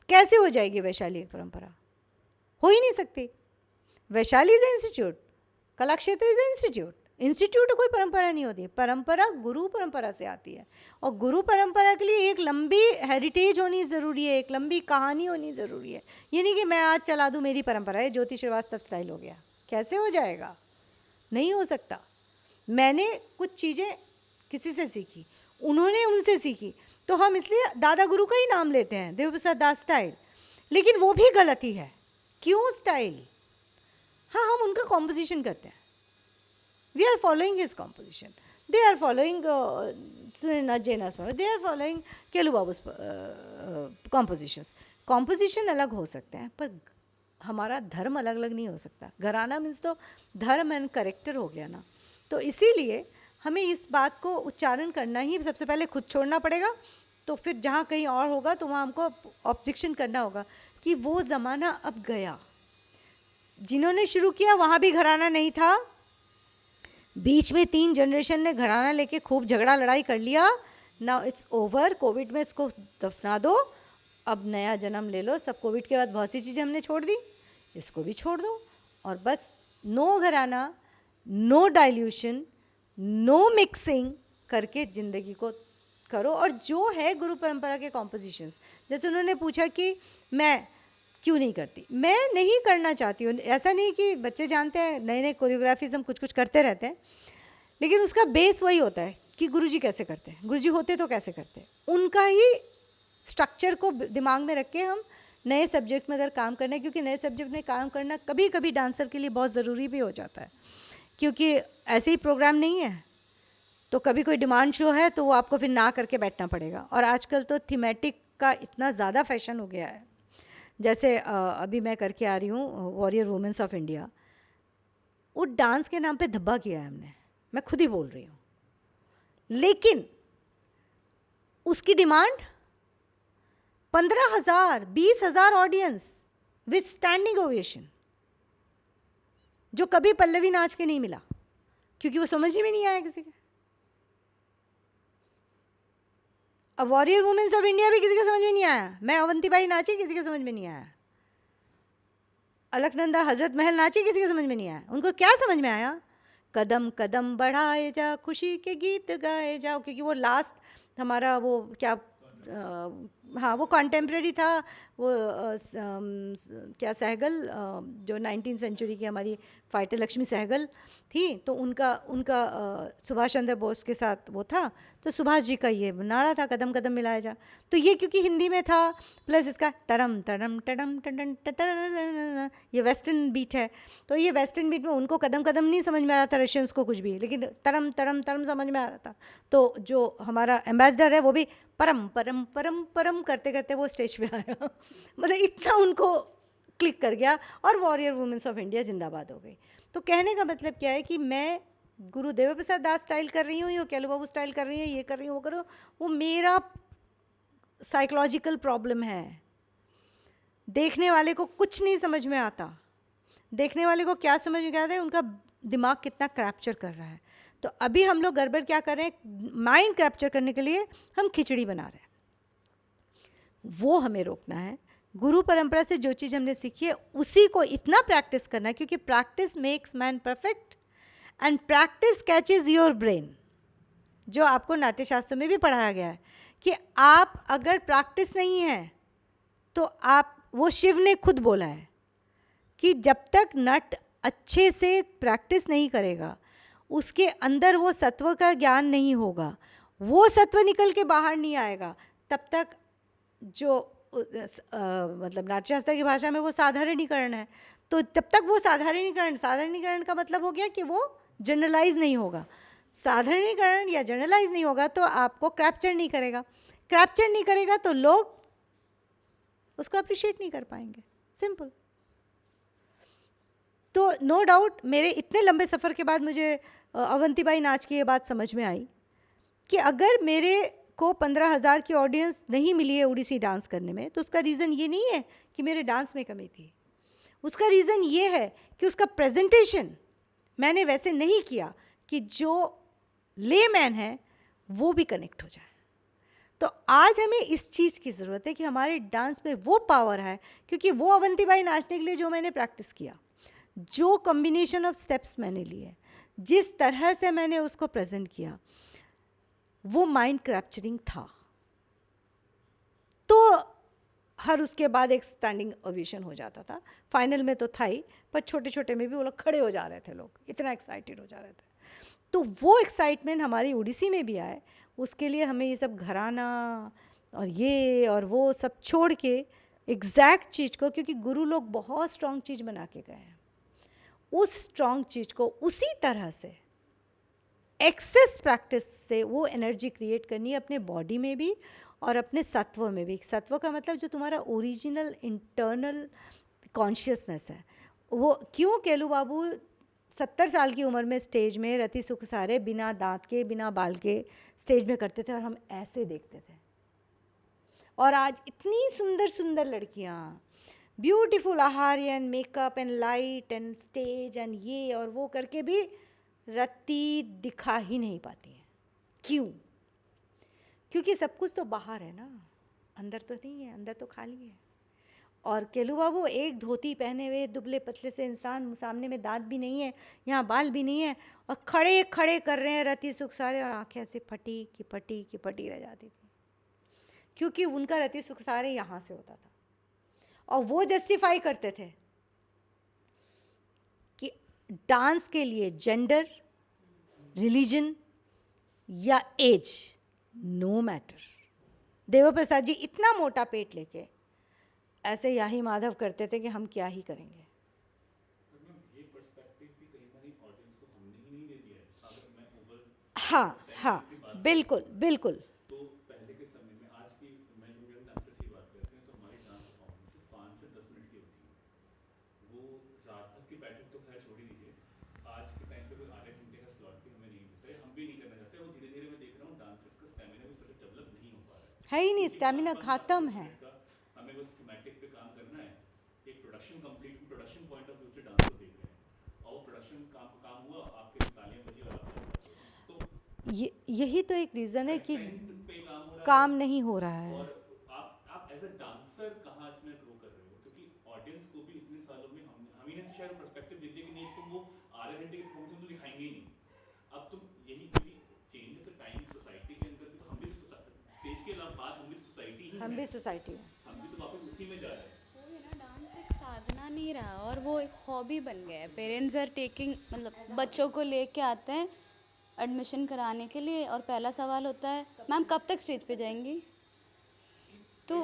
कैसे हो जाएगी वैशाली एक परंपरा? हो ही नहीं सकती। वैशाली इज इंस्टीट्यूट, कला क्षेत्र इज इंस्टीट्यूट। इंस्टीट्यूट कोई परंपरा नहीं होती, परंपरा गुरु परंपरा से आती है, और गुरु परंपरा के लिए एक लंबी हेरिटेज होनी ज़रूरी है, एक लंबी कहानी होनी ज़रूरी है। ये नहीं कि मैं आज चला दूँ मेरी परंपरा है, ज्योति श्रीवास्तव स्टाइल हो गया, कैसे हो जाएगा? नहीं हो सकता। मैंने कुछ चीज़ें किसी से सीखी, उन्होंने उनसे सीखी, तो हम इसलिए दादा गुरु का ही नाम लेते हैं, देव प्रसाद दास स्टाइल, लेकिन वो भी गलत ही है। क्यों स्टाइल? हाँ, हम उनका कॉम्पोजिशन करते हैं, we are following his composition, they are following Surendranath Jena's, they are following Kelu Babu's compositions. Composition अलग हो सकते हैं पर हमारा धर्म अलग अलग नहीं हो सकता। घराना मीन्स तो धर्म एंड करेक्टर हो गया ना। तो इसीलिए हमें इस बात को उच्चारण करना ही सबसे पहले खुद छोड़ना पड़ेगा, तो फिर जहाँ कहीं और होगा तो वहाँ हमको ऑब्जेक्शन करना होगा कि वो ज़माना अब गया। जिन्होंने शुरू किया वहाँ भी घराना नहीं था, बीच में 3 जनरेशन ने घराना लेके खूब झगड़ा लड़ाई कर लिया। नाउ इट्स ओवर, कोविड में इसको दफना दो, अब नया जन्म ले लो। सब कोविड के बाद बहुत सी चीज़ें हमने छोड़ दी, इसको भी छोड़ दो, और बस नो घराना, नो डाइल्यूशन, नो मिक्सिंग, करके ज़िंदगी को करो। और जो है गुरु परंपरा के कॉम्पोजिशंस, जैसे उन्होंने पूछा कि मैं क्यों नहीं करती, मैं नहीं करना चाहती हूँ। ऐसा नहीं कि बच्चे जानते हैं नए नए कोरियोग्राफीज हम कुछ कुछ करते रहते हैं, लेकिन उसका बेस वही होता है कि गुरुजी कैसे करते हैं, गुरुजी होते तो कैसे करते हैं। उनका ही स्ट्रक्चर को दिमाग में रख के हम नए सब्जेक्ट में अगर काम करना है, क्योंकि नए सब्जेक्ट में काम करना कभी कभी डांसर के लिए बहुत ज़रूरी भी हो जाता है, क्योंकि ऐसे ही प्रोग्राम नहीं है तो कभी कोई डिमांड शो है तो वो आपको फिर ना करके बैठना पड़ेगा। और आजकल तो थीमेटिक का इतना ज़्यादा फैशन हो गया है। जैसे अभी मैं करके आ रही हूँ वॉरियर वुमेन्स ऑफ इंडिया, वो डांस के नाम पे धब्बा किया है हमने, मैं खुद ही बोल रही हूँ, लेकिन उसकी demand 15,000 20,000 audience with standing ovation, जो कभी पल्लवी नाच के नहीं मिला, क्योंकि वो समझ ही में नहीं आया किसी के। अब वॉरियर वुमेन्स ऑफ इंडिया भी किसी के समझ में नहीं आया, मैं अवंतीबाई नाची किसी के समझ में नहीं आया, अलकनंदा हजरत महल नाची किसी के समझ में नहीं आया। उनको क्या समझ में आया, कदम कदम बढ़ाए जा, खुशी के गीत गाए जाओ, क्योंकि वो लास्ट हमारा वो क्या हाँ वो कॉन्टेम्प्रेरी था, वो क्या सहगल, जो 19th सेंचुरी की हमारी फाइटर लक्ष्मी सहगल थी, तो उनका सुभाष चंद्र बोस के साथ वो था, तो सुभाष जी का ये नारा था कदम कदम मिलाया जा। तो ये क्योंकि हिंदी में था, प्लस इसका टरम टरम टडम टडन टडन, ये वेस्टर्न बीट है, तो ये वेस्टर्न बीट में उनको कदम कदम नहीं समझ में आ रहा था रशियंस को कुछ भी, लेकिन तरम तरम तरम समझ में आ रहा था। तो जो हमारा एम्बेसडर है वो भी परम परम परम परम करते करते वो स्टेज पे आया मतलब इतना उनको क्लिक कर गया, और वॉरियर वुमेन्स ऑफ इंडिया जिंदाबाद हो गई। तो कहने का मतलब क्या है कि मैं गुरु देव प्रसाद दास स्टाइल कर रही हूँ, या केलू बाबू स्टाइल कर रही हूँ, ये कर रही हूँ, वो करो, वो मेरा साइकोलॉजिकल प्रॉब्लम है। देखने वाले को कुछ नहीं समझ में आता, देखने वाले को क्या समझ में आता है, उनका दिमाग कितना कैप्चर कर रहा है। तो अभी हम लोग गड़बड़ क्या कर रहे हैं, माइंड कैप्चर करने के लिए हम खिचड़ी बना रहे हैं, वो हमें रोकना है। गुरु परंपरा से जो चीज़ हमने सीखी है उसी को इतना प्रैक्टिस करना है, क्योंकि practice makes man perfect and practice catches your brain, जो आपको नाट्य शास्त्र में भी पढ़ाया गया है कि आप अगर प्रैक्टिस नहीं है तो आप, वो शिव ने खुद बोला है कि जब तक नट अच्छे से प्रैक्टिस नहीं करेगा, उसके अंदर वो सत्व का ज्ञान नहीं होगा, वो सत्व निकल के बाहर नहीं आएगा, तब तक जो मतलब नाट्यशास्त्र की भाषा में वो साधारणीकरण है। तो जब तक वो साधारणीकरण का मतलब हो गया कि वो जनरलाइज नहीं होगा, साधारणीकरण या जनरलाइज नहीं होगा तो आपको कैप्चर नहीं करेगा तो लोग उसको अप्रिशिएट नहीं कर पाएंगे, सिंपल। तो नो डाउट मेरे इतने लंबे सफ़र के बाद मुझे अवंतीबाई नाच की ये बात समझ में आई कि अगर मेरे को 15,000 की ऑडियंस नहीं मिली है उड़ीसी डांस करने में, तो उसका रीज़न ये नहीं है कि मेरे डांस में कमी थी, उसका रीज़न ये है कि उसका प्रेजेंटेशन मैंने वैसे नहीं किया कि जो लेमैन है वो भी कनेक्ट हो जाए। तो आज हमें इस चीज़ की ज़रूरत है कि हमारे डांस में वो पावर है, क्योंकि वो अवंतीबाई नाचने के लिए जो मैंने प्रैक्टिस किया, जो कॉम्बिनेशन ऑफ स्टेप्स मैंने लिए, जिस तरह से मैंने उसको प्रेजेंट किया, वो माइंड कैप्चरिंग था। तो हर उसके बाद एक स्टैंडिंग ओवेशन हो जाता था, फाइनल में तो था ही, पर छोटे छोटे में भी वो लोग खड़े हो जा रहे थे, लोग इतना एक्साइटेड हो जा रहे थे। तो वो एक्साइटमेंट हमारी उड़ीसी में भी आए, उसके लिए हमें ये सब घराना और ये और वो सब छोड़ के एग्जैक्ट चीज़ को, क्योंकि गुरु लोग बहुत स्ट्रॉन्ग चीज़ बना के गए हैं, उस स्ट्रॉन्ग चीज़ को उसी तरह से एक्सेस प्रैक्टिस से वो एनर्जी क्रिएट करनी है अपने बॉडी में भी और अपने सत्व में भी। सत्व का मतलब जो तुम्हारा ओरिजिनल इंटरनल कॉन्शियसनेस है। वो क्यों केलू बाबू 70 साल की उम्र में स्टेज में रति सुख सारे बिना दांत के बिना बाल के स्टेज में करते थे और हम ऐसे देखते थे। और आज इतनी सुंदर सुंदर लड़कियाँ, ब्यूटीफुल आहार and makeup and light and stage and ये और वो करके भी रत्ती दिखा ही नहीं पाती हैं। क्यों? क्योंकि सब कुछ तो बाहर है ना, अंदर तो नहीं है, अंदर तो खाली है। और केलू बाबू एक धोती पहने हुए दुबले पतले से इंसान, सामने में दांत भी नहीं है, यहाँ बाल भी नहीं है, और खड़े खड़े कर रहे हैं रति सुख सारे, और आंखें ऐसे फटी की फटी रह जाती थी, क्योंकि उनका रति सुख सारे यहाँ से होता था। और वो जस्टिफाई करते थे कि डांस के लिए जेंडर, रिलीजन या एज नो मैटर। देवा प्रसाद जी इतना मोटा पेट लेके ऐसे याही माधव करते थे कि हम क्या ही करेंगे। हाँ हाँ, बिल्कुल बिल्कुल। तो पहले के समय में, आज की मैं यूनियन डांसर की बात करते हैं तो हमारी डांस परफॉर्मेंसेस 5 से 10 मिनट की होती है। वो रात भर की बैठक तो खैर छोड़ ही दीजिए, आज के टाइम पे कोई आधे घंटे का स्लॉट भी हमें नहीं मिलता है, हम भी नहीं करना चाहते। वो धीरे धीरे मैं देख रहा हूँ डांसर्स का स्टैमिना भी उस तरह डेवलप नहीं हो पा रहा है ही नहीं, स्टैमिना खत्म है। हमें बस थीमेटिक पे काम करना है, एक production complete, production point of view से डांस को देख रहे हैं, और वो प्रोडक्शन काम हुआ, आपके तालियां बजी और आप यही तो एक रीज़न है कि काम नहीं हो रहा है। और आप एज अ डांसर कहाँ इसमें ग्रो कर रहे हो, क्योंकि ऑडियंस को भी इतने सालों में हम ही ने शायद पर्सपेक्टिव दे दिया कि नहीं तुम वो आधे घंटे की परफॉर्मेंस तो दिखाएंगे ही नहीं। अब तुम यही, क्योंकि change of the time society के अंदर भी, तो हम भी स्टेज के अलावा बात, हम भी सोसाइटी ही, हम भी सोसाइटी हैं, हम भी तो वापस उसी में जा रहे हैं। वो है ना, डांस एक साधना नहीं रहा और वो एक हॉबी बन गया है। पेरेंट्स आर टेकिंग, मतलब बच्चों को लेके आते हैं एडमिशन कराने के लिए, और पहला सवाल होता है मैम कब तक स्टेज पे जाएंगी। तो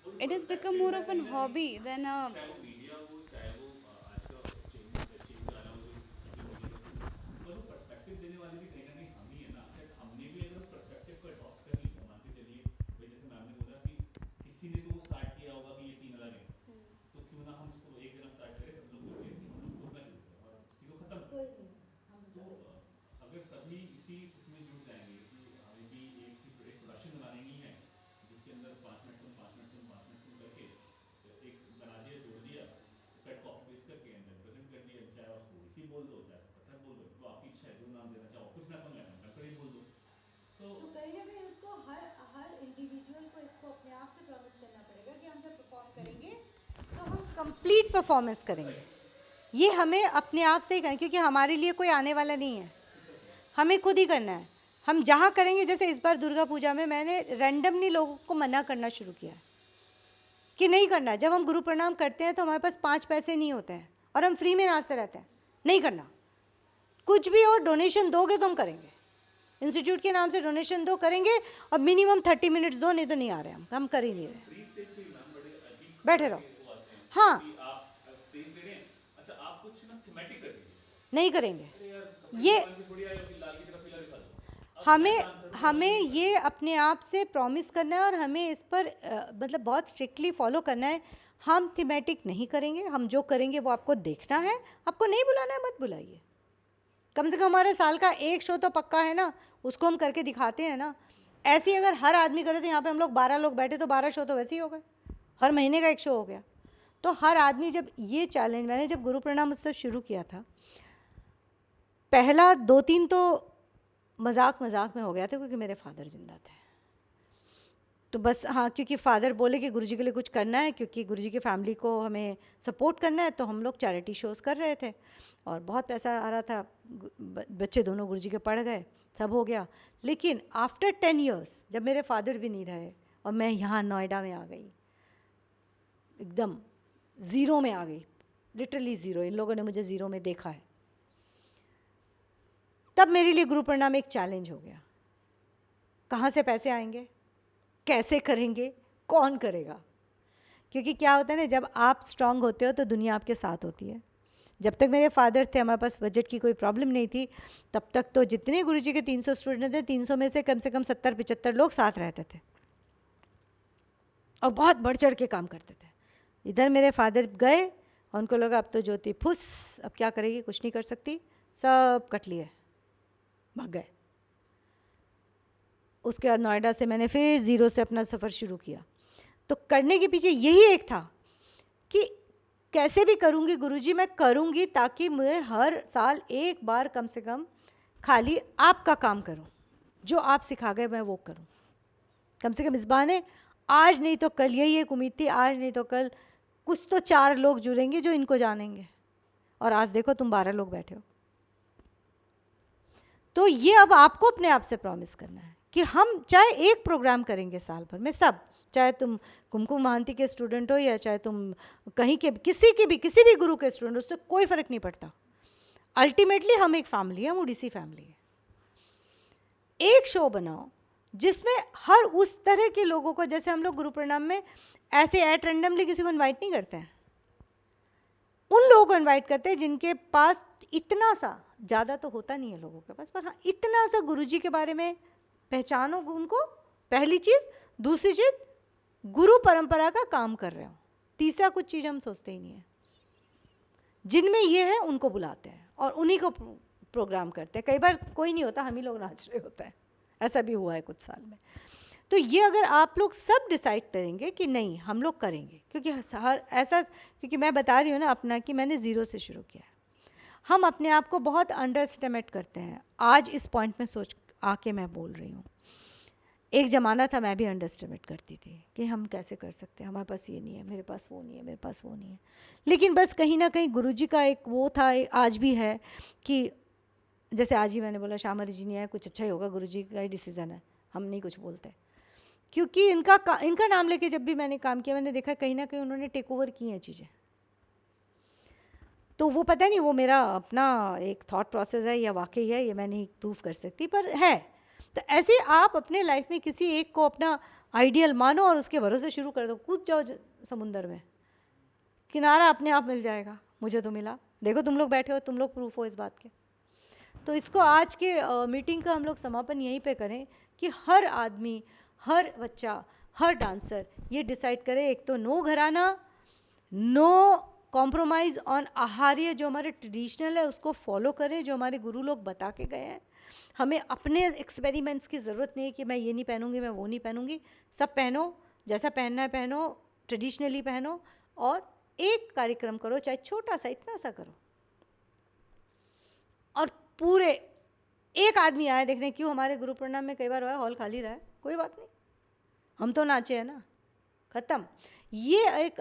it is become more of an hobby then a, media हो चाहे वो आज का चेंज वाला हो, जो पर्सपेक्टिव देने वाले भी कहीं ना कहीं हम ही है ना। शायद हमने भी अगर उस पर्सपेक्टिव को अडॉप्ट कर लिया, मान के चलिए भाई जैसे मैम ने बोला कि किसी ने तो स्टार्ट किया होगा कि ये 3 अलग है, तो क्यों ना हम उसको एक जना स्टार्ट करें, सब लोग मिलकर कि हम लोग सोचना शुरू करें और इसी को खत्म करें। तो अगर सभी इसी उसमें जुट जाएंगे कि हमें भी एक प्रोडक्शन बनानी ही है, जिसके अंदर 5 मिनट तुम करके एक बना दिया, जोड़ दिया, कट कॉपी पेस्ट करके एंड प्रेजेंट कर दिया, चाहे उसको इसी बोल दो, चाहे पत्थर बोल दो, तो आपकी इच्छा है जो नाम देना चाहो, कुछ ना समझ लेना, कंकड़ ही बोल दो। तो कहीं ना कहीं उसको हर इंडिविजुअल को इसको अपने आप से प्रॉमिस करना पड़ेगा कि हम जब परफॉर्म करेंगे तो हम कंप्लीट परफॉर्मेंस करेंगे। ये हमें अपने आप से ही करना, क्योंकि हमारे लिए कोई आने वाला नहीं है, हमें खुद ही करना है। हम जहाँ करेंगे, जैसे इस बार दुर्गा पूजा में मैंने रैंडमली लोगों को मना करना शुरू किया कि नहीं करना। जब हम गुरु प्रणाम करते हैं तो हमारे पास 5 पैसे नहीं होते हैं और हम फ्री में नाचते रहते हैं, नहीं करना। कुछ भी और डोनेशन दोगे तो हम करेंगे, इंस्टीट्यूट के नाम से डोनेशन दो, करेंगे, और मिनिमम 30 मिनट्स दो, नहीं तो नहीं आ रहे हम कर ही नहीं रहे, बैठे रहो। हाँ, नहीं करेंगे। ये हमें ये अपने आप से प्रॉमिस करना है और हमें इस पर मतलब बहुत स्ट्रिक्टली फॉलो करना है। हम थीमेटिक नहीं करेंगे, हम जो करेंगे वो आपको देखना है, आपको नहीं बुलाना है मत बुलाइए। कम से कम हमारे साल का एक शो तो पक्का है ना, उसको हम करके दिखाते हैं ना। ऐसे ही अगर हर आदमी करे तो यहाँ पे हम लोग 12 लोग बैठे तो 12 शो तो वैसे ही हो गए, हर महीने का एक शो हो गया। तो हर आदमी, जब ये चैलेंज, मैंने जब गुरु प्रणाम उत्सव शुरू किया था, पहला 2-3 तो मजाक में हो गया था क्योंकि मेरे फादर जिंदा थे, तो बस हाँ, क्योंकि फादर बोले कि गुरुजी के लिए कुछ करना है, क्योंकि गुरुजी की फैमिली को हमें सपोर्ट करना है, तो हम लोग चैरिटी शोज़ कर रहे थे और बहुत पैसा आ रहा था। बच्चे दोनों गुरुजी के पढ़ गए, सब हो गया। लेकिन आफ्टर 10 ईयर्स जब मेरे फादर भी नहीं रहे और मैं यहाँ नोएडा में आ गई, एकदम ज़ीरो में आ गई, लिटरली ज़ीरो, इन लोगों ने मुझे ज़ीरो में देखा है, तब मेरे लिए गुरु प्रणाम एक चैलेंज हो गया। कहाँ से पैसे आएंगे, कैसे करेंगे, कौन करेगा? क्योंकि क्या होता है ना, जब आप स्ट्रांग होते हो तो दुनिया आपके साथ होती है। जब तक मेरे फादर थे, हमारे पास बजट की कोई प्रॉब्लम नहीं थी, तब तक तो जितने गुरुजी के 300 स्टूडेंट थे, 300 में से कम 70-75 लोग साथ रहते थे और बहुत बढ़ चढ़ के काम करते थे। इधर मेरे फादर गए और उनको लगा अब तो ज्योति फुस, अब क्या करेगी, कुछ नहीं कर सकती, सब कट लिए, भाग गए। उसके बाद नोएडा से मैंने फिर ज़ीरो से अपना सफ़र शुरू किया। तो करने के पीछे यही एक था कि कैसे भी करूँगी गुरुजी, मैं करूँगी ताकि मैं हर साल एक बार कम से कम खाली आपका काम करूँ, जो आप सिखा गए मैं वो करूँ। कम से कम इस बहाने आज नहीं तो कल, यही एक उम्मीद थी, आज नहीं तो कल कुछ तो 4 लोग जुड़ेंगे जो इनको जानेंगे, और आज देखो तुम 12 लोग बैठे हो। तो ये अब आपको अपने आप से प्रॉमिस करना है कि हम चाहे एक प्रोग्राम करेंगे साल भर में, सब, चाहे तुम कुमकुम महांती के स्टूडेंट हो या चाहे तुम कहीं के किसी भी गुरु के स्टूडेंट हो, उससे कोई फ़र्क नहीं पड़ता। अल्टीमेटली हम एक फैमिली है, हम उड़ीसी फैमिली है। एक शो बनाओ जिसमें हर उस तरह के लोगों को, जैसे हम लोग गुरु प्रणाम में ऐसे एट रैंडमली किसी को इनवाइट नहीं करते हैं, उन लोगों को इनवाइट करते हैं जिनके पास इतना सा, ज़्यादा तो होता नहीं है लोगों के पास, पर हाँ इतना सा गुरुजी के बारे में पहचानो उनको, पहली चीज़। दूसरी चीज़, गुरु परंपरा का काम कर रहे हो। तीसरा कुछ चीज़ हम सोचते ही नहीं है। जिनमें ये है उनको बुलाते हैं और उन्हीं को प्रोग्राम करते हैं। कई बार कोई नहीं होता, हम ही लोग नाच रहे होते हैं, ऐसा भी हुआ है कुछ साल में। तो ये अगर आप लोग सब डिसाइड करेंगे कि नहीं हम लोग करेंगे, क्योंकि हर ऐसा, क्योंकि मैं बता रही हूँ ना अपना कि मैंने ज़ीरो से शुरू किया है। हम अपने आप को बहुत अंडर एस्टिमेट करते हैं। आज इस पॉइंट में सोच आके मैं बोल रही हूँ, एक ज़माना था मैं भी अंडर एस्टिमेट करती थी कि हम कैसे कर सकते हैं, हमारे पास ये नहीं है, मेरे पास वो नहीं है, मेरे पास वो नहीं है। लेकिन बस कहीं ना कहीं गुरुजी का एक वो था, आज भी है कि जैसे आज ही मैंने बोला श्यामरी जी नहीं आए, कुछ अच्छा ही होगा, गुरुजी का ही डिसीज़न है, हम नहीं कुछ बोलते। क्योंकि इनका नाम लेके जब भी मैंने काम किया, मैंने देखा कहीं ना कहीं उन्होंने टेक ओवर की हैं चीज़ें। तो वो पता नहीं, वो मेरा अपना एक थॉट प्रोसेस है या वाकई है, ये मैं नहीं प्रूव कर सकती, पर है। तो ऐसे आप अपने लाइफ में किसी एक को अपना आइडियल मानो और उसके भरोसे शुरू कर दो, कूद जाओ समुंदर में, किनारा अपने आप मिल जाएगा। मुझे तो मिला, देखो तुम लोग बैठे हो, तुम लोग प्रूफ हो इस बात के। तो इसको आज के मीटिंग का हम लोग समापन यहीं पे करें कि हर आदमी, हर बच्चा, हर डांसर ये डिसाइड करे, एक तो नो घराना, नो कॉम्प्रोमाइज़ ऑन आहार्य, जो हमारे ट्रेडिशनल है उसको फॉलो करें, जो हमारे गुरु लोग बता के गए हैं। हमें अपने एक्सपेरिमेंट्स की ज़रूरत नहीं है कि मैं ये नहीं पहनूंगी, मैं वो नहीं पहनूंगी। सब पहनो, जैसा पहनना है पहनो, ट्रेडिशनली पहनो, और एक कार्यक्रम करो, चाहे छोटा सा, इतना सा करो, और पूरे एक आदमी आए देखने। क्यों हमारे गुरु प्रणाम में कई बार हुआ हॉल खाली रहा है, कोई बात नहीं, हम तो नाचे हैं ना, ख़त्म। ये एक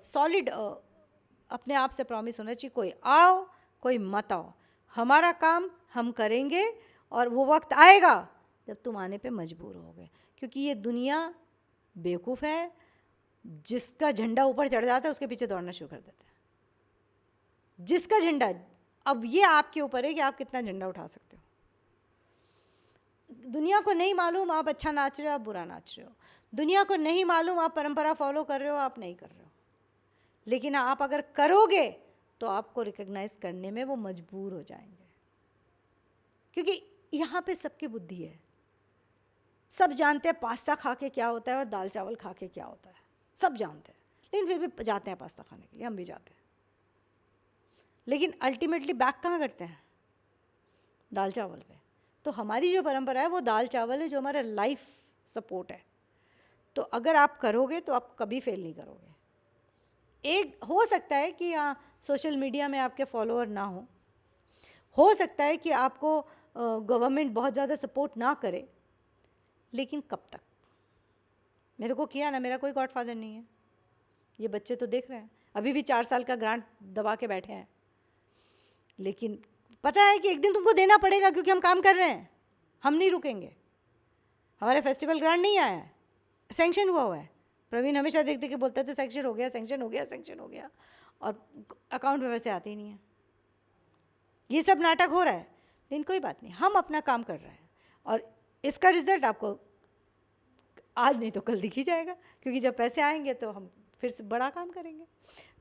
सॉलिड अपने आप से प्रॉमिस होना चाहिए, कोई आओ कोई मत आओ, हमारा काम हम करेंगे, और वो वक्त आएगा जब तुम आने पे मजबूर होगे। क्योंकि ये दुनिया बेवकूफ़ है, जिसका झंडा ऊपर चढ़ जाता है उसके पीछे दौड़ना शुरू कर देता है। जिसका झंडा, अब ये आपके ऊपर है कि आप कितना झंडा उठा सकते हो। दुनिया को नहीं मालूम आप अच्छा नाच रहे हो, आप बुरा नाच रहे हो। दुनिया को नहीं मालूम आप परंपरा फॉलो कर रहे हो, आप नहीं कर रहे हो। लेकिन आप अगर करोगे तो आपको रिकग्नाइज करने में वो मजबूर हो जाएंगे, क्योंकि यहाँ पे सबकी बुद्धि है। सब जानते हैं पास्ता खा के क्या होता है और दाल चावल खा के क्या होता है, सब जानते हैं, लेकिन फिर भी जाते हैं पास्ता खाने के लिए, हम भी जाते हैं। लेकिन अल्टीमेटली बैक कहाँ करते हैं? दाल चावल पे। तो हमारी जो परंपरा है वो दाल चावल है, जो हमारा लाइफ सपोर्ट है। तो अगर आप करोगे तो आप कभी फेल नहीं करोगे। एक हो सकता है कि सोशल मीडिया में आपके फॉलोअर ना हो सकता है कि आपको गवर्नमेंट बहुत ज़्यादा सपोर्ट ना करे, लेकिन कब तक? मेरे को किया ना, मेरा कोई गॉडफादर नहीं है, ये बच्चे तो देख रहे हैं, अभी भी 4 साल का ग्रांट दबा के बैठे हैं। लेकिन पता है कि एक दिन तुमको देना पड़ेगा, क्योंकि हम काम कर रहे हैं, हम नहीं रुकेंगे। हमारे फेस्टिवल ग्रांट नहीं आया है, सैंक्शन हुआ है। प्रवीण हमेशा देख देख के बोलता है तो सैंक्शन हो गया, सैंक्शन हो गया, सैंक्शन हो गया, और अकाउंट में पैसे आते ही नहीं हैं। ये सब नाटक हो रहा है, लेकिन कोई बात नहीं, हम अपना काम कर रहे हैं, और इसका रिजल्ट आपको आज नहीं तो कल दिख ही जाएगा, क्योंकि जब पैसे आएंगे तो हम फिर से बड़ा काम करेंगे।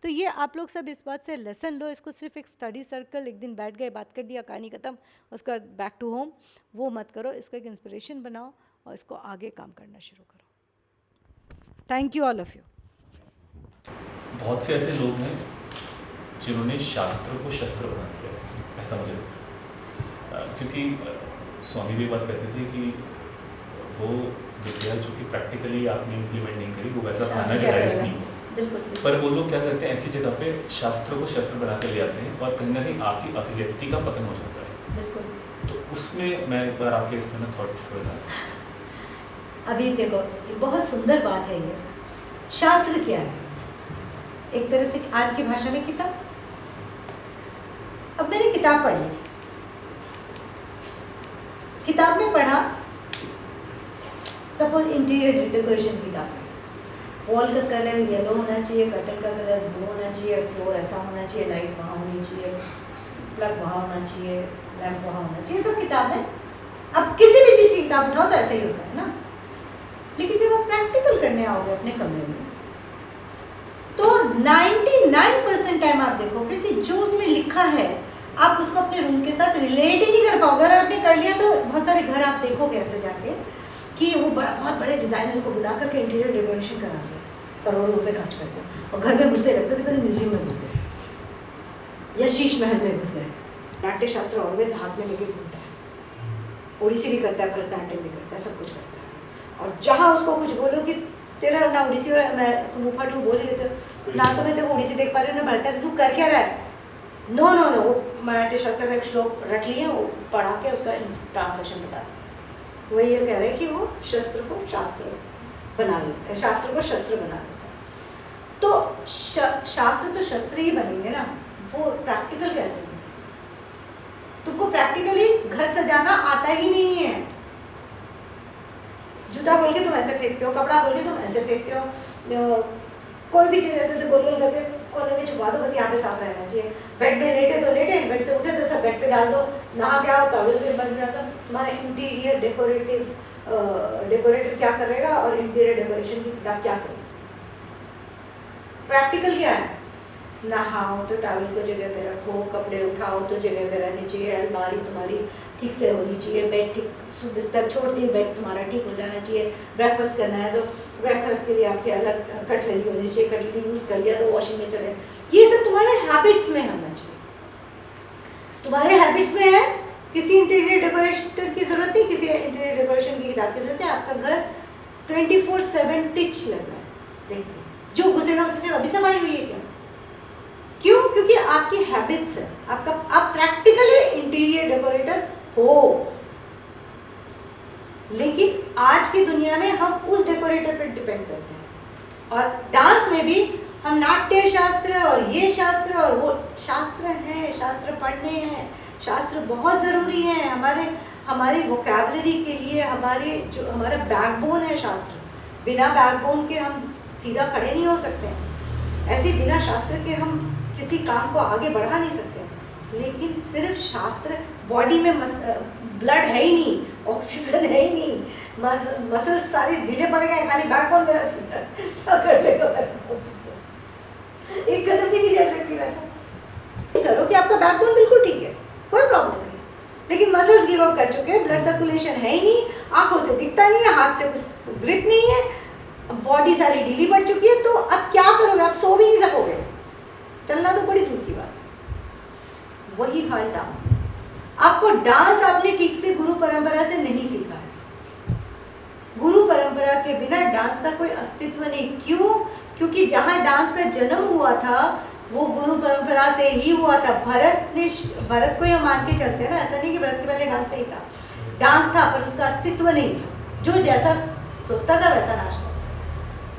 तो ये आप लोग सब इस बात से लेसन लो। इसको सिर्फ एक स्टडी सर्कल, एक दिन बैठ गए, बात कर दिया, कहानी ख़त्म, उसका बैक टू होम, वो मत करो। इसको एक इंस्पिरेशन बनाओ और इसको आगे काम करना शुरू करो। Thank you all of you. बहुत से ऐसे लोग हैं जिन्होंने शास्त्र को शस्त्र बना दिया, ऐसा मुझे लगता है। क्योंकि स्वामी भी बात करते थे कि वो विद्या जो कि प्रैक्टिकली आपने इम्प्लीमेंट नहीं करी, वो वैसा खाना रियलाइज नहीं हुआ। पर वो लोग क्या करते हैं, ऐसी जगह पे शास्त्रों को शस्त्र बना कर ले आते हैं, और कहीं ना कहीं आपकी अभिव्यक्ति का पतन हो जाता है। तो उसमें मैं एक बार आपके इसमें ना थॉट्स अभी देखो, बहुत सुंदर बात है ये। शास्त्र क्या है? एक तरह से आज की भाषा में किताब। अब मैंने किताब पढ़ ली, किताब में पढ़ा, सपोज इंटीरियर डेकोरेशन की किताब, वॉल का कलर येलो होना चाहिए, कर्टन का कलर ब्लू होना चाहिए, फ्लोर ऐसा होना चाहिए, लाइट वहाँ होनी चाहिए, प्लग वहाँ होना चाहिए, लैम्प वहाँ होना चाहिए, सब किताब है। अब किसी भी चीज़ की किताब उठाओ तो ऐसा ही होता है ना। लेकिन जब आप प्रैक्टिकल करने आओगे अपने कमरे में, तो 99% टाइम आप देखोगे कि जो उसमें लिखा है आप उसको अपने रूम के साथ रिलेट ही नहीं कर पाओगे। अगर आपने कर लिया तो बहुत सारे घर आप देखोगे ऐसे जाके कि वो बहुत बड़े डिज़ाइनर को बुला करके इंटीरियर डेकोरेशन करा दिया, करोड़ों रुपए खर्च करके, और घर में घुसते लगते थे कभी म्यूजियम में घुस गए या शीश महल में घुस गए। नाट्य शास्त्र ऑलवेज हाथ में लेके घूमता है, ओडिसी भी करता है, भरतनाट्यम भी करता है, सब कुछ करता है। और जहाँ उसको कुछ बोलो कि तेरा ना ओडिसी और मैं मुँह फाटू बोल ही देते हो, ना तो मैं तेरे ओडिसी देख पा रही हूँ ना भरतनाट्यम, तू कर क्या रहा है? नो नो नो, वो नाट्य शास्त्र का एक श्लोक रट लिए, वो पढ़ा के उसका ट्रांसलेशन बता देते। वही ये कह रहे हैं कि वो शस्त्र को शास्त्र बना लेते हैं, शास्त्र को शस्त्र बना लेते हैं। तो शास्त्र तो शस्त्र ही बनेंगे ना, वो प्रैक्टिकल कैसे बनेंगे? तुमको प्रैक्टिकली घर सजाना आता ही नहीं है। जूता बोल के तुम ऐसे फेंकते हो, कपड़ा बोल के तुम ऐसे फेंकते हो, कोई भी चीज़ ऐसे गोल गोल करके कोने में छुपा दो, बस यहाँ पे साफ रहना चाहिए। बेड में लेटे तो लेटे, बेड से उठे तो सब बेड पे डाल दो, नहा क्या हो टॉवल पे बन जाता। हमारा इंटीरियर डेकोरेटिव क्या करेगा और इंटीरियर डेकोरेशन की किताब क्या करेगी? प्रैक्टिकल क्या है? नहाओ तो टॉवल को जगह पे रखो, कपड़े उठाओ तो जगह पे रहनी चाहिए, अलमारी तुम्हारी ठीक से होनी चाहिए, बेड ठीक बिस्तर छोड़ दिए, बेड तुम्हारा ठीक हो जाना चाहिए। ब्रेकफास्ट करना है तो ब्रेकफास्ट के लिए आपके अलग कटलरी होनी चाहिए, कटलरी यूज़ कर लिया तो वॉशिंग में चले। ये सब तुम्हारे हैबिट्स में होना चाहिए। तुम्हारे हैबिट्स में है, किसी इंटीरियर डेकोरेटर की ज़रूरत नहीं, किसी इंटीरियर डेकोरेशन की किताब की ज़रूरत है। आपका घर 24/7 टिच लग रहा है, देखिए जो गुजरेगा उससे अभी सफाई हुई है क्या? क्यों? क्योंकि आपकी हैबिट्स है, आपका आप प्रैक्टिकली इंटीरियर डेकोरेटर हो। लेकिन आज की दुनिया में हम उस डेकोरेटर पर डिपेंड करते हैं। और डांस में भी हम नाट्य शास्त्र और ये शास्त्र और वो शास्त्र हैं, शास्त्र पढ़ने हैं, शास्त्र बहुत ज़रूरी है हमारी वोकैबुलरी के लिए, हमारा बैकबोन है शास्त्र। बिना बैकबोन के हम सीधा खड़े नहीं हो सकते, ऐसे बिना शास्त्र के हम किसी काम को आगे बढ़ा नहीं सकते। लेकिन सिर्फ शास्त्र, बॉडी में ब्लड है ही नहीं, ऑक्सीजन है ही नहीं, मसल सारे ढीले पड़ गए, खाली बैकबोन मेरा सीधा कर लेगा, एक कदम भी नहीं चल सकती मैं। करो कि आपका बैकबोन बिल्कुल ठीक है, कोई प्रॉब्लम नहीं, लेकिन मसल्स गिव अप कर चुके हैं, ब्लड सर्कुलेशन है ही नहीं, आंखों से दिखता नहीं है, हाथ से कुछ ग्रिप नहीं है, बॉडी सारी ढीली पड़ चुकी है, तो अब क्या करोगे? आप सो भी नहीं सकोगे, चलना तो बड़ी दूर की बात है। वही हाल डांस में। आपको डांस आपने ठीक से गुरु परंपरा से नहीं सीखा है। गुरु परंपरा के बिना डांस का कोई अस्तित्व नहीं। क्यों? क्योंकि जहाँ डांस का जन्म हुआ था वो गुरु परंपरा से ही हुआ था। भरत को ये मान के चलते हैं ना, ऐसा नहीं कि भरत के पहले डांस नहीं था, डांस था पर उसका अस्तित्व नहीं था। जो जैसा सोचता था वैसा नाचता,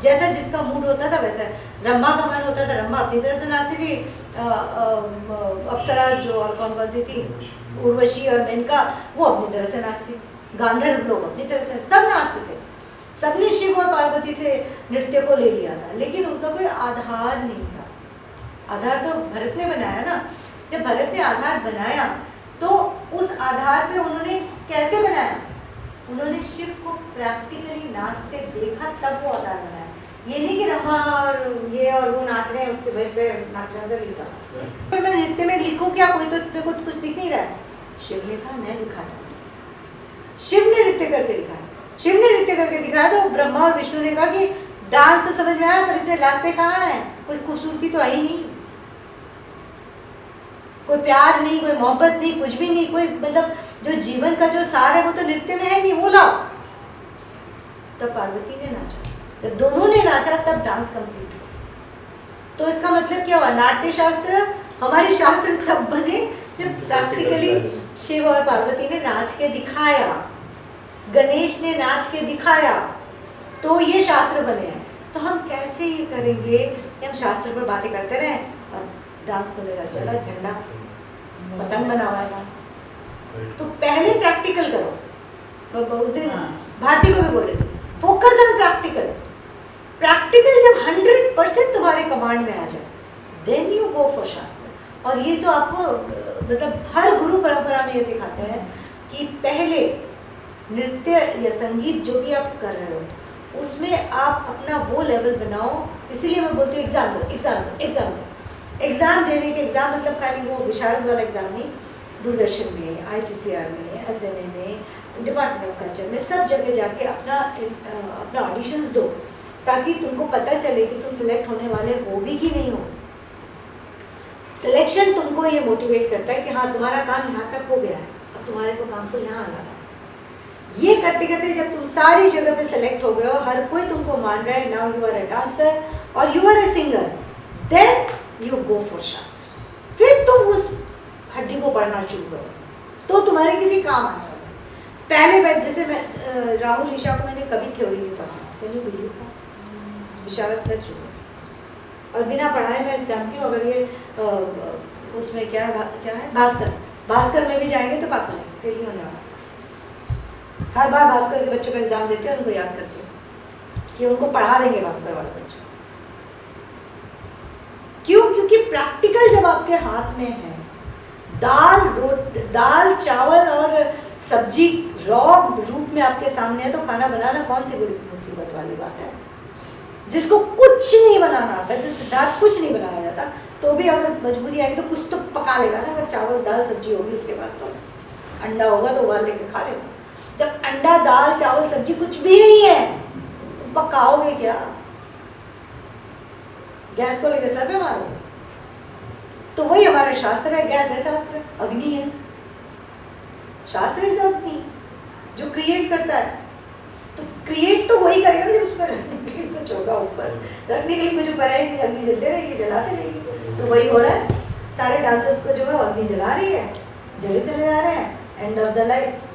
जैसा जिसका मूड होता था वैसा। ब्रह्मा का मन होता था, ब्रह्मा अपनी तरह से नाचती थी, अप्सरा जो और कौन सी थी, उर्वशी और मेनका, वो अपनी तरह से नाचती, गांधर्व लोग अपनी तरह से, सब नाचते थे। सबने शिव और पार्वती से नृत्य को ले लिया था, लेकिन उनका कोई आधार नहीं था। आधार तो भरत ने बनाया ना। जब भरत ने आधार बनाया तो उस आधार पे उन्होंने कैसे बनाया? उन्होंने शिव को प्रैक्टिकली नाचते देखा, तब वो आधार बनाया। ये नहीं कि रमा और ये और वो नाच रहे हैं उसके बेस पे नाचना से लिखा। तो मैं नृत्य में लिखूं क्या? कोई तो मेरे को कुछ दिख नहीं रहा है। शिव ने कहा मैं दिखाता हूँ। शिव ने नृत्य करके दिखाया। शिव ने नृत्य करके दिखाया तो ब्रह्मा और विष्णु ने कहा कि डांस तो समझ में आया पर इसमें लास्से कहाँ है? कोई खूबसूरती तो आई नहीं, कोई प्यार नहीं, कोई मोहब्बत नहीं, कुछ भी नहीं, कोई मतलब जो जीवन का जो सार है वो तो नृत्य में है नहीं, वो लाओ। तब पार्वती ने नाचा, जब दोनों ने नाचा तब डांस कंप्लीट हुआ। तो इसका मतलब क्या हुआ? नाट्य शास्त्र, हमारे शास्त्र तब बने जब प्रैक्टिकली शिव और पार्वती ने नाच के दिखाया, गणेश ने नाच के दिखाया, तो ये शास्त्र बने हैं। तो हम कैसे ये करेंगे कि हम शास्त्र पर बातें करते रहें और डांस को लेकर चला झंडा पतंग बना हुआ है डांस। तो पहले प्रैक्टिकल करो। मैं उस दिन भारती को भी बोल रही थी, फोकस ऑन प्रैक्टिकल। प्रैक्टिकल जब 100% तुम्हारे कमांड में आ जाए, देन यू गो फॉर शास्त्र। और ये तो आपको मतलब हर गुरु परंपरा में ये सिखाते हैं कि पहले नृत्य या संगीत जो भी आप कर रहे हो उसमें आप अपना वो लेवल बनाओ। इसीलिए मैं बोलती हूँ एग्जाम दो, एग्जाम दो, एग्जाम दो। एग्ज़ाम देने के एग्ज़ाम मतलब खाली वो विशारद वाला एग्ज़ाम नहीं, दूरदर्शन में, ICCR में, SMA में, डिपार्टमेंट ऑफ कल्चर में, सब जगह जाके अपना ऑडिशंस दो ताकि तुमको पता चले कि तुम सिलेक्ट होने वाले हो भी कि नहीं हो। सिलेक्शन तुमको ये मोटिवेट करता है कि हाँ तुम्हारा काम यहाँ तक हो गया है, अब तुम्हारे को काम को यहाँ आना है। ये करते करते जब तुम सारी जगह पे सेलेक्ट हो गए हो, हर कोई तुमको मान रहा है, now you are a dancer और you are a singer, then you go for shastra. फिर तुम उस हड्डी को पढ़ना शुरू करो तो तुम्हारे किसी काम आने वाला है। पहले बैठ जैसे मैं राहुल ईशा को मैंने कभी थ्योरी नहीं पढ़ा, मैंने बिलीव था विशारद कर चुका और बिना पढ़ाए मैं जानती हूँ अगर ये उसमें क्या है भास्कर में भी जाएंगे तो पास हो जाएंगे, फेल नहीं होने वाला। हर बार भास्कर के बच्चों का एग्जाम देते हैं, उनको याद करती हूँ कि उनको पढ़ा देंगे भास्कर वाले बच्चों। क्यों? क्योंकि प्रैक्टिकल जब आपके हाथ में है, दाल चावल और सब्जी रॉ रूप में आपके सामने है, तो खाना बनाना कौन सी बड़ी मुसीबत वाली बात है। जिसको कुछ नहीं बनाना आता, जिस सिद्धार्थ कुछ नहीं बनाया जाता, तो भी अगर मजबूरी आएगी तो कुछ तो पका लेगा ना। अगर चावल दाल सब्जी होगी उसके पास, तो अंडा होगा तो उबाल लेके खा लेगा। जब अंडा दाल चावल सब्जी कुछ भी नहीं है तो पकाओगे क्या? गैस को लेकर सर पे मारोगे। तो वही हमारा शास्त्र है, गैस है शास्त्र, अग्नि है। शास्त्र इज अग्नि जो क्रिएट करता है। तो क्रिएट तो वही करेगा ना जब उस पर रखने के लिए कुछ होगा, ऊपर रखने के लिए कुछ ऊपर है कि अग्नि जलते रहेगी, जलाते रहेगी। तो वही हो रहा है। सारे डांसर्स को जो है अग्नि जला रही है, जले चले जा रहे हैं। End of the life